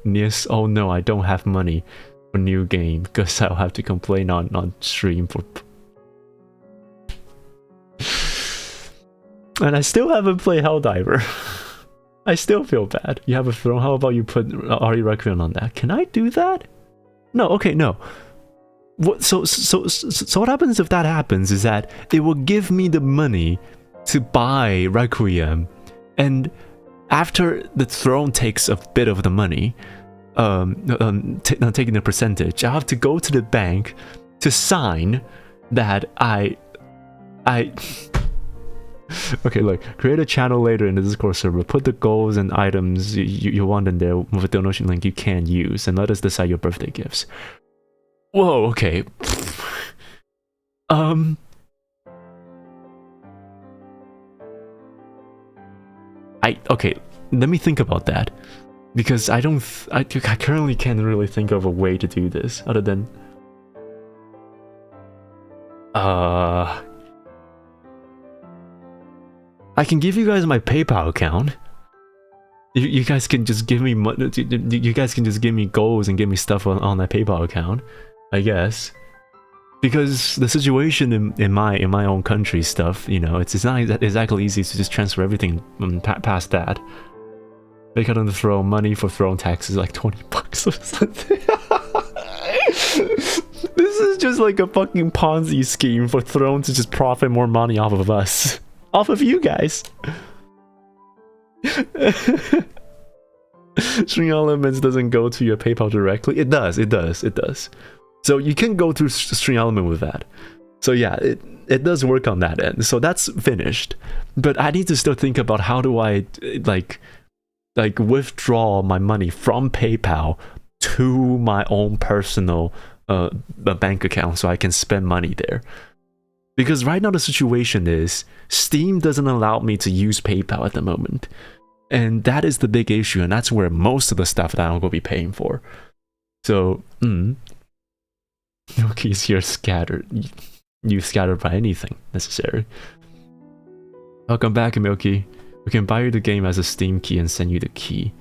Nious, oh no, I don't have money for new game because I'll have to complain on stream for... And I still haven't played Helldiver. I still feel bad. You have a throne. How about you put Ari Requiem on that? Can I do that? No. Okay. No. What? So what happens if that happens is that it will give me the money to buy Requiem, and after the throne takes a bit of the money, taking the percentage, I have to go to the bank to sign that I. Okay, look, create a channel later in the Discord server, put the goals and items you want in there with a donation link you can use, and let us decide your birthday gifts. Whoa, okay. Okay, let me think about that. Because I currently can't really think of a way to do this, other than... I can give you guys my PayPal account. You guys can just give me money. You guys can just give me goals and give me stuff on that PayPal account, I guess. Because the situation in my own country stuff, you know, it's not exactly easy to just transfer everything past that. They kind of throw money for throne taxes like 20 bucks or something. This is just like a fucking Ponzi scheme for throne to just profit more money off of us. Off of you guys. String Elements doesn't go to your PayPal directly. It does. So you can go through String Element with that. So yeah, it does work on that end. So that's finished. But I need to still think about how do I like withdraw my money from PayPal to my own personal bank account so I can spend money there. Because right now the situation is Steam doesn't allow me to use PayPal at the moment. And that is the big issue, and that's where most of the stuff that I'm going to be paying for. So, Milky's here scattered. You scattered by anything necessary. Welcome back, Milky. We can buy you the game as a Steam key and send you the key.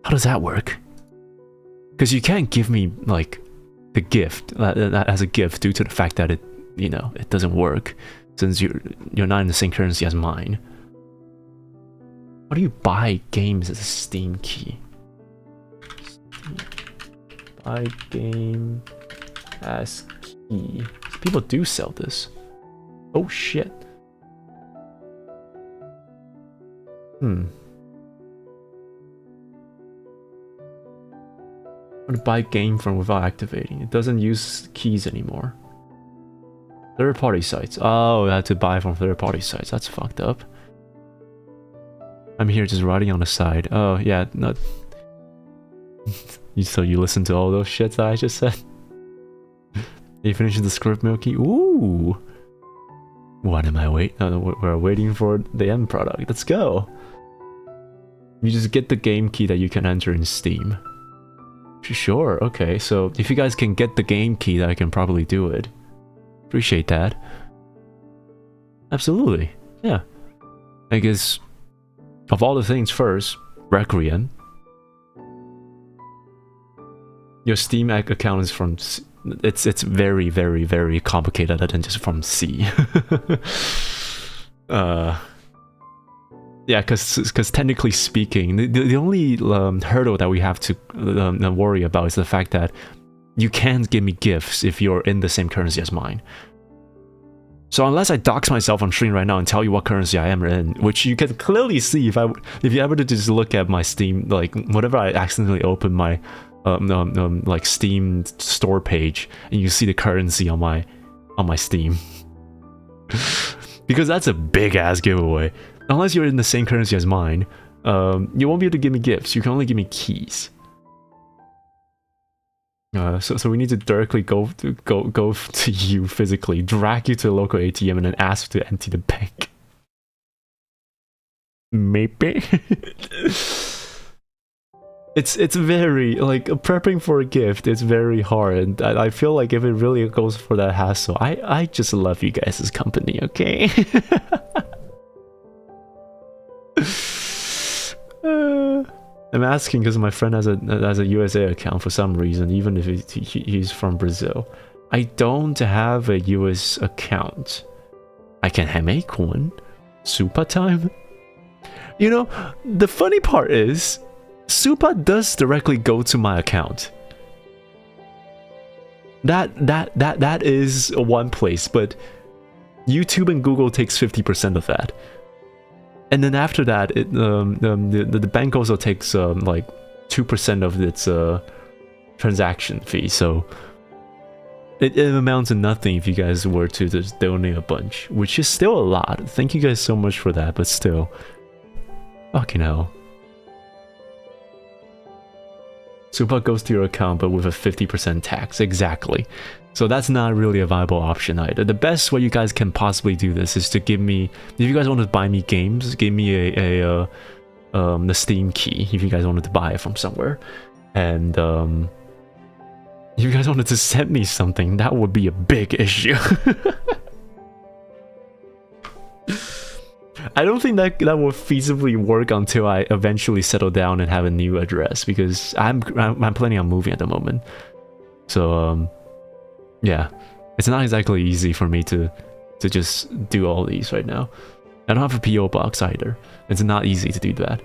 How does that work? Because you can't give me, like, the gift as a gift due to the fact that it, you know, it doesn't work since you're not in the same currency as mine. How do you buy games as a Steam key? Buy game as key. People do sell this. Oh shit. I'm gonna buy game from without activating. It doesn't use keys anymore. Third-party sites. Oh, I had to buy from third-party sites. That's fucked up. I'm here just writing on the side. Oh, yeah, not... So you listen to all those shits that I just said? You finished the script, Milky? Ooh! What am I waiting? We're waiting for the end product. Let's go! You just get the game key that you can enter in Steam. Sure, okay, so if you guys can get the game key, then I can probably do it. Appreciate that. Absolutely, yeah. I guess, of all the things first, Requiem. Your Steam account is from... It's very, very, very complicated than just from C. Yeah, because technically speaking, the only hurdle that we have to worry about is the fact that you can't give me gifts if you're in the same currency as mine. So unless I dox myself on stream right now and tell you what currency I am in, which you can clearly see if you ever just look at my Steam, like whenever I accidentally open my like Steam store page and you see the currency on my Steam. Because that's a big ass giveaway. Unless you're in the same currency as mine, you won't be able to give me gifts. You can only give me keys. So we need to directly go to you physically, drag you to the local ATM, and then ask to empty the bank. Maybe. It's very, like, prepping for a gift, it's very hard, and I feel like if it really goes for that hassle, I just love you guys' company, okay? I'm asking because my friend has a USA account for some reason, even if he's from Brazil. I don't have a US account. I can make one. Super time. You know, the funny part is, Super does directly go to my account. That is one place, but YouTube and Google takes 50% of that. And then after that, the bank also takes like 2% of its transaction fee. So it amounts to nothing if you guys were to just donate a bunch, which is still a lot. Thank you guys so much for that, but still, fucking hell. Super goes to your account, but with a 50% tax. Exactly. So that's not really a viable option either. The best way you guys can possibly do this is to give me, if you guys want to buy me games, give me the Steam key if you guys wanted to buy it from somewhere. And if you guys wanted to send me something, that would be a big issue. I don't think that will feasibly work until I eventually settle down and have a new address, because I'm planning on moving at the moment. So yeah, it's not exactly easy for me to just do all these right now. I don't have a PO box either. It's not easy to do that.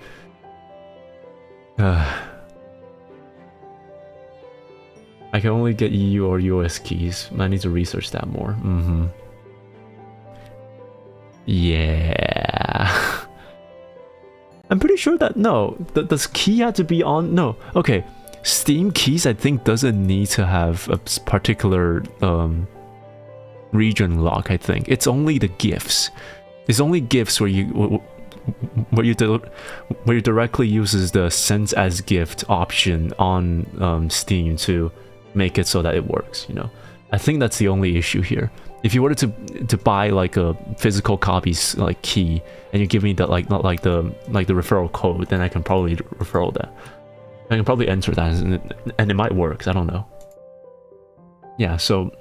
I can only get EU or US keys. I need to research that more. Yeah. I'm pretty sure that, no, does key have to be on? No, okay. Steam keys, I think, doesn't need to have a particular region lock, I think. It's only the gifts. It's only gifts where you directly uses the send as gift option on Steam to make it so that it works, you know. I think that's the only issue here. If you were to buy like a physical copy's like key and you give me that like not like the referral code, then I can probably referral that. I can probably enter that and it might work. I don't know. Yeah, so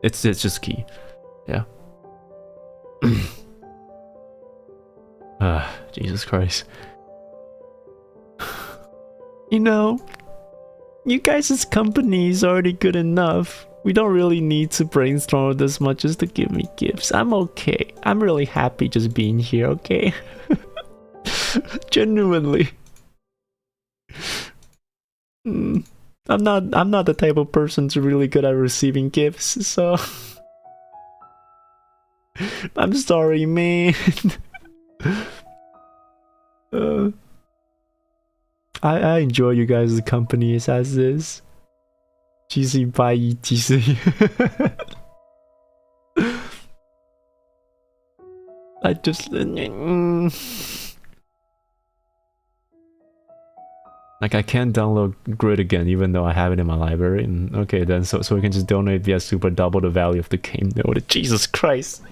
it's just key. Yeah. Jesus Christ. You know, you guys' company is already good enough. We don't really need to brainstorm this much just to give me gifts. I'm okay. I'm really happy just being here, okay? Genuinely. I'm not the type of person to really good at receiving gifts, so I'm sorry, man. I enjoy you guys' company as is. GC bye GC. I just like I can't download Grid again even though I have it in my library. And okay then, so we can just donate via Super, double the value of the game node. Jesus Christ.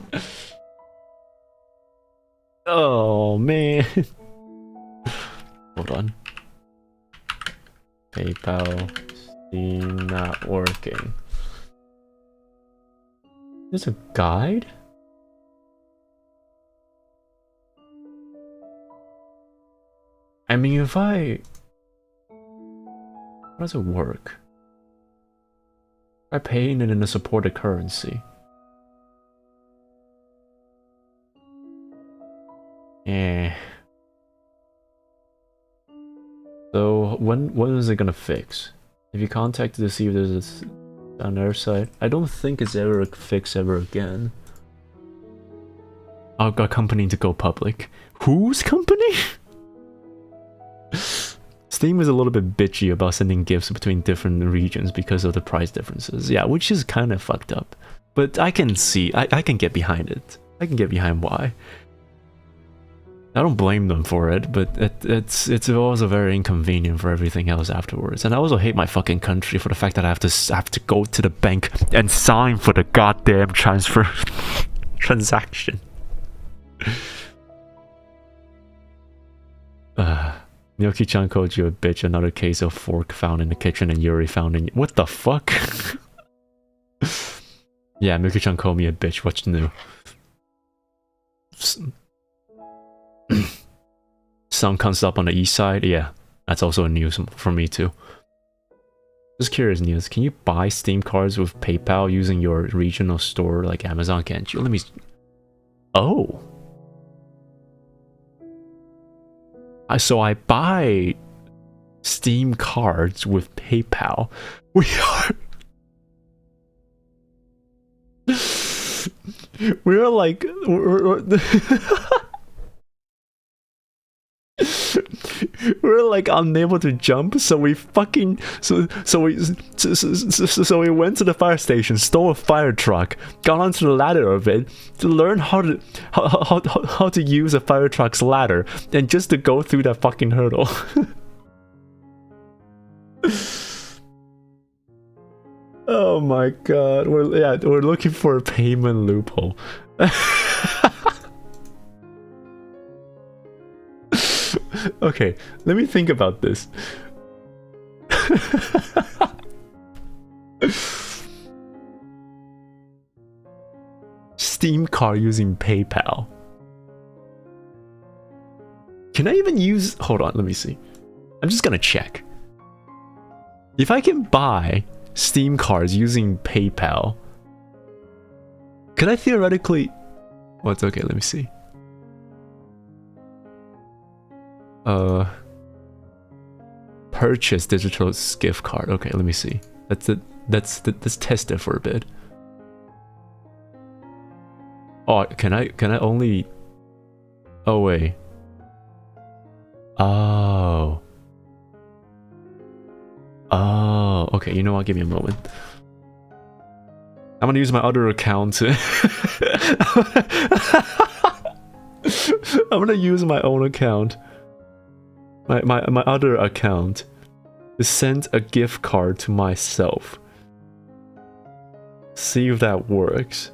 Oh man. Hold on. PayPal. Steam not working. There's a guide? I mean, if how does it work? By paying it in a supported currency. Yeah. So when is it gonna fix? If you contact to see if there's on their side, I don't think it's ever a fix ever again. I've got company to go public. Whose company? Steam is a little bit bitchy about sending gifts between different regions because of the price differences. Yeah, which is kind of fucked up. But I can see, I can get behind it. I can get behind why. I don't blame them for it, but it's also very inconvenient for everything else afterwards. And I also hate my fucking country for the fact that I have to go to the bank and sign for the goddamn transfer transaction. Nyoki-chan called you a bitch. Another case of fork found in the kitchen and Yuri found in... What the fuck? Yeah, Miyuki-chan called me a bitch. What's new? Sun comes up on the east side. Yeah, that's also news for me too. Just curious, Nious, can you buy Steam cards with PayPal using your regional store like Amazon? Can't you? Let me... Oh. So I buy Steam cards with PayPal. We are... We're like... We're like unable to jump, so we fucking so we went to the fire station, stole a fire truck, got onto the ladder of it to learn how to use a fire truck's ladder, and just to go through that fucking hurdle. Oh my god, we're looking for a payment loophole. Okay, let me think about this. Steam card using PayPal. Can I even use... Hold on, let me see. I'm just gonna check. If I can buy Steam cards using PayPal, could I theoretically... Oh, it's okay, let me see. Purchase digital gift card. Okay, let me see. Let's test it for a bit. Oh, can I only... Oh wait. Oh. Oh, okay, you know what? Give me a moment. I'm gonna use my other account to... I'm gonna use my own account. My other account to send a gift card to myself. See if that works.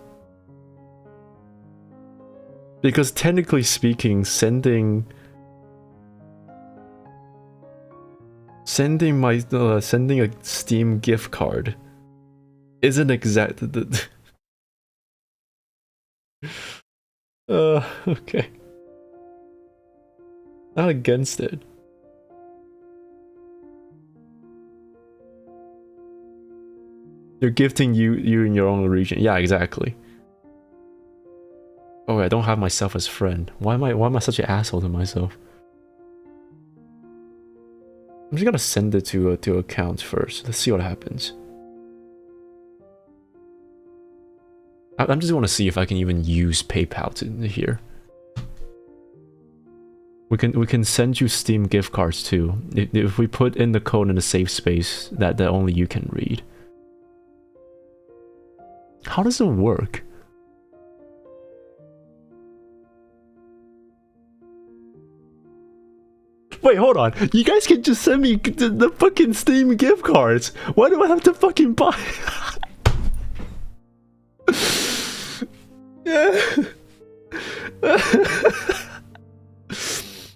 Because technically speaking, sending a Steam gift card isn't exact. Okay. Not against it. You're gifting you in your own region. Yeah, exactly. Oh, I don't have myself as friend. Why am I such an asshole to myself? I'm just gonna send it to accounts first. Let's see what happens. I just want to see if I can even use PayPal to here. We can send you Steam gift cards too. If we put in the code in a safe space that only you can read. How does it work? Wait, hold on. You guys can just send me the fucking Steam gift cards. Why do I have to fucking buy?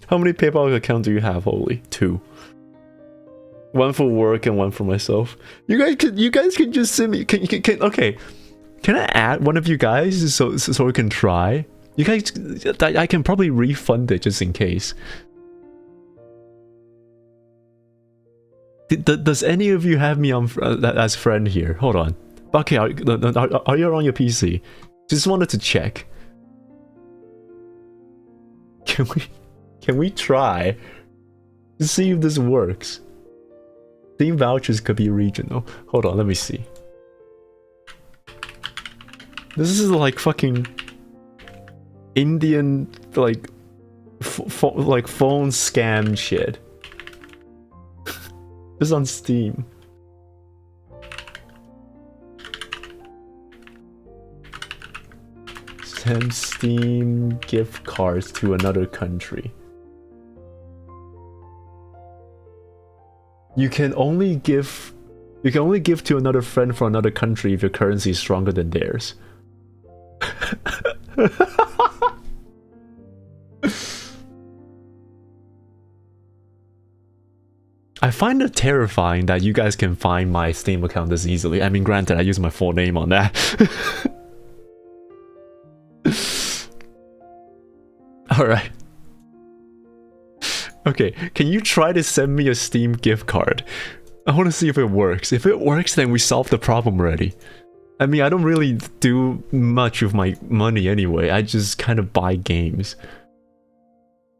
How many PayPal accounts do you have, Holy? 2. One for work and one for myself. You guys can just send me. Okay. Can I add one of you guys so we can try? You guys, I can probably refund it just in case. Does any of you have me on as friend here? Hold on. Okay, are you on your PC? Just wanted to check. Can we try to see if this works? Steam vouchers could be regional. Hold on, let me see. This is like fucking Indian like phone scam shit. Just on Steam. Send Steam gift cards to another country. You can only give to another friend from another country if your currency is stronger than theirs. I find it terrifying that you guys can find my Steam account this easily. I mean, granted, I use my full name on that. Alright. Okay, can you try to send me a Steam gift card? I want to see if it works. If it works, then we solved the problem already. I mean, I don't really do much with my money anyway. I just kind of buy games.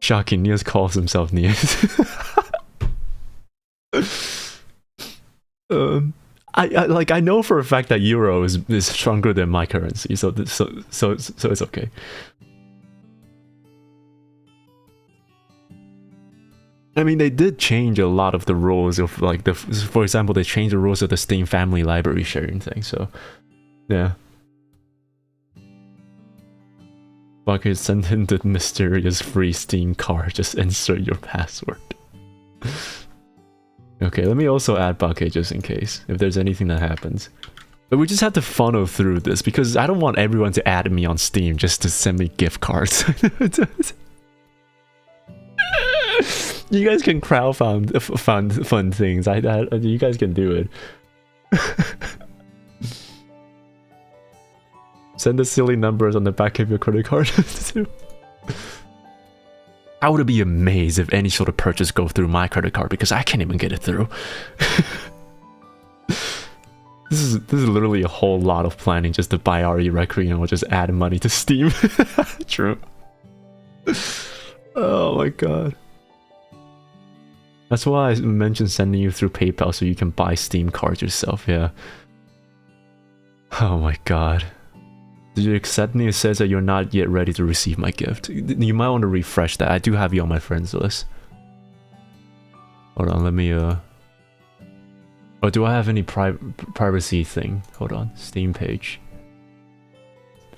Shocking, Nious calls himself Nious. I know for a fact that Euro is stronger than my currency, so it's okay. I mean, they did change a lot of the rules of like for example, they changed the rules of the Steam family library sharing thing. So, yeah. Fucker, send in the mysterious free Steam card. Just insert your password. Okay, let me also add Bucket just in case, if there's anything that happens. But we just have to funnel through this, because I don't want everyone to add me on Steam just to send me gift cards. You guys can crowdfund fun things. You guys can do it. Send the silly numbers on the back of your credit card. I would be amazed if any sort of purchase goes through my credit card, because I can't even get it through. This is literally a whole lot of planning just to buy RE Requiem or just add money to Steam. True. Oh my god. That's why I mentioned sending you through PayPal so you can buy Steam cards yourself, yeah. Oh my god. Did you accept me? It says that you're not yet ready to receive my gift. You might want to refresh that. I do have you on my friends list. Hold on, let me Oh, do I have any privacy thing? Hold on, Steam page.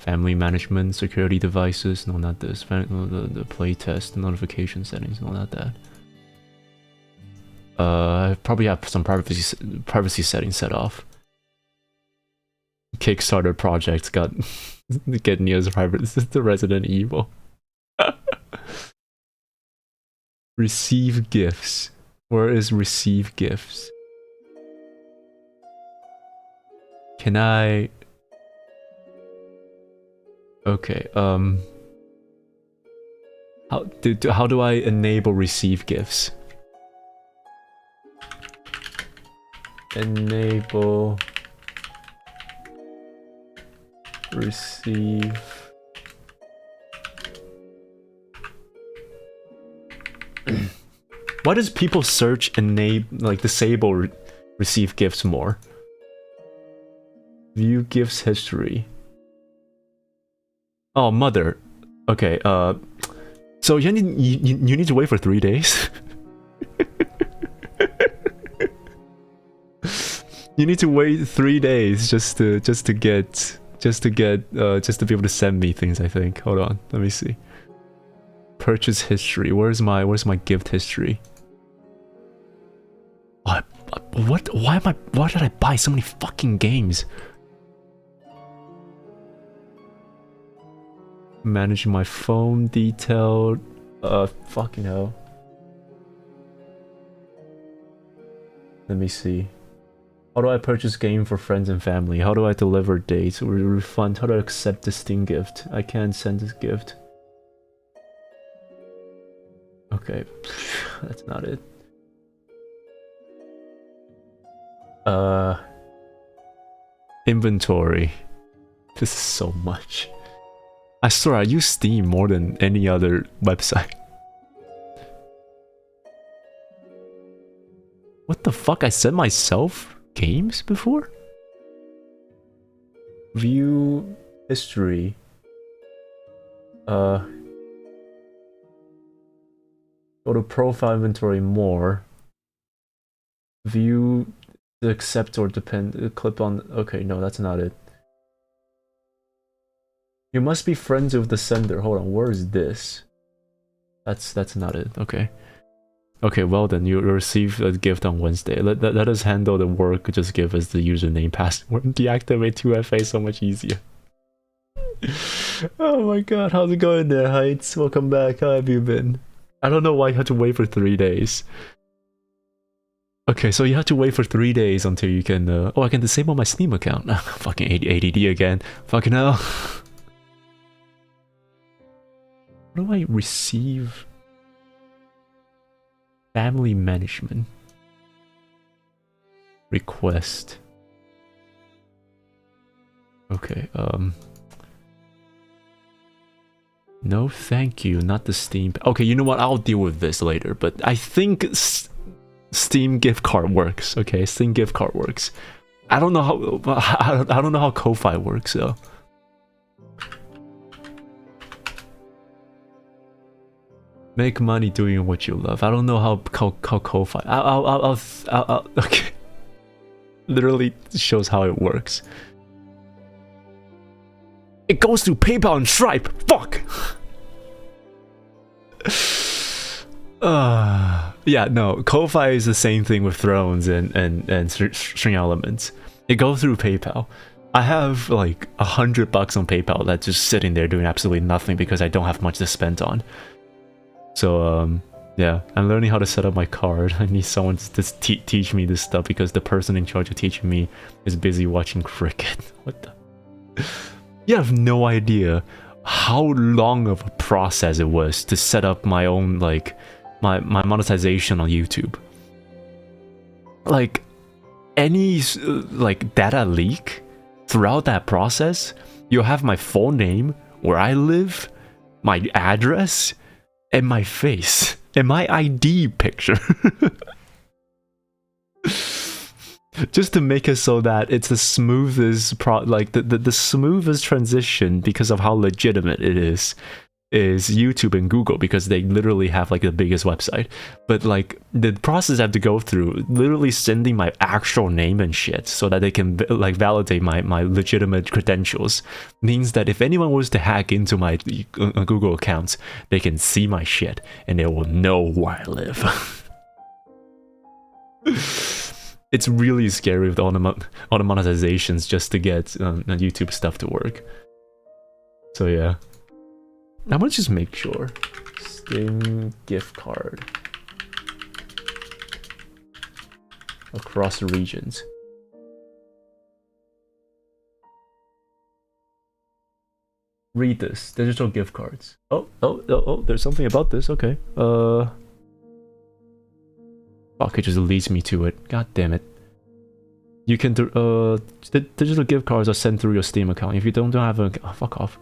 Family management, security devices, no, not this. The playtest, notification settings, no, not that. I probably have some privacy settings set off. Kickstarter projects got get Nious private. This is the Resident Evil. Receive gifts. Where is receive gifts? Can I? Okay. How do I enable receive gifts? Enable receive. Why does people search enable, like disable receive gifts more? View gifts history. Oh, mother. Okay, so you need to wait for 3 days? You need to wait 3 days just to be able to send me things, I think. Hold on, let me see. Purchase history. Where's my gift history? What? Why did I buy so many fucking games? Manage my phone detailed. Fucking hell. Let me see. How do I purchase game for friends and family? How do I deliver dates or refund? How do I accept this Steam gift? I can't send this gift. Okay, that's not it. Inventory. This is so much. I swear I use Steam more than any other website. What the fuck? I sent myself games before? View history. Go to profile inventory more. View the accept or depend. Clip on. Okay, no, that's not it. You must be friends with the sender. Hold on, where is this? That's not it. Okay. Okay, well then, you receive a gift on Wednesday. Let us handle the work. Just give us the username, password, and deactivate 2FA so much easier. Oh my god, how's it going there, Heights? Welcome back. How have you been? I don't know why you had to wait for 3 days. Okay, so you have to wait for 3 days until you can. Oh, I can disable my Steam account. Fucking ADD again. Fucking hell. How do I receive? Family management. Request. Okay, no thank you, not the Steam. Okay, you know what? I'll deal with this later, but I think Steam gift card works. Okay, Steam gift card works. I don't know how I don't know how Ko-Fi works though. Make money doing what you love. I don't know how Ko-Fi. I'll okay. Literally shows how it works. It goes through PayPal and Stripe. Fuck. Yeah, no. Ko-Fi is the same thing with Thrones and String Elements. It goes through PayPal. I have like $100 on PayPal that's just sitting there doing absolutely nothing because I don't have much to spend on. So yeah, I'm learning how to set up my card. I need someone to teach me this stuff because the person in charge of teaching me is busy watching cricket. What the? You have no idea how long of a process it was to set up my own, like, my monetization on YouTube. Like, any, like, data leak throughout that process, you'll have my full name, where I live, my address, and my face, and my ID picture. Just to make it so that it's the smoothest the smoothest transition because of how legitimate it is is YouTube and Google, because they literally have like the biggest website. But like the process I have to go through, literally sending my actual name and shit so that they can like validate my legitimate credentials, means that if anyone was to hack into my Google accounts, they can see my shit and they will know where I live. It's really scary with all the monetizations just to get YouTube stuff to work. So yeah, I'm gonna just make sure. Steam gift card across regions. Read this. Digital gift cards. Oh, there's something about this. Okay. Fuck, it just leads me to it. God damn it. You can digital gift cards are sent through your Steam account. If you don't have a fuck off.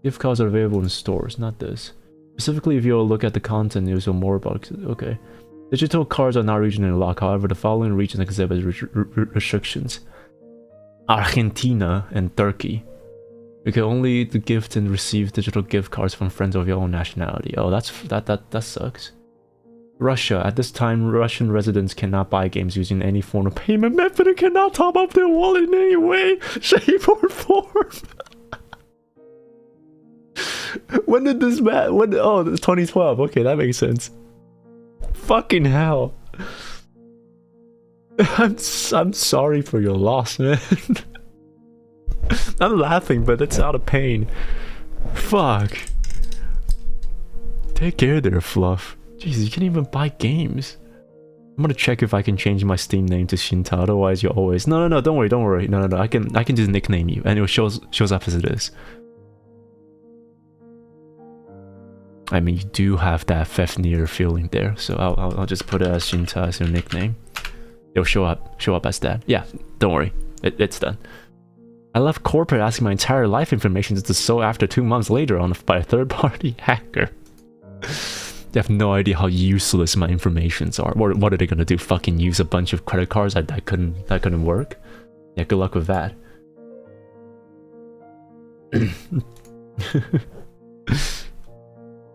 Gift cards are available in stores, not this. Specifically, if you look at the content news or more about okay. Digital cards are not regionally locked. However, the following regions exhibit restrictions: Argentina and Turkey. You can only gift and receive digital gift cards from friends of your own nationality. Oh, that sucks. Russia. At this time, Russian residents cannot buy games using any form of payment method and cannot top up their wallet in any way, shape, or form. When did this oh, it's 2012. Okay, that makes sense. Fucking hell. I'm sorry for your loss, man. I'm laughing, but it's out of pain. Fuck. Take care there, Fluff. Jesus, you can't even buy games. I'm gonna check if I can change my Steam name to Shinta. Otherwise, you're always no. Don't worry. No. I can just nickname you, and it shows up as it is. I mean, you do have that Fafnir feeling there, so I'll just put it as Shinta as your nickname. It'll show up as that. Yeah, don't worry, it's done. I left corporate asking my entire life information to so after 2 months later by a third-party hacker. They have no idea how useless my informations are. What are they gonna do? Fucking use a bunch of credit cards that couldn't work? Yeah, good luck with that.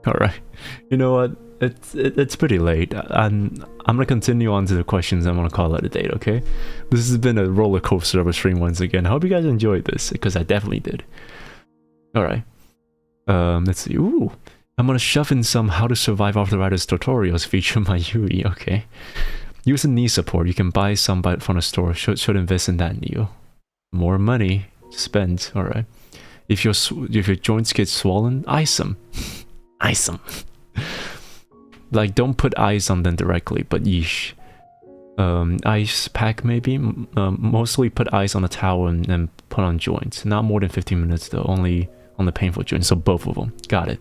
All right, you know what? It's pretty late. I'm gonna continue on to the questions. I'm gonna call it a date. Okay, this has been a roller coaster of a stream once again. I hope you guys enjoyed this, because I definitely did. All right, let's see. Ooh, I'm gonna shove in some how to survive arthritis tutorials featuring my Yui. Okay, using knee support, you can buy some from the store. Should invest in that, Neo. More money to spend. All right. If your joints get swollen, ice them. Ice them. Like, don't put ice on them directly, but yeesh. Ice pack maybe. Mostly put ice on a towel and put on joints. Not more than 15 minutes though. Only on the painful joints. So both of them. Got it.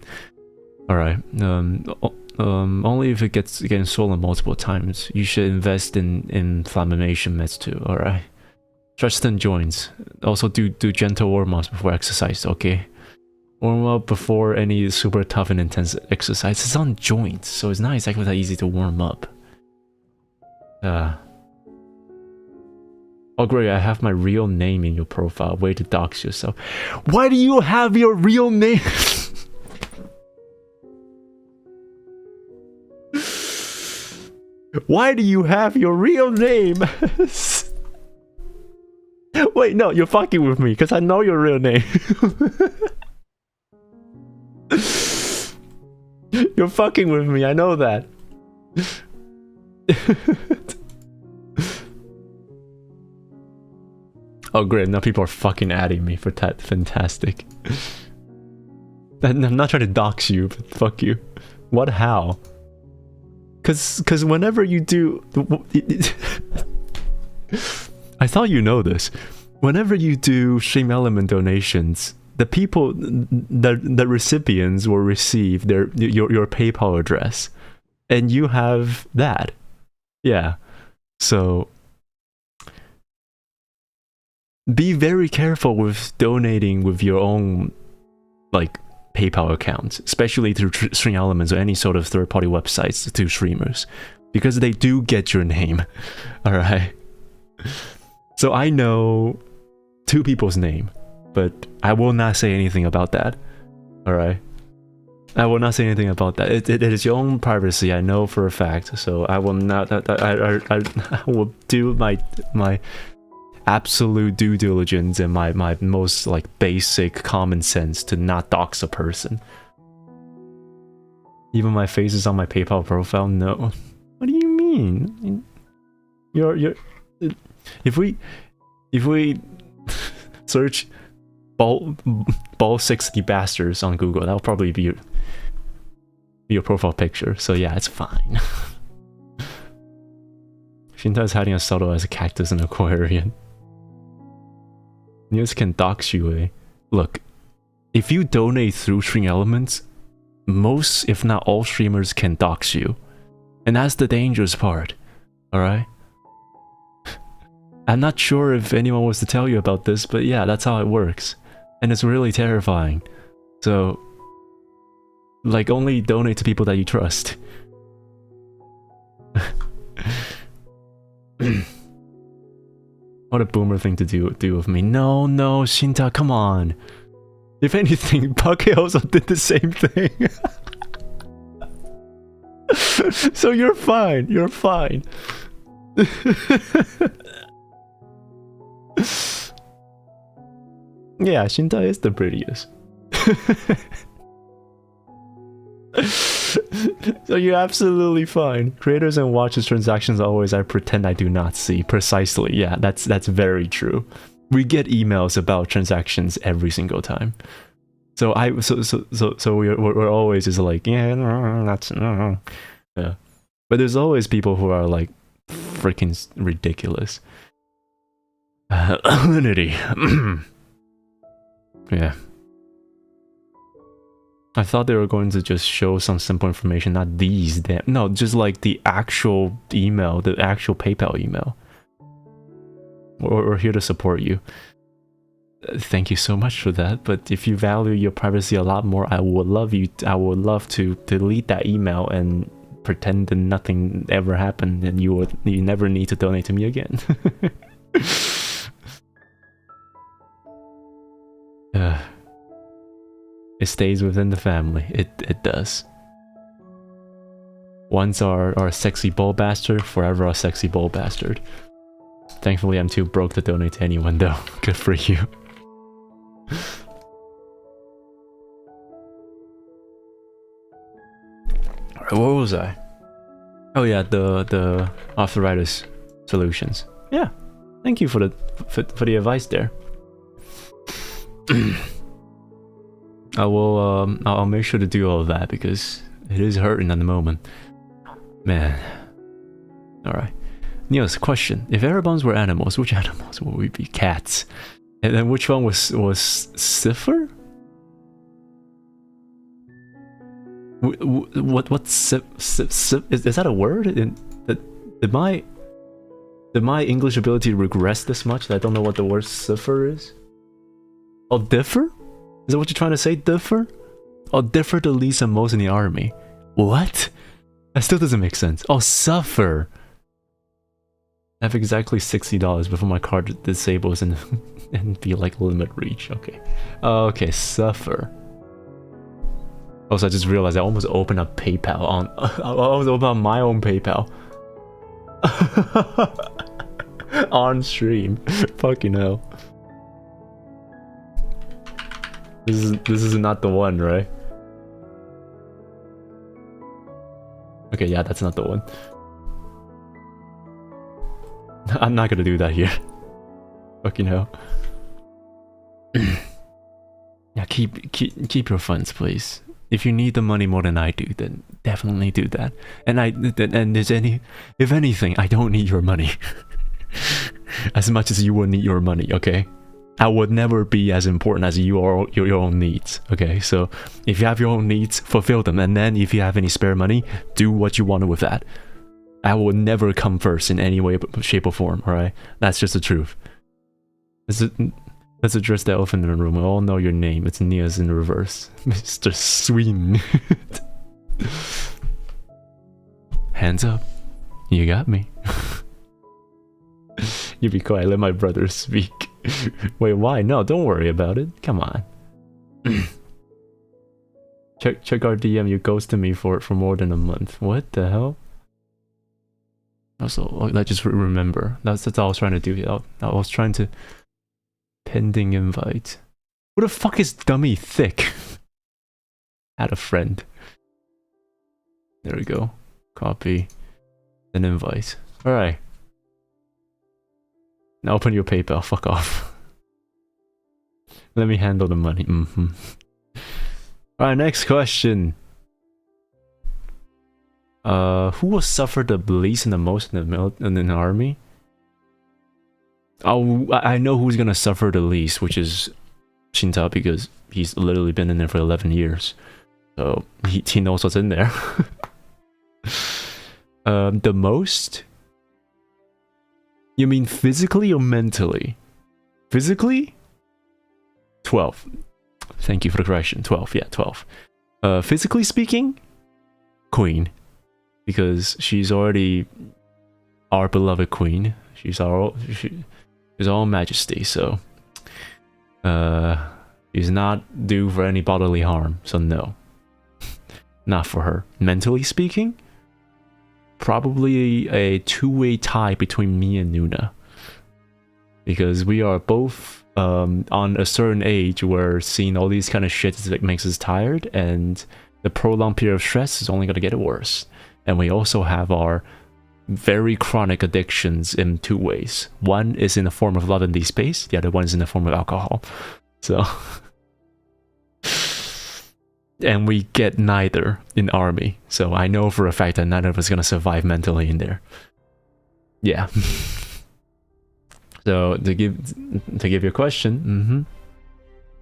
All right. Only if it getting swollen multiple times. You should invest in inflammation meds too. All right. Stretch the joints. Also do gentle warm-ups before exercise. Okay. Warm up before any super tough and intense exercise. It's on joints, so it's not exactly that easy to warm up. Oh great, I have my real name in your profile. Way to dox yourself. Why do you have your real name? Why do you have your real name? Wait, no, you're fucking with me, because I know your real name. You're fucking with me, I know that. Oh great, now people are fucking adding me for that. Fantastic. I'm not trying to dox you, but fuck you. What, how? Cause whenever you do... I thought you know this. Whenever you do Stream Element donations, the people, the recipients will receive your PayPal address, and you have that. Yeah. So be very careful with donating with your own like PayPal account, especially through Stream Elements or any sort of third-party websites to streamers, because they do get your name. All right. So I know 2 people's name. but I will not say anything about that. Alright? I will not say anything about that. It is your own privacy, I know for a fact. So I will not. I will do my absolute due diligence and my most like basic common sense to not dox a person. Even my face is on my PayPal profile. No. What do you mean? You're. If we search ball 60 bastards on Google, that'll probably be your profile picture. So yeah, it's fine. Shinta is hiding as subtle as a cactus in an aquarium. Nious can dox you, eh? Look, if you donate through String Elements, most, if not all streamers can dox you. And that's the dangerous part, alright? I'm not sure if anyone was to tell you about this, but yeah, that's how it works. And it's really terrifying. So, like, only donate to people that you trust. What a boomer thing to do with me. No, Shinta, come on. If anything, Pake also did the same thing. So you're fine, you're fine. Yeah, Shinta is the prettiest. So you're absolutely fine. Creators and watchers transactions always I pretend I do not see. Precisely, yeah, that's very true. We get emails about transactions every single time. So we're always just like, yeah, no, that's no. Yeah. But there's always people who are like freaking ridiculous. Unity. Yeah. I thought they were going to just show some simple information, not these. No, just like the actual email, the actual PayPal email. We're here to support you. Thank you so much for that. But if you value your privacy a lot more, I would love to delete that email and pretend that nothing ever happened, and you never need to donate to me again. It stays within the family. It does. Once our sexy ball bastard, forever our sexy ball bastard. Thankfully, I'm too broke to donate to anyone, though. Good for you. Alright, what was I? Oh yeah, the arthritis solutions. Yeah, thank you for the advice there. I'll make sure to do all of that because it is hurting at the moment. Man. Alright. Nious, question. If Heiramons were animals, which animals would we be? Cats. And then which one was Cipher? What's is that a word? Did my English ability regress this much that I don't know what the word Cipher is? Oh, differ? Is that what you're trying to say, differ? Oh, differ the least and most in the army. What? That still doesn't make sense. Oh, suffer. I have exactly $60 before my card disables and be like limit reach. Okay. Okay, suffer. Also, I just realized I almost opened up PayPal on... I almost opened up my own PayPal. On stream. Fucking hell. This is not the one, right? Okay, yeah, that's not the one. I'm not gonna do that here. Fucking hell. Yeah, keep your funds, please. If you need the money more than I do, then definitely do that. And if anything, I don't need your money. As much as you will need your money, okay? I would never be as important as your own needs, okay? So if you have your own needs, fulfill them, and then if you have any spare money, do what you want with that. I will never come first in any way, shape, or form, alright? That's just the truth. Let's address the elephant in the room. We all know your name. It's Nious in reverse. Mr. Swing. Hands up. You got me. You be quiet, let my brother speak. Wait, why? No, don't worry about it. Come on. check our DM. You ghosted me for more than a month. What the hell? Also, I just remember. That's all I was trying to do. I was trying to pending invite. Who the fuck is dummy thick? Add a friend. There we go. Copy. An invite. Alright. Now open your PayPal. Fuck off. Let me handle the money. Alright, next question. Who will suffer the least and the most in the army? Oh, I know who's gonna suffer the least, which is Shinta, because he's literally been in there for 11 years. So he knows what's in there. The most? You mean physically or mentally? Physically? 12. Thank you for the correction. 12, yeah, 12. Physically speaking? Queen. Because she's already our beloved queen. She's our majesty, so she's not due for any bodily harm, so no. Not for her. Mentally speaking, probably a two-way tie between me and Nuna. Because we are both on a certain age where seeing all these kind of shit makes us tired, and the prolonged period of stress is only going to get worse. And we also have our very chronic addictions in two ways. One is in the form of love and space, the other one is in the form of alcohol. So... and we get neither in army, so I know for a fact that neither of us is gonna survive mentally in there. Yeah. So to give you a question,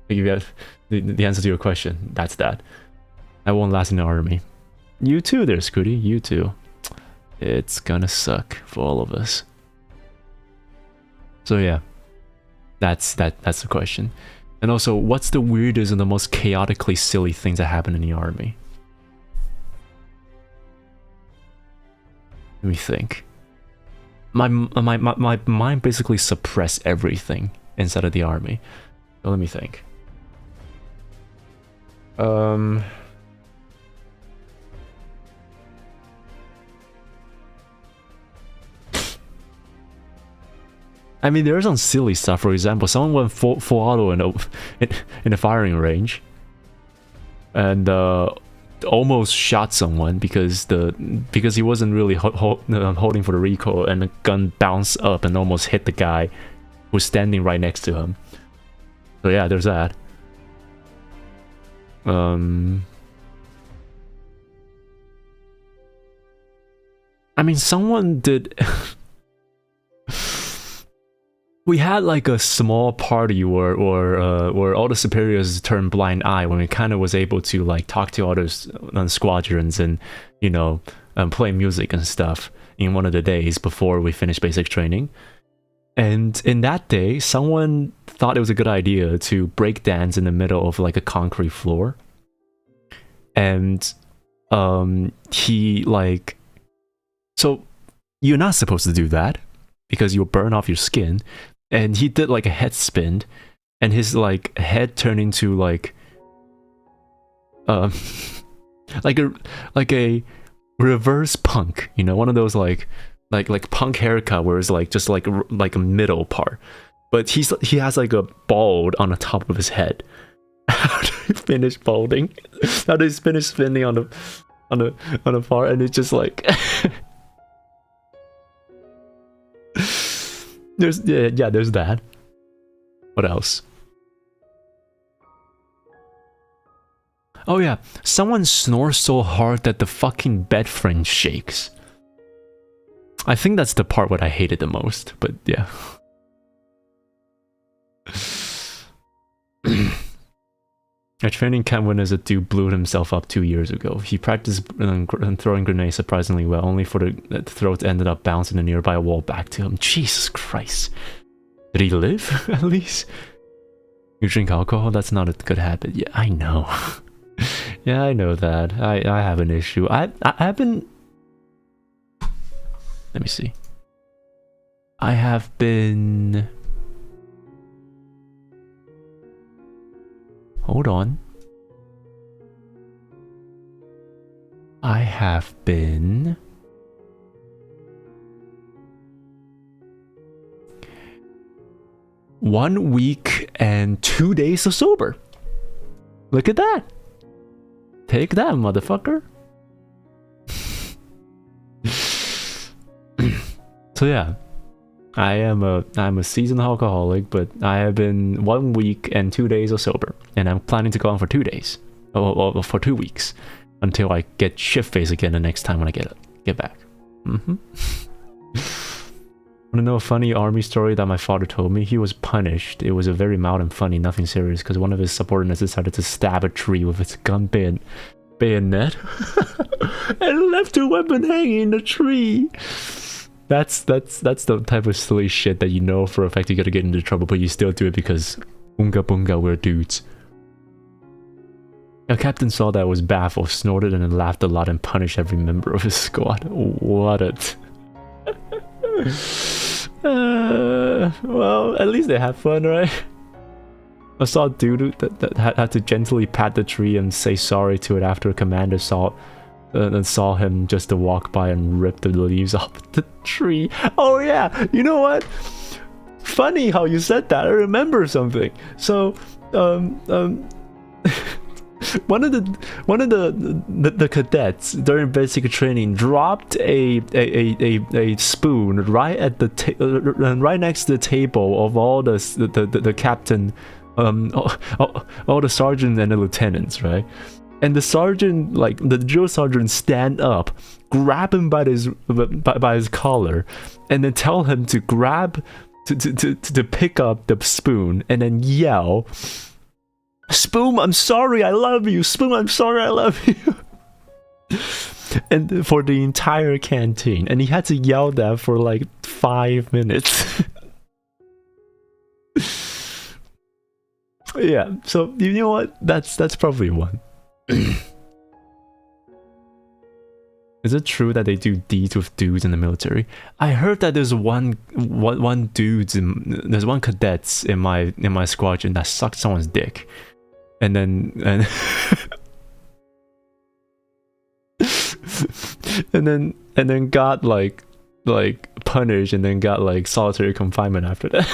to give you the answer to your question, that's that. I won't last in the army. You too, there, Scooty. You too. It's gonna suck for all of us. So yeah, that's the question. And also, what's the weirdest and the most chaotically silly things that happen in the army? Let me think. My mind basically suppressed everything inside of the army. So let me think. I mean, there's some silly stuff. For example, someone went full auto in the firing range, and almost shot someone because he wasn't really holding for the recoil, and the gun bounced up and almost hit the guy who's standing right next to him. So yeah, there's that. I mean, someone did. We had like a small party where all the superiors turned blind eye when we kind of was able to like talk to others on squadrons and, you know, play music and stuff in one of the days before we finished basic training. And in that day, someone thought it was a good idea to break dance in the middle of like a concrete floor. And he like, so you're not supposed to do that because you'll burn off your skin. And he did like a head spin, and his like head turned into like like a reverse punk, you know, one of those like punk haircut where it's like just like a middle part, but he has like a bald on the top of his head. How do you finish balding? How do you finish spinning on the part? And it's just like there's there's that. What else? Oh yeah, someone snores so hard that the fucking bed frame shakes. I think that's the part what I hated the most, but yeah. A training camp witness a dude blew himself up 2 years ago. He practiced throwing grenades surprisingly well, only for the throat ended up bouncing a nearby wall back to him. Jesus Christ. Did he live, at least? You drink alcohol? That's not a good habit. Yeah, I know. Yeah, I know that. I have an issue. I've been... Let me see. I have been... Hold on. I have been... ...1 week and 2 days of sober. Look at that. Take that, motherfucker. So yeah, I'm a seasoned alcoholic, but I have been 1 week and 2 days of sober, and I'm planning to go on for 2 days, or for 2 weeks, until I get shit-faced again the next time when I get back. Want to know a funny army story that my father told me? He was punished. It was a very mild and funny, nothing serious, because one of his subordinates decided to stab a tree with its gun bayonet and left a weapon hanging in the tree. That's the type of silly shit that you know for a fact you're gonna get into trouble, but you still do it because bunga bunga, we're dudes. A captain saw that, was baffled, snorted, and then laughed a lot and punished every member of his squad. What a... well, at least they have fun, right? I saw a dude that had to gently pat the tree and say sorry to it after a commander saw him just to walk by and rip the leaves off the tree. Oh yeah, you know what? Funny how you said that. I remember something. So, one of the cadets during basic training dropped a spoon right at the right next to the table of all the captain, all the sergeants and the lieutenants, right? And the sergeant, like the drill sergeant, stand up, grab him by his collar, and then tell him to grab to pick up the spoon, and then yell, "Spoon, I'm sorry, I love you. Spoon, I'm sorry, I love you." And for the entire canteen, and he had to yell that for like 5 minutes. Yeah, so you know what? That's probably one. Is it true that they do deeds with dudes in the military? I heard that there's one cadets in my squadron that sucked someone's dick, and then got like punished, and then got like solitary confinement after that.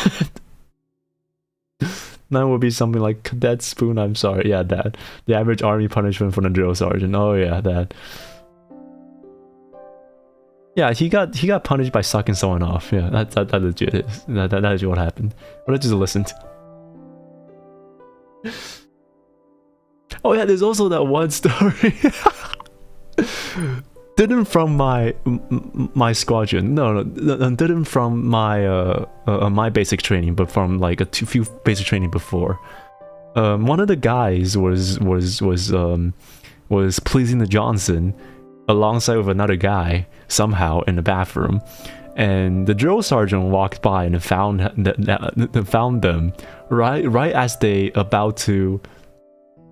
That would be something like Cadet Spoon, I'm sorry. Yeah, that. The average army punishment for the drill sergeant. Oh yeah, that. Yeah, he got punished by sucking someone off. Yeah, that legit is. That is what happened. But I just listened. Oh yeah, there's also that one story. Didn't from my squadron. No, didn't from my basic training, but from like a few basic training before. One of the guys was pleasing the Johnson alongside with another guy somehow in the bathroom, and the drill sergeant walked by and found them right as they about to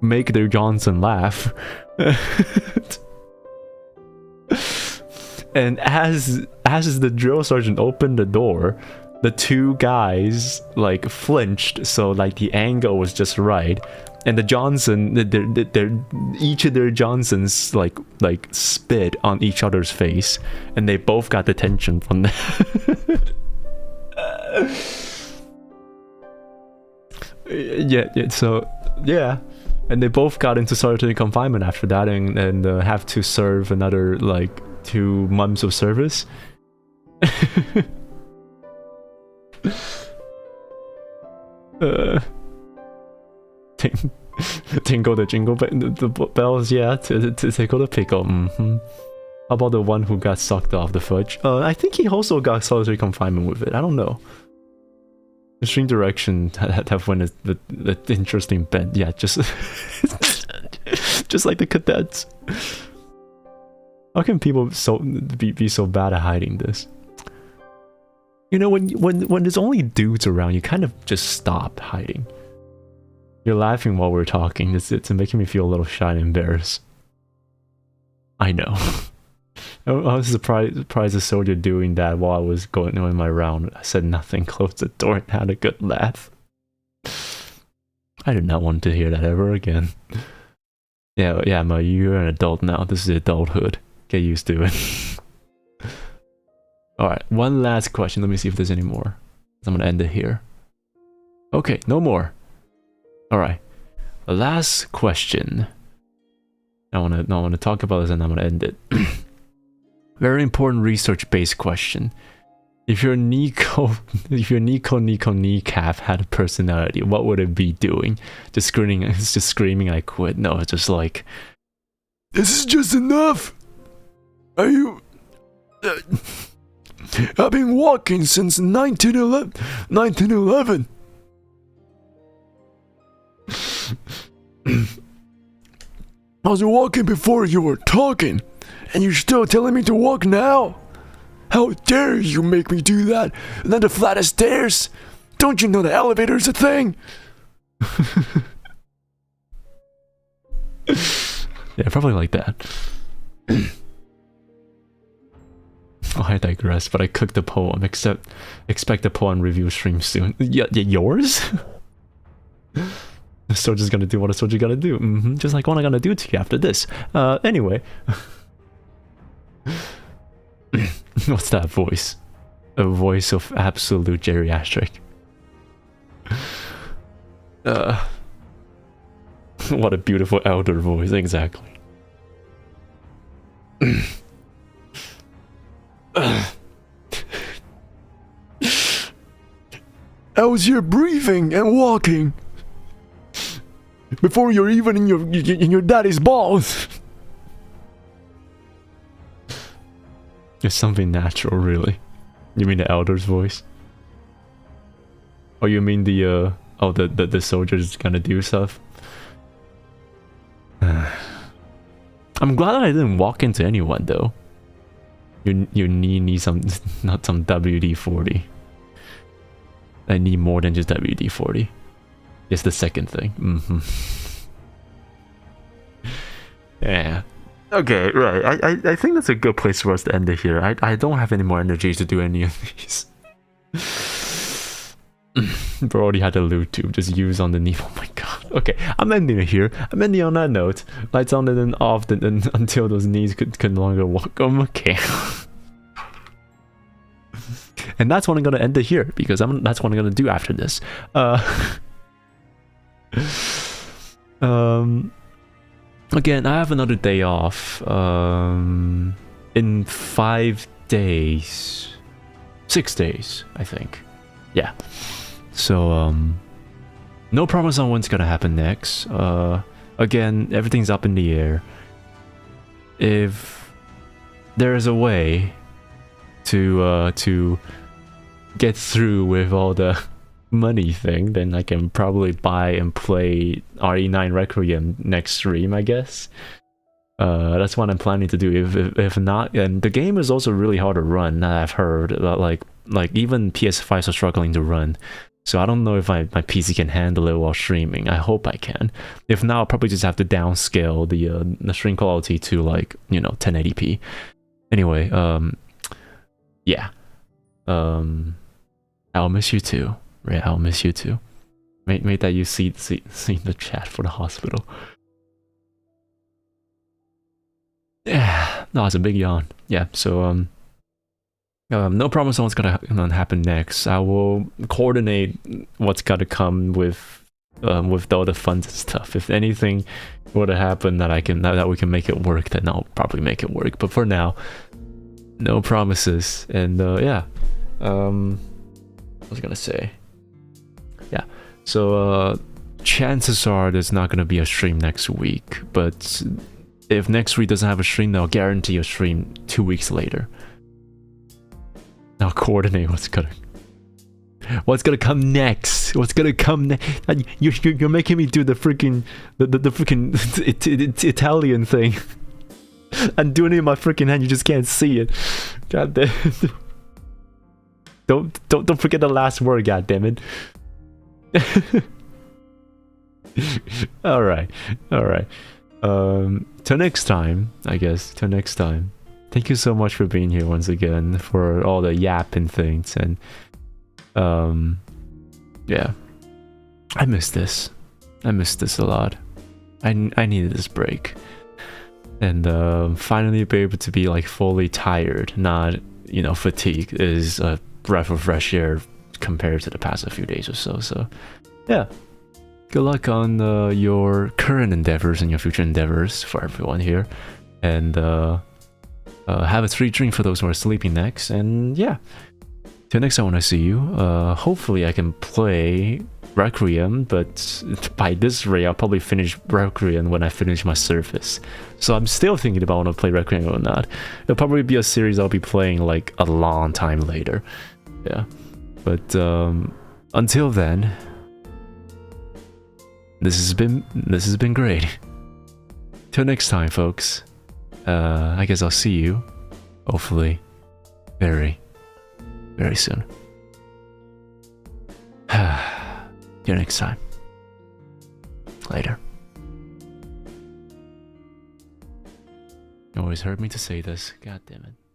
make their Johnson laugh. And as the drill sergeant opened the door, the two guys like flinched, so like the angle was just right, and the Johnson, each of their Johnsons like spit on each other's face, and they both got detention from that. Yeah, so yeah. And they both got into solitary confinement after that, and have to serve another like 2 months of service. Tingle the jingle the bells, yeah, to tickle the pickle. How about the one who got sucked off the fudge? I think he also got solitary confinement with it. I don't know. The string direction have went the interesting bent. Yeah, just just like the cadets. How can people be so bad at hiding this? You know, when there's only dudes around, you kind of just stop hiding. You're laughing while we're talking. It's making me feel a little shy and embarrassed. I know. I was surprised a soldier doing that while I was going on my round. I said nothing, closed the door, and had a good laugh. I did not want to hear that ever again. Yeah, Ma, you're an adult now. This is adulthood. Get used to it. Alright, one last question. Let me see if there's any more. I'm gonna end it here. Okay, no more. Alright. The last question. I wanna talk about this and I'm gonna end it. Very important research-based question. If your Nico kneecap had a personality, what would it be doing? Just screaming, I quit. No, it's just like, this is just enough. Are you? I've been walking since 1911. I was walking before you were talking, and you're still telling me to walk now? How dare you make me do that? And then the flattest stairs? Don't you know the elevator's a thing? Yeah, probably like that. Oh, I digress, but I cooked the poem. Expect the poem review stream soon. Yeah, yours? The soldier's gonna do what a soldier gotta do. Just like what I'm gonna do to you after this. Anyway. What's that voice? A voice of absolute geriatric. What a beautiful elder voice, exactly. I was here breathing and walking before you're even in your daddy's balls. It's something natural, really. You mean the elder's voice? Or you mean the the soldier's gonna do stuff? I'm glad that I didn't walk into anyone though. Your knee needs some, not some WD-40. I need more than just WD-40. It's the second thing. Yeah. Okay, right. I think that's a good place for us to end it here. I don't have any more energy to do any of these. Bro already had a loot tube, just use underneath. Oh my god. Okay, I'm ending it here. I'm ending on that note. Lights on and then off and until those knees could no longer walk. Okay. And that's when I'm gonna end it here because that's what I'm gonna do after this. Again, I have another day off. In 5 days. 6 days, I think. Yeah. So, no promise on what's gonna happen next. Again, everything's up in the air. If there's a way to get through with all the money thing, then I can probably buy and play RE9 Requiem next stream, I guess. That's what I'm planning to do. If not, and the game is also really hard to run. I've heard like even PS5s are struggling to run. So I don't know if my PC can handle it while streaming. I hope I can. If not, I'll probably just have to downscale the stream quality to 1080p. Anyway, yeah. I'll miss you too. Right, I'll miss you too. Made that you see the chat for the hospital. Yeah, no, it's a big yawn. Yeah, so no promise on what's gonna happen next. I will coordinate what's gotta come with all the funds and stuff. If anything were to happen that we can make it work, then I'll probably make it work. But for now, no promises. And yeah, what was I gonna say? Yeah, so chances are there's not gonna be a stream next week. But if next week doesn't have a stream, then I'll guarantee a stream 2 weeks later. I'll coordinate what's gonna come next. What's gonna come next? You're making me do the freaking Italian thing. I'm doing it in my freaking hand. You just can't see it. God damn it. Don't forget the last word. God damn it. All right. Till next time, I guess. Till next time. Thank you so much for being here once again, for all the yapping things, and yeah, I miss this. I missed this a lot. I needed this break. And finally be able to be like fully tired, not, you know, fatigued, is a breath of fresh air compared to the past few days or so. So yeah, good luck on your current endeavors and your future endeavors for everyone here. And have a sweet dream for those who are sleeping next. And yeah, till next time when I see you, hopefully I can play Requiem, but by this rate I'll probably finish Requiem when I finish my Surface. So I'm still thinking about whether to play Requiem or not. It'll probably be a series I'll be playing like a long time later. Yeah, but until then, this has been great. Till next time, folks. I guess I'll see you, hopefully, very, very soon. Till next time. Later. You always heard me to say this. God damn it.